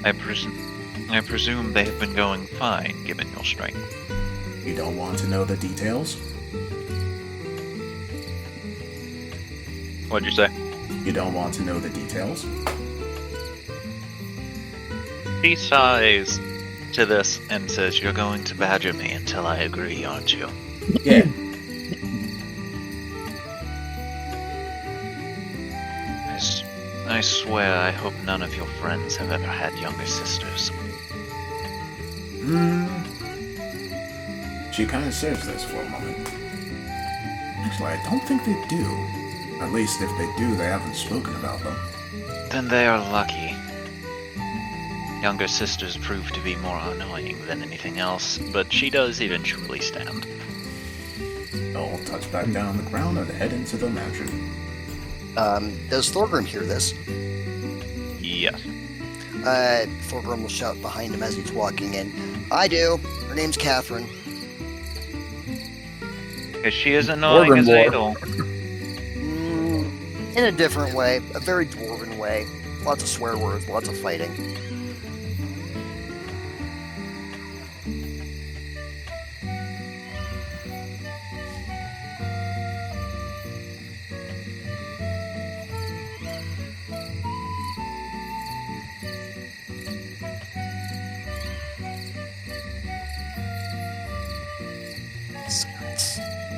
I presume they have been going fine, given your strength. You don't want to know the details? What'd you say? You don't want to know the details? He sighs to this and says, "You're going to badger me until I agree, aren't you?" Yeah. I swear I hope none of your friends have ever had younger sisters. She kind of says this for a moment. Actually, I don't think they do. At least if they do, they haven't spoken about them. Then they are lucky. Younger sisters prove to be more annoying than anything else, but she does eventually stand. I'll touch back down on the ground and head into the mansion. Does Thorgrim hear this? Yes. Thorgrim will shout behind him as he's walking in. I do. Her name's Catherine. Because she is annoying Dwarven as lore. Adel. In a different way. A very dwarven way. Lots of swear words, lots of fighting.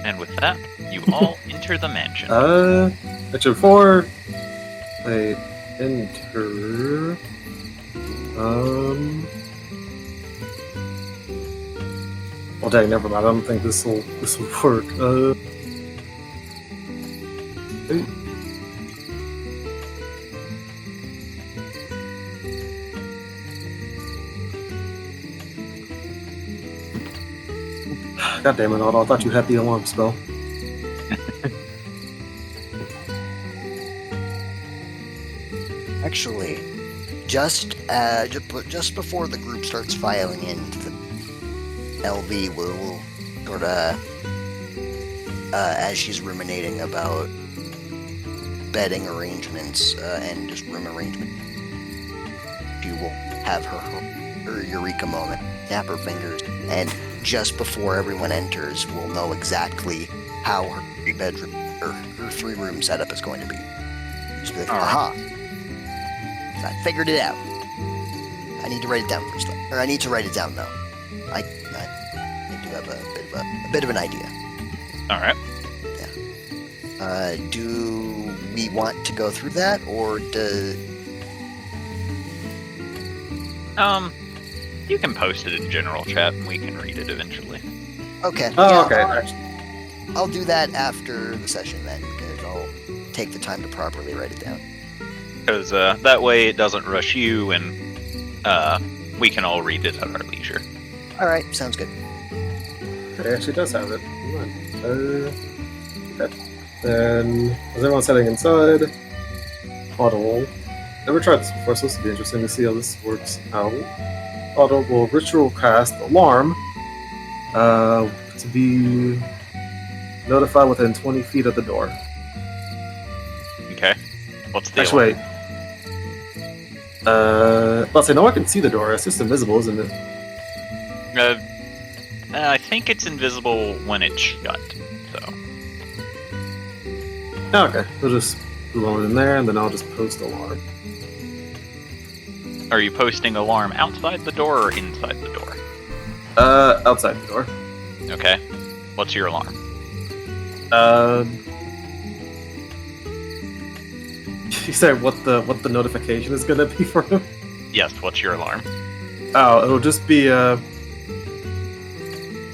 And with that, you all enter the mansion. Section 4. I enter. Well, dang, never mind. I don't think this will work. Hey. God damn it, Otto, I thought you had the alarm spell. Actually, just before the group starts filing into the LV, we'll sort of, as she's ruminating about bedding arrangements and just room arrangement, she will have her eureka moment, snap her fingers, and just before everyone enters, we'll know exactly how her three-bedroom or her three-room setup is going to be. Just be like, aha! I figured it out. I need to write it down first, or I need to write it down though. I do have a bit of an idea. All right. Do we want to go through that, or do? You can post it in general chat, and we can read it eventually. Okay. Oh, yeah, okay. I'll do that after the session then, because I'll take the time to properly write it down. Because that way it doesn't rush you, and we can all read it at our leisure. All right, sounds good. It actually does have it. Okay. Then, as everyone's heading inside, Otto, never tried this before, so this will be interesting to see how this works out. Otto will ritual cast Alarm to be notified within 20 feet of the door. Okay. What's the Actually, wait. Let's say, no, I can see the door. It's just invisible, isn't it? I think it's invisible when it's shut, so. Okay, we'll just put one in there, and then I'll just post Alarm. Are you posting alarm outside the door or inside the door? Outside the door. Okay. What's your alarm? You said what the notification is gonna be for him? Yes, what's your alarm? Oh, it'll just be I'm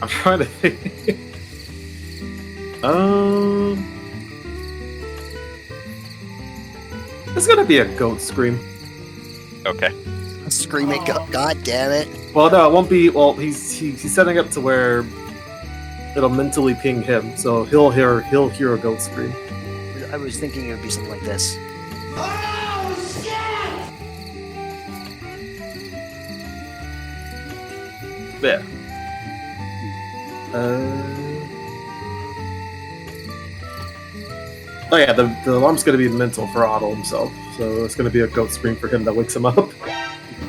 trying to think. It's gonna be a goat scream. Okay. Screaming, God damn it! Well, no, it won't be. Well, he's setting up to where it'll mentally ping him, so he'll hear a goat scream. I was thinking it would be something like this. Yeah. Oh yeah, the alarm's gonna be mental for Otto himself, so it's gonna be a goat scream for him that wakes him up.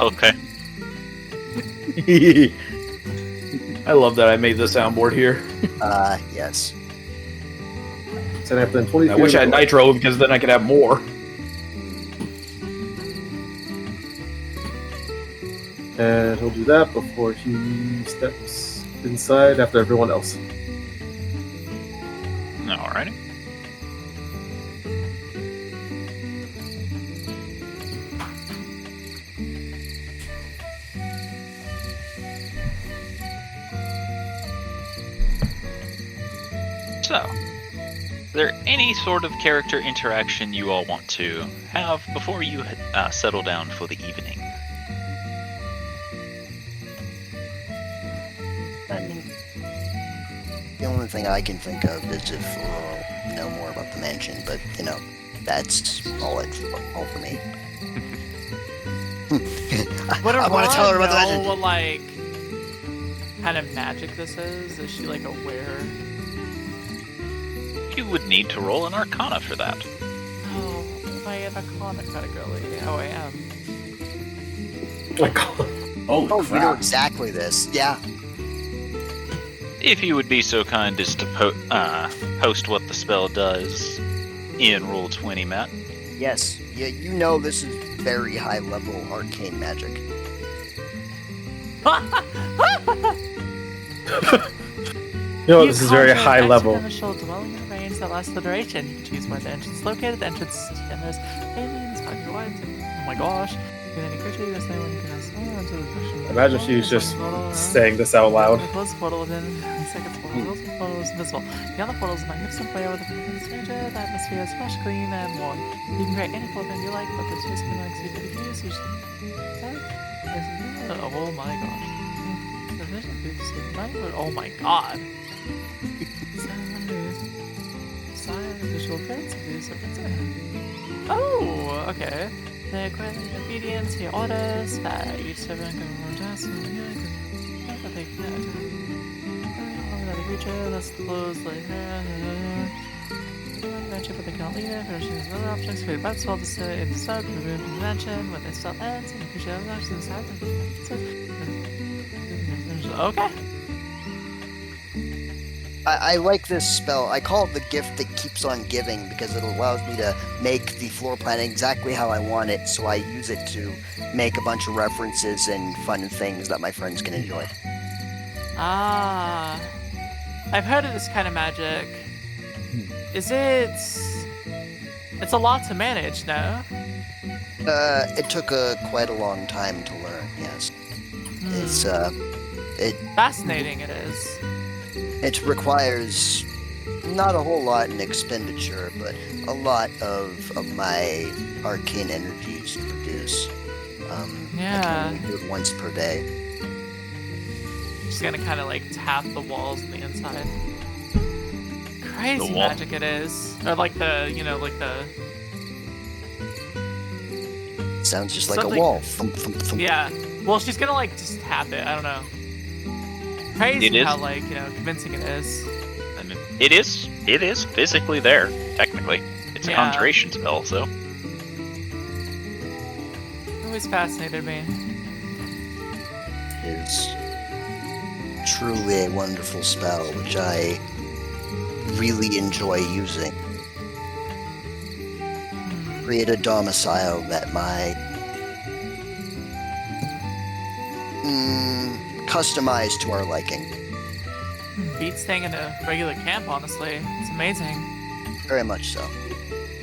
Okay. I love that I made the soundboard here. Yes. So I have to 20 I feet wish of I had the door. nitro because then I could have more. And he'll do that before he steps inside after everyone else. Alrighty. So, is there any sort of character interaction you all want to have before you settle down for the evening? I mean, the only thing I can think of is if we'll know more about the mansion, but, you know, that's all for me. I want to tell her about the mansion. What, like, kind of magic this is? Is she, like, aware? You would need to roll an Arcana for that. Oh, I am a Arcana kind of girly. Oh, I am. Like, Holy Oh, you know crap. exactly this. Yeah. If you would be so kind as to post what the spell does in Roll20, Matt. Yes. Yeah, you know this is very high level arcane magic. you know, this is very high level. Beneficial dwelling in a range that lasts the duration. You can choose where the entrance is located. The entrance there's aliens, find your lives. Oh my gosh. You can any creature you say when you can ask until the question. Imagine she's just saying this out loud. Close the portal within seconds. The portal is invisible. Beyond the portal is a magnificent player with a stranger. The atmosphere is fresh, clean, and warm. You can create any floor plan you like, but the space can like see pretty views. Oh my gosh. Oh my god. Oh, okay. The equivalent obedience, your orders, each servant can adjust but they can't. Another creature that's closed like adventure, but they can't leave it. Finishing other objects created by the spell to set in the start, remove from the mansion when the spell ends, and the creature has actions inside. Okay. I like this spell. I call it the gift that keeps on giving because it allows me to make the floor plan exactly how I want it, so I use it to make a bunch of references and fun things that my friends can enjoy. Ah. I've heard of this kind of magic. Is it... It's a lot to manage, no? It took quite a long time to learn, yes. It's, Fascinating it is. It requires not a whole lot in expenditure, but a lot of my arcane energies to produce. Yeah. I can only do it once per day. Just gonna kind of like tap the walls on the inside. Crazy The wall? magic it is. Or like the, you know, like the... Sounds just like Something- a wall. Thump, thump, thump. Yeah. Well, she's gonna like just tap it. I don't know. Crazy It is. how like, you know, convincing it is. I mean, it is physically there, technically. It's a Yeah. conjuration spell, so. Always fascinated me. It is truly a wonderful spell, which I really enjoy using. Create a domicile that my customized to our liking. Beats staying in a regular camp, honestly. It's amazing. Very much so.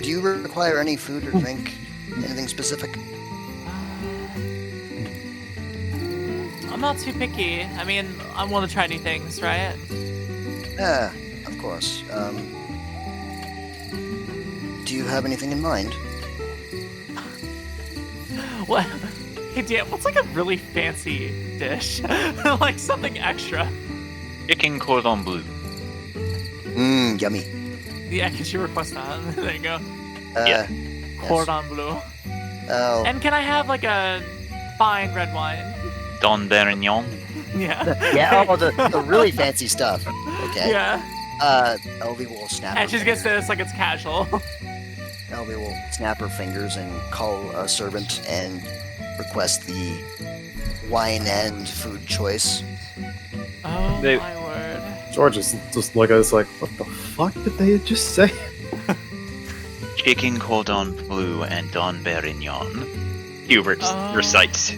Do you require any food or drink? Anything specific? I'm not too picky. I mean, I want to try new things, right? Yeah, of course. Do you have anything in mind? What? Hey, Dan, what's like a really fancy dish? Like something extra. Chicken cordon bleu. Yummy. Yeah, could you request that? There you go. Yeah. Yes. Cordon bleu. Oh, And can I have like a fine red wine? Don Perignon. Yeah. yeah. Oh, the really fancy stuff. Okay. Yeah. Elvie will snap. And her she gets fingers. this like it's casual. Elvie will snap her fingers and call a servant and request the wine and food choice. Oh They- my word. George is just like us, like, what the fuck did they just say? Chicken cordon bleu and Don Perignon. Hubert Oh. recites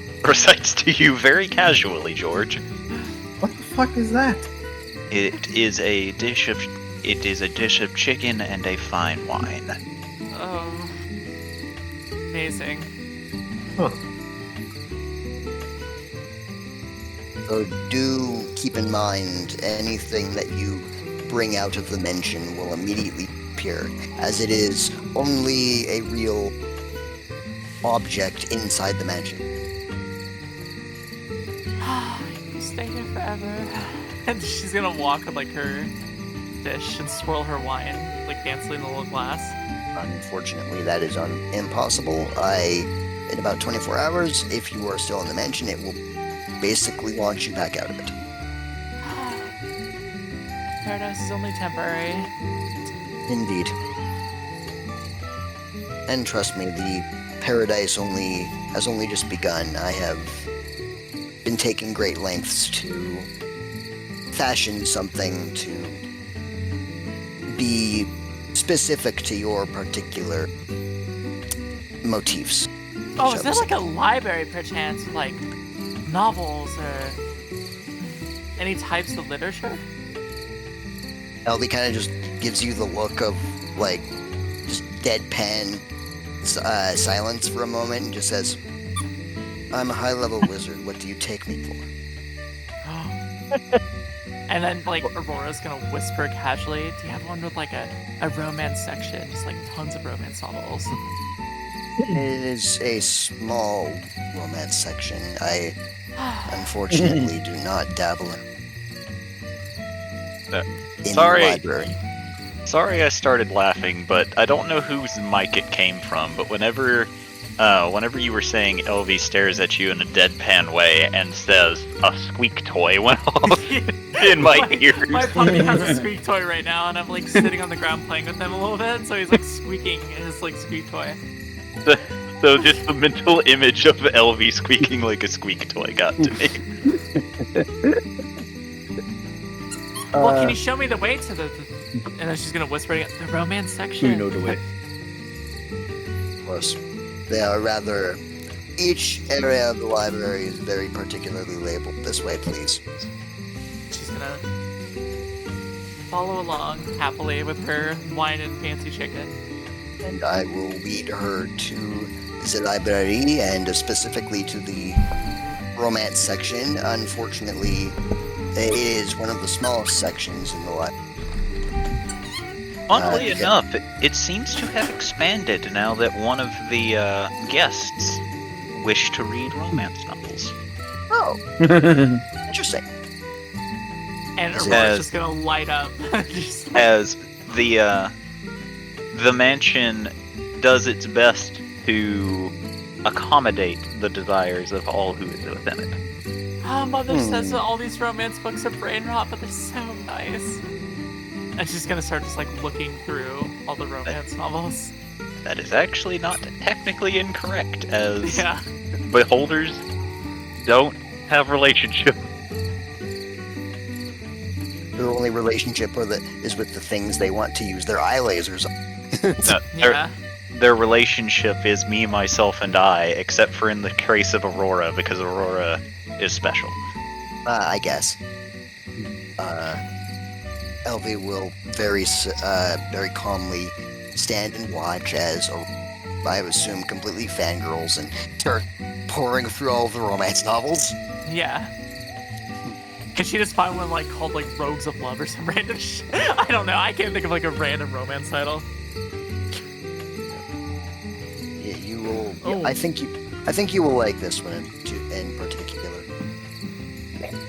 to you very casually, George. What the fuck is that? It is a dish of chicken and a fine wine. Oh. Amazing. Huh. So do keep in mind anything that you bring out of the mansion will immediately appear, as it is only a real object inside the mansion. You stay here forever. And she's gonna walk with like her dish and swirl her wine, like dancing in the little glass. Unfortunately, that is impossible. In about 24 hours, if you are still in the mansion, it will basically launch you back out of it. Paradise is only temporary. Indeed. And trust me, the paradise has only just begun. I have been taking great lengths to fashion something to be specific to your particular motifs. Oh, shall is there we like say. a library perchance with like novels or any types of literature? Elby kind of just gives you the look of like just deadpan silence for a moment and just says, "I'm a high-level wizard. What do you take me for?" And then like Aurora's gonna whisper casually, "Do you have one with like a romance section? Just like tons of romance novels." It is a small romance section. I unfortunately do not dabble in sorry. the library. Sorry I started laughing, but I don't know whose mic it came from, but whenever you were saying Elvie stares at you in a deadpan way and says, "A squeak toy," went off in my ears. My puppy has a squeak toy right now, and I'm like sitting on the ground playing with him a little bit, so he's like squeaking his like squeak toy. So just the mental image of Elvie squeaking like a squeak toy got to me. Well, can you show me the way to the and then she's gonna whisper again, the romance section? You know the way. Of course, they are rather. Each area of the library is very particularly labeled. This way, please. She's gonna follow along happily with her wine and fancy chicken. And I will lead her to the library and specifically to the romance section. Unfortunately, it is one of the smallest sections in the library. Funnily yeah. enough, it seems to have expanded now that one of the guests wished to read romance novels. Oh, interesting. And As- Aurora's just gonna light up. Just like, As the mansion does its best to accommodate the desires of all who is within it. Mother says that all these romance books are brain rot, but they're so nice. And she's gonna start just like looking through all the romance novels. That is actually not technically incorrect, as Yeah. beholders don't have relationships. Their only relationship is with the things they want to use their eye lasers on. Yeah. Their relationship is me, myself, and I, except for in the case of Aurora, because Aurora is special. I guess. Elvie will very calmly stand and watch as, I assume, completely fangirls and start pouring through all of the romance novels. Yeah. Can she just find one like called like Rogues of Love or some random shit? I don't know. I can't think of like a random romance title. Yeah, you will. Oh. I think you will like this one in particular.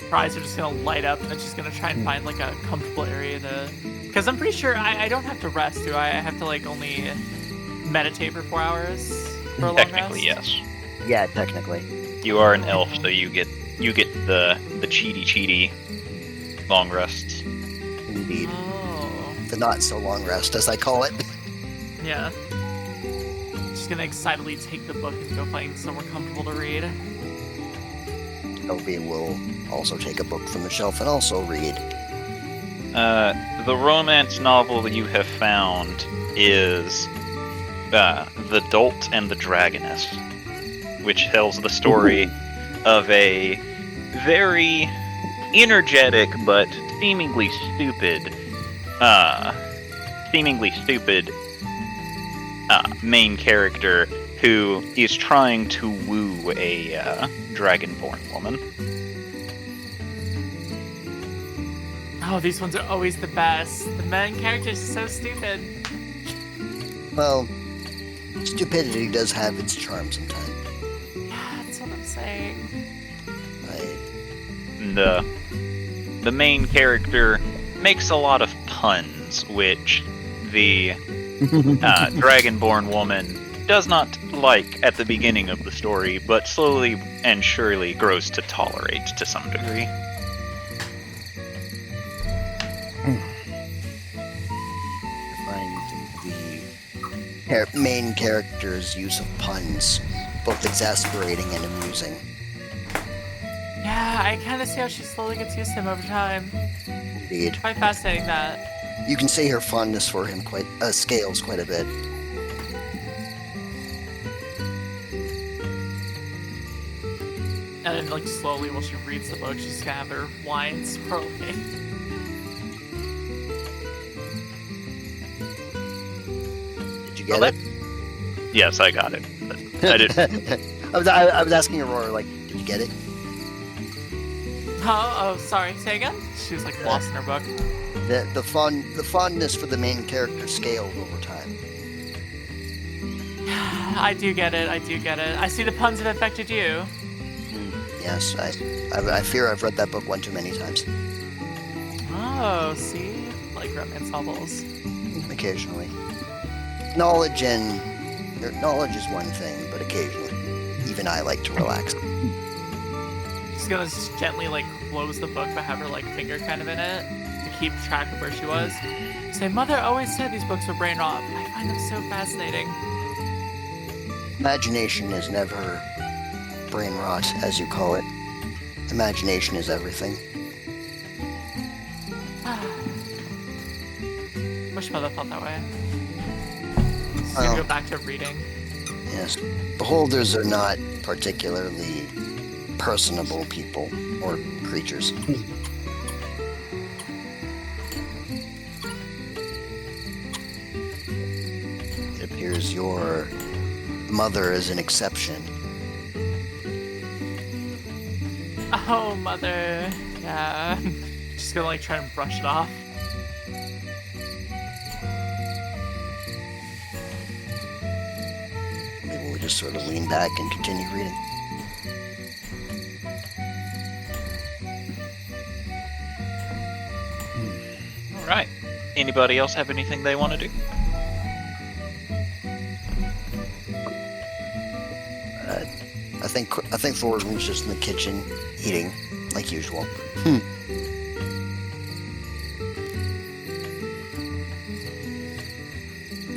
Her eyes are just gonna light up, and then she's gonna try and find like a comfortable area to. Because I'm pretty sure I don't have to rest, do I? I have to like only meditate for 4 hours for a long Technically, rest. yes. Yeah, technically. You are an elf, so you get the cheaty long rests. Indeed. Oh. The not so long rest, as I call it. Yeah. She's gonna excitedly take the book and go find somewhere comfortable to read. Elvie will also take a book from the shelf and also read. The romance novel that you have found is The Dolt and the Dragoness, which tells the story of a very energetic but seemingly stupid main character who is trying to woo a dragonborn woman. Oh, these ones are always the best. The main characters are so stupid. Well, stupidity does have its charm sometimes. Yeah, that's what I'm saying. The main character makes a lot of puns, which the dragonborn woman does not like at the beginning of the story, but slowly and surely grows to tolerate to some degree. The main character's use of puns both exasperating and amusing. Yeah, I kind of see how she slowly gets used to him over time. Indeed. Quite fascinating that. You can see her fondness for him scales quite a bit. And then, like, slowly while she reads the book, she's gonna have her lines rolling. Did you get it? Yes, I got it. I did. I was asking Aurora, like, did you get it? Oh, sorry. Say again? She was, like, lost in her book. The fondness for the main character scaled over time. I do get it. I see the puns have affected you. Yes, I fear I've read that book one too many times. Oh, see? Like romance novels. Occasionally. Knowledge is one thing, but occasionally, even I like to relax. She's gonna just gently, like, close the book but have her, like, finger kind of in it to keep track of where she was. Say, Mother always said these books were brain rot. I find them so fascinating. Imagination is never brain rot, as you call it. Imagination is everything. Wish Mother felt that way. She's gonna go back to reading. Yes. Beholders are not particularly personable people or creatures. It appears your mother is an exception. Oh, Mother. Yeah. She's gonna, like, try and brush it off. Maybe we'll just sort of lean back and continue reading. Alright. Anybody else have anything they want to do? I think Thornton's just in the kitchen eating, like usual.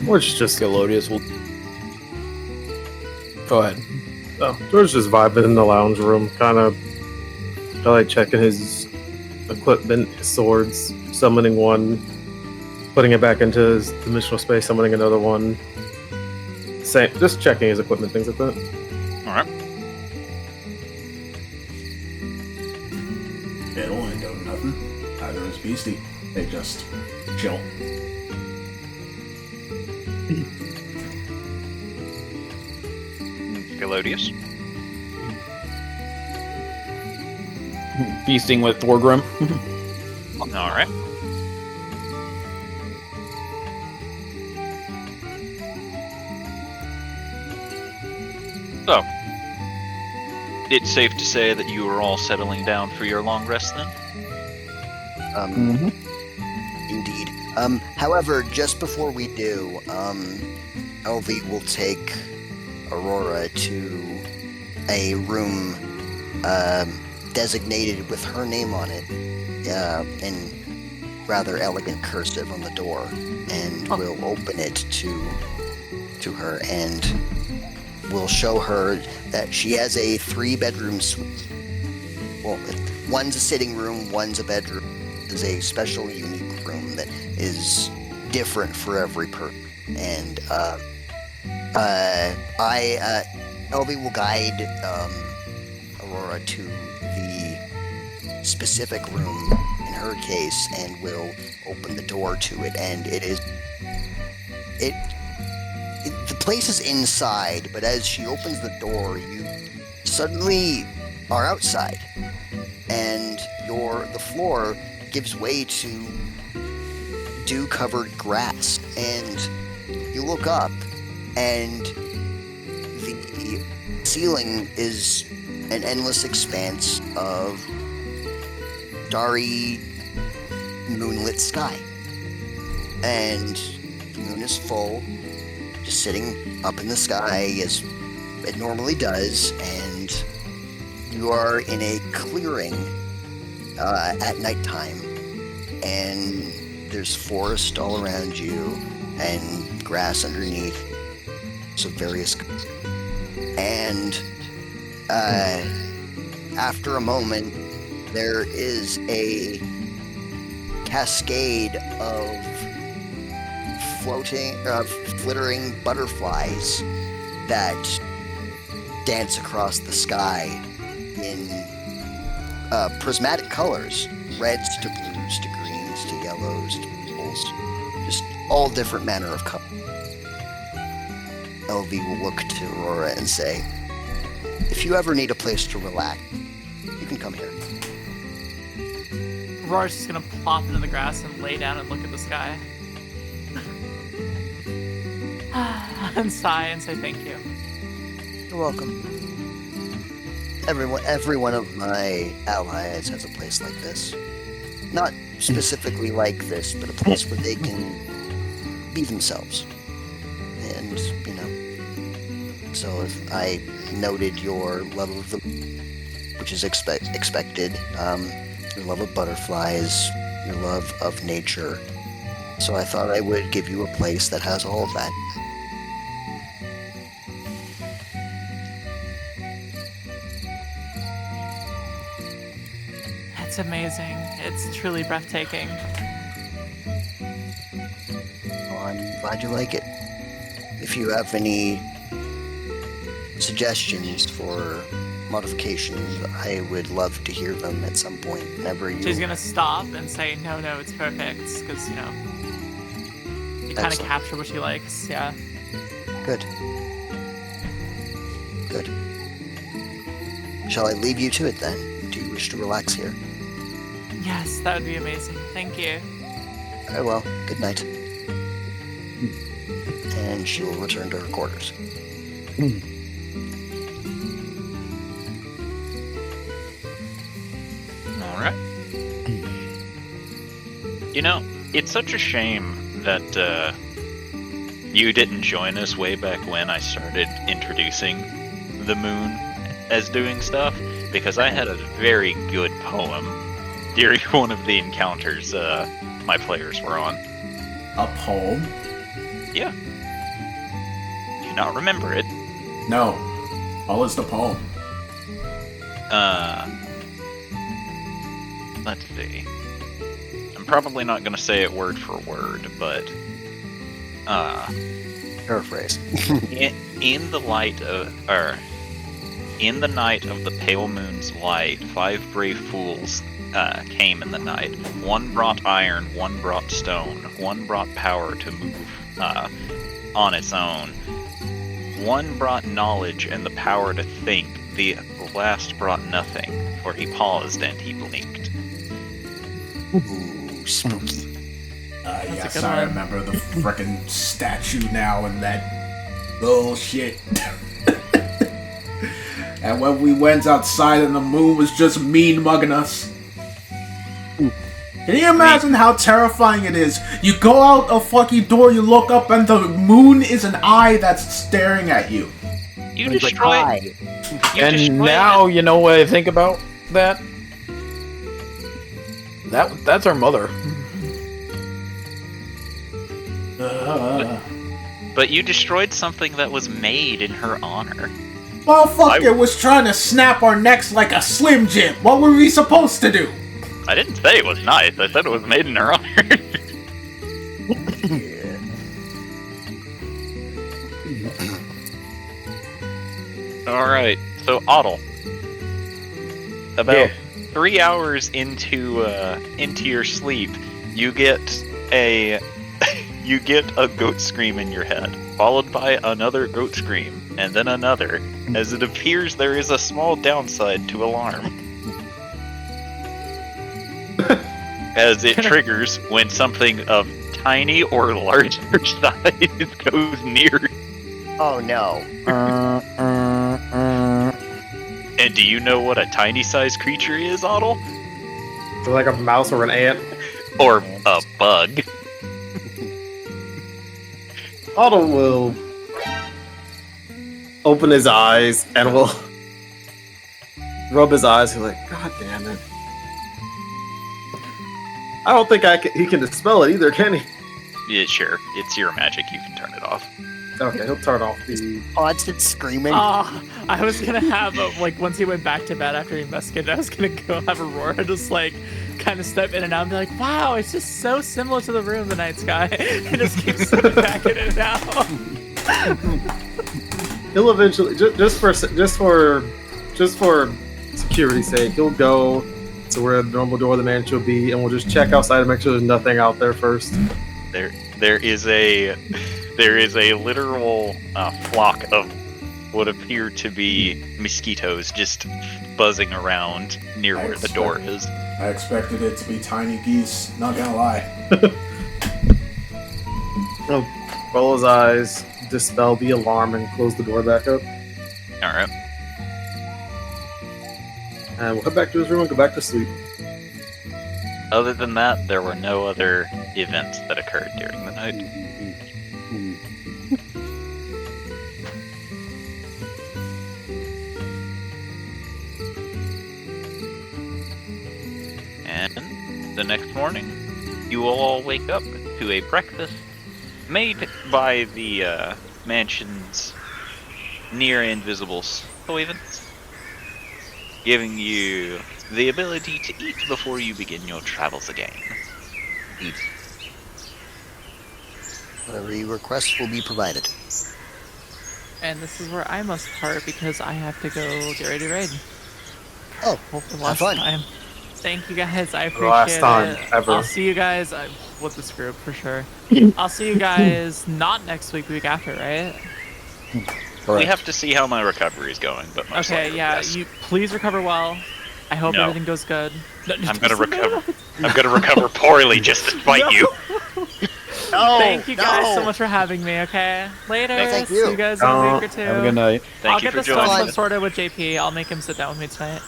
George just Galodius will. Go ahead. George just vibing in the lounge room, kind of like checking his equipment, his swords, summoning one, putting it back into his dimensional space, summoning another one. Same, just checking his equipment, things like that. Alright. It'll ain't doing nothing. Either is Beastie. They just chill. Galodius. Feasting with Thorgrim. Alright. So, it's safe to say that you are all settling down for your long rest then? Indeed. However, just before we do, Elvie will take Aurora to a room designated with her name on it in rather elegant cursive on the door, and will open it to her and will show her that she has a 3-bedroom suite. Well, one's a sitting room, one's a bedroom. There's a special, unique room that is different for every person. And Elvie will guide Aurora to the specific room in her case, and will open the door to it. And the place is inside, but as she opens the door, you suddenly are outside, and the floor gives way to dew-covered grass, and you look up, and the ceiling is an endless expanse of starry, moonlit sky, and the moon is full, just sitting up in the sky as it normally does, and you are in a clearing at nighttime, and there's forest all around you and grass underneath, so various, and after a moment there is a cascade of flittering butterflies that dance across the sky in prismatic colors, reds to blues to greens to yellows to purples, just all different manner of colors. Elvie will look to Aurora and say, "If you ever need a place to relax, you can come here." Aurora's just gonna plop into the grass and lay down and look at the sky. And sigh and say thank you. You're welcome. Every one of my allies has a place like this. Not specifically like this, but a place where they can be themselves. And, so if I noted your love of the, which is expected, your love of butterflies, your love of nature. So I thought I would give you a place that has all of that. It's amazing. It's truly breathtaking. Well, I'm glad you like it. If you have any suggestions for modifications, I would love to hear them at some point. Whenever you. She's gonna stop and say, no, it's perfect, because, you kind of capture what she likes, yeah. Good. Shall I leave you to it then? Do you wish to relax here? Yes, that would be amazing. Thank you. Very well. Good night. And she will return to her quarters. All right. It's such a shame that you didn't join us way back when I started introducing the moon as doing stuff, because I had a very good poem during one of the encounters my players were on. A poem? Yeah. Do you not remember it? No. What was the poem? Let's see. I'm probably not going to say it word for word, but Paraphrase. in the night of the pale moon's light, 5 brave fools came in the night. One brought iron, one brought stone, one brought power to move on its own. One brought knowledge and the power to think. The last brought nothing, for he paused and he blinked. Ooh, spooky. Yes, I remember the frickin' statue now and that bullshit. And when we went outside and the moon was just mean mugging us. Can you imagine how terrifying it is? You go out a fucking door, you look up, and the moon is an eye that's staring at you. You destroy it. And now, you know what I think about that? That's our mother. But you destroyed something that was made in her honor. Motherfucker was trying to snap our necks like a Slim Jim. What were we supposed to do? I didn't say it was nice. I said it was made in her honor. Alright, so Otto. About 3 hours into your sleep, you get a goat scream in your head, followed by another goat scream, and then another, as it appears there is a small downside to alarm. As it triggers when something of tiny or larger size goes near. Oh no. And do you know what a tiny sized creature is, Otto? Like a mouse or an ant. Or a bug? Otto will open his eyes and will rub his eyes. He's like, God damn it. I don't think he can dispel it either, can he? Yeah, sure. It's your magic. You can turn it off. Okay, he'll turn off the... Constant screaming. I was gonna have once he went back to bed after he investigated, I was gonna go have Aurora just kind of step in and out and be like, wow, it's just so similar to the room in the night sky. He just keeps stepping back in and out. He'll eventually, just for security's sake, he'll go to where the normal door of the mansion will be, and we'll just check outside to make sure there's nothing out there first. There is a literal flock of what appear to be mosquitoes just buzzing around near where the door is. I expected it to be tiny geese, not gonna lie. He'll roll his eyes, dispel the alarm, and close the door back up. Alright. And we'll head back to his room and go back to sleep. Other than that, there were no other events that occurred during the night. And the next morning, you will all wake up to a breakfast made by the mansion's near invisible servants, giving you the ability to eat before you begin your travels again. Eat. Whatever you request will be provided. And this is where I must part because I have to go get ready to raid. Oh, The have last fun. time. Thank you guys. I appreciate last time it. ever. I'll see you guys with this group for sure. I'll see you guys not next week, week after, right? We have to see how my recovery is going, but most Okay, likely, yeah. yes. You please recover well. I hope No. everything goes good. No, I'm gonna recover. I'm gonna recover poorly just to fight you. No, Thank you guys no. so much for having me. Okay, later. Thank See you. you guys in a week or two. Have a good night. I'll Thank you get for this joining. stuff sorted with JP. I'll make him sit down with me tonight.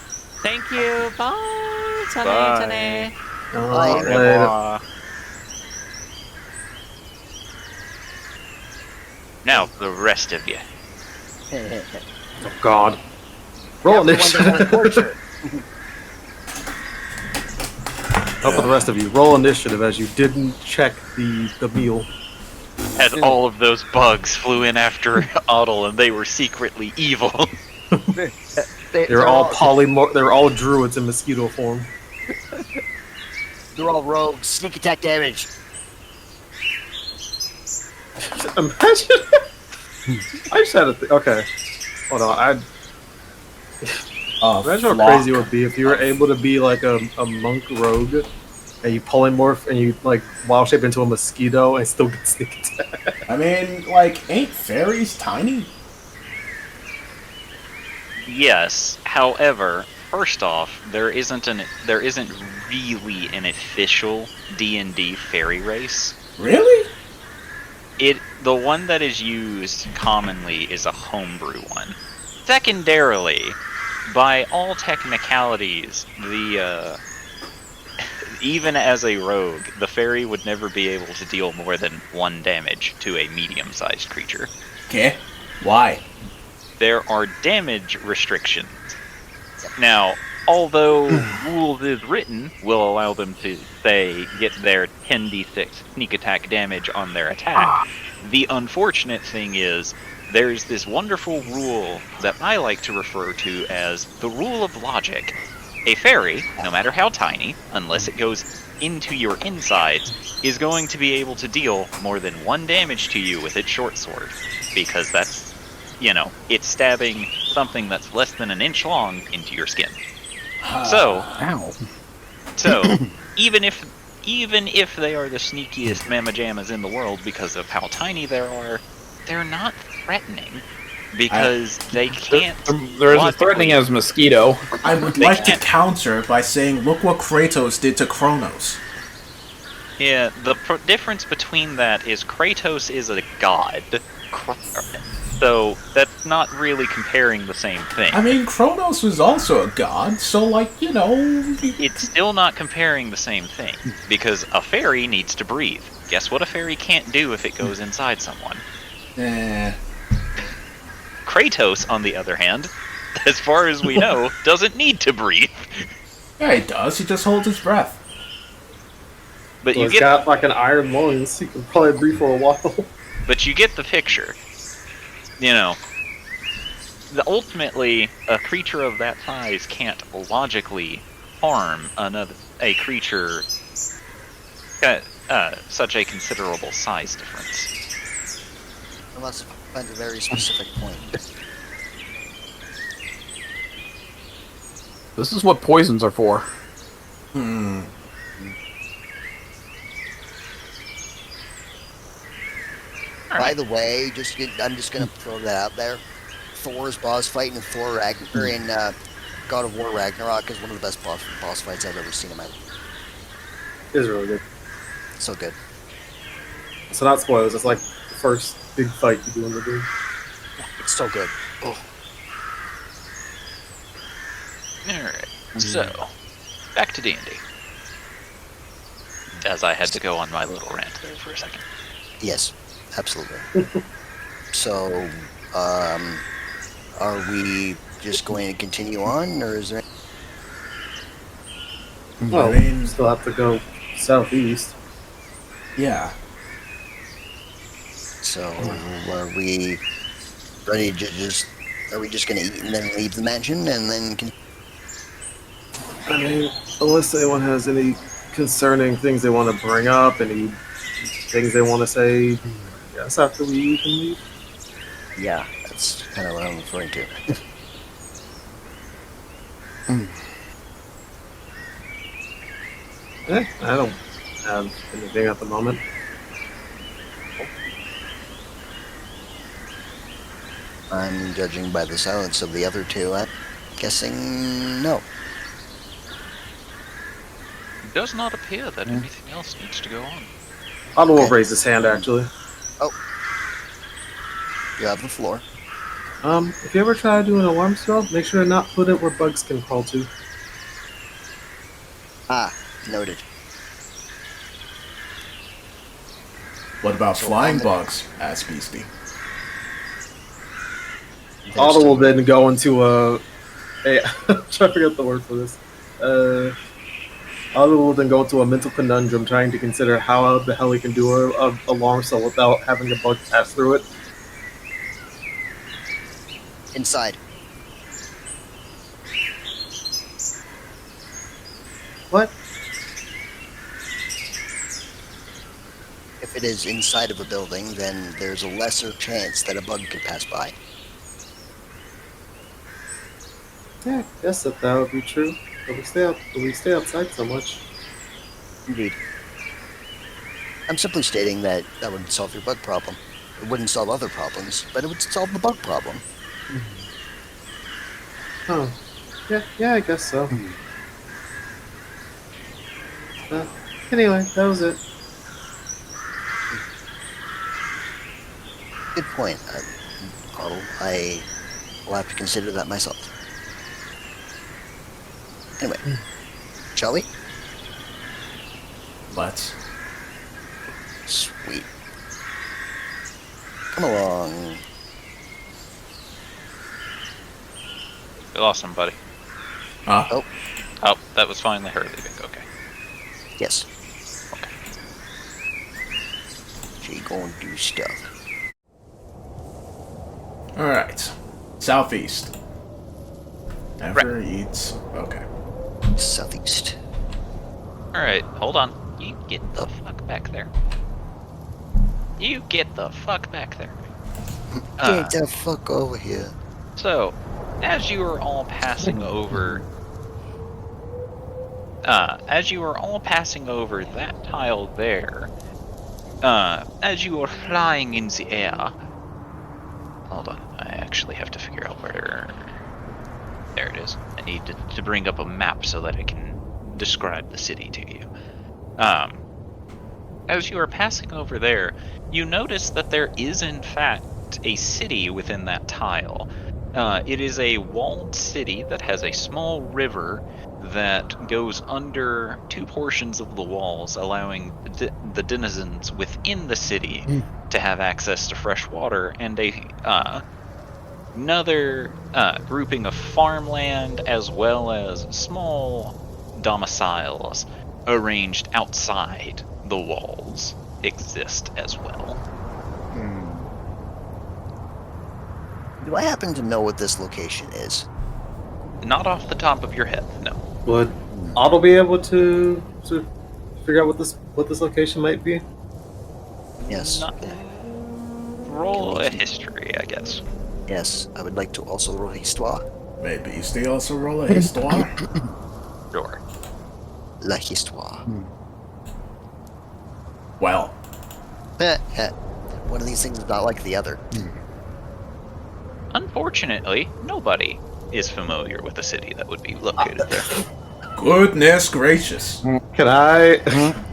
Thank you. Bye. Bye. Tane. Bye. Later. Now the rest of you. Oh, God. Roll initiative. Up with the rest of you. Roll initiative as you didn't check the meal. As all of those bugs flew in after Otto, and they were secretly evil. They're all They're all druids in mosquito form. They're all rogues. Sneak attack damage. Imagine. I just had a okay. Hold on. Imagine how crazy it would be if you were able to be like a monk rogue, and you polymorph and you like wild shape into a mosquito and still get sneak attack. I mean, ain't fairies tiny? Yes. However, first off, there isn't really an official D&D fairy race. Really? The one that is used commonly is a homebrew one. Secondarily, by all technicalities, even as a rogue, the fairy would never be able to deal more than 1 damage to a medium-sized creature. Okay. Why? There are damage restrictions. Now, although rules is written will allow them to, say, get their 10d6 sneak attack damage on their attack. The unfortunate thing is, there's this wonderful rule that I like to refer to as the rule of logic. A fairy, no matter how tiny, unless it goes into your insides, is going to be able to deal more than 1 damage to you with its short sword. Because that's, it's stabbing something that's less than an inch long into your skin. So, Ow. so even if they are the sneakiest mamma jammas in the world because of how tiny they are, they're not threatening because they can't. They're as threatening as mosquito. I would like to counter by saying, look what Kratos did to Kronos. Yeah, the difference between that is Kratos is a god, so that's not really comparing the same thing. I mean, Kronos was also a god, so It's still not comparing the same thing, because a fairy needs to breathe. Guess what a fairy can't do if it goes inside someone? Kratos, on the other hand, as far as we know, doesn't need to breathe. Yeah, he does. He just holds his breath. But Well, he's got like an iron lungs. He can probably breathe for a while. But you get the picture. Ultimately, a creature of that size can't logically harm a creature such a considerable size difference. Unless it finds a very specific point. This is what poisons are for. By the way, I'm just gonna throw that out there. Thor's boss fight in God of War Ragnarok is one of the best boss fights I've ever seen in my life. It's really good. So good. So not spoilers. It's like the first big fight you do in the game. It's so good. Oh. Alright, so, back to D&D. As I had to go on my little rant there for a second. Yes, absolutely. So, are we just going to continue on, or is there? Well, we still have to go southeast. Yeah. So, are we ready to just? Are we just going to eat and then leave the mansion and then? I mean, unless anyone has any concerning things they want to bring up, any things they want to say, I guess after we eat and leave. Yeah, that's kind of what I'm referring to. I don't have anything at the moment. I'm judging by the silence of the other two. I'm guessing no. It does not appear that anything else needs to go on. Otto will raise his hand, actually. Oh. You have the floor. If you ever try doing an alarm spell, make sure to not put it where bugs can crawl to. Ah, noted. What about flying bugs? Asked Beastie. Otto will then go into I'm trying to figure out the word for this. Otto will then go into a mental conundrum trying to consider how the hell he can do a alarm cell without having a bug pass through it. Inside. What? If it is inside of a building, then there's a lesser chance that a bug could pass by. Yeah, I guess that would be true. But we stay outside so much. Indeed. I'm simply stating that that wouldn't solve your bug problem. It wouldn't solve other problems, but it would solve the bug problem. Oh. Yeah, I guess so. Anyway, that was it. Good point, Otto. I will have to consider that myself. Anyway, shall we? Let's. Sweet. Come along. We lost somebody. Huh? Oh, Oh, that was finally her leaving. Okay. yes. Okay. go and do stuff. Alright. Southeast. Never eats. Okay. Southeast. Alright, hold on. You get the fuck back there. You get the fuck back there. Get the fuck over here. So, as you are all passing over... as you are all passing over that tile there, as you are flying in the air... Hold on, I actually have to figure out where... There it is. I need to bring up a map so that I can describe the city to you. As you are passing over there, you notice that there is in fact a city within that tile. It is a walled city that has a small river that goes under two portions of the walls, allowing the denizens within the city to have access to fresh water, and another grouping of farmland as well as small domiciles arranged outside the walls exist as well. Do I happen to know what this location is? Not off the top of your head, no. Would Otto be able to figure out what this location might be? Yes. Roll a history, I guess. Yes, I would like to also roll histoire. Maybe they also roll a histoire? Sure. La histoire. Well. One of these things is not like the other. Unfortunately, nobody is familiar with the city that would be located there. Goodness gracious. Can I?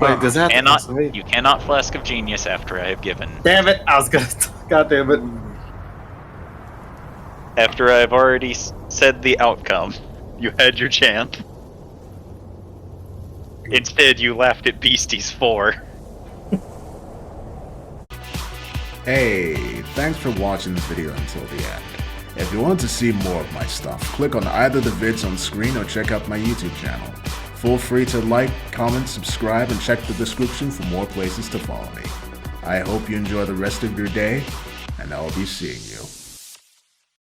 Wait, does that have to be? You cannot Flask of Genius after I have given. Damn it! I was gonna. God damn it! After I've already said the outcome, you had your chance. Instead, you laughed at Beasties 4. Hey, thanks for watching this video until the end. If you want to see more of my stuff, click on either the vids on screen or check out my YouTube channel. Feel free to like, comment, subscribe, and check the description for more places to follow me. I hope you enjoy the rest of your day, and I'll be seeing you.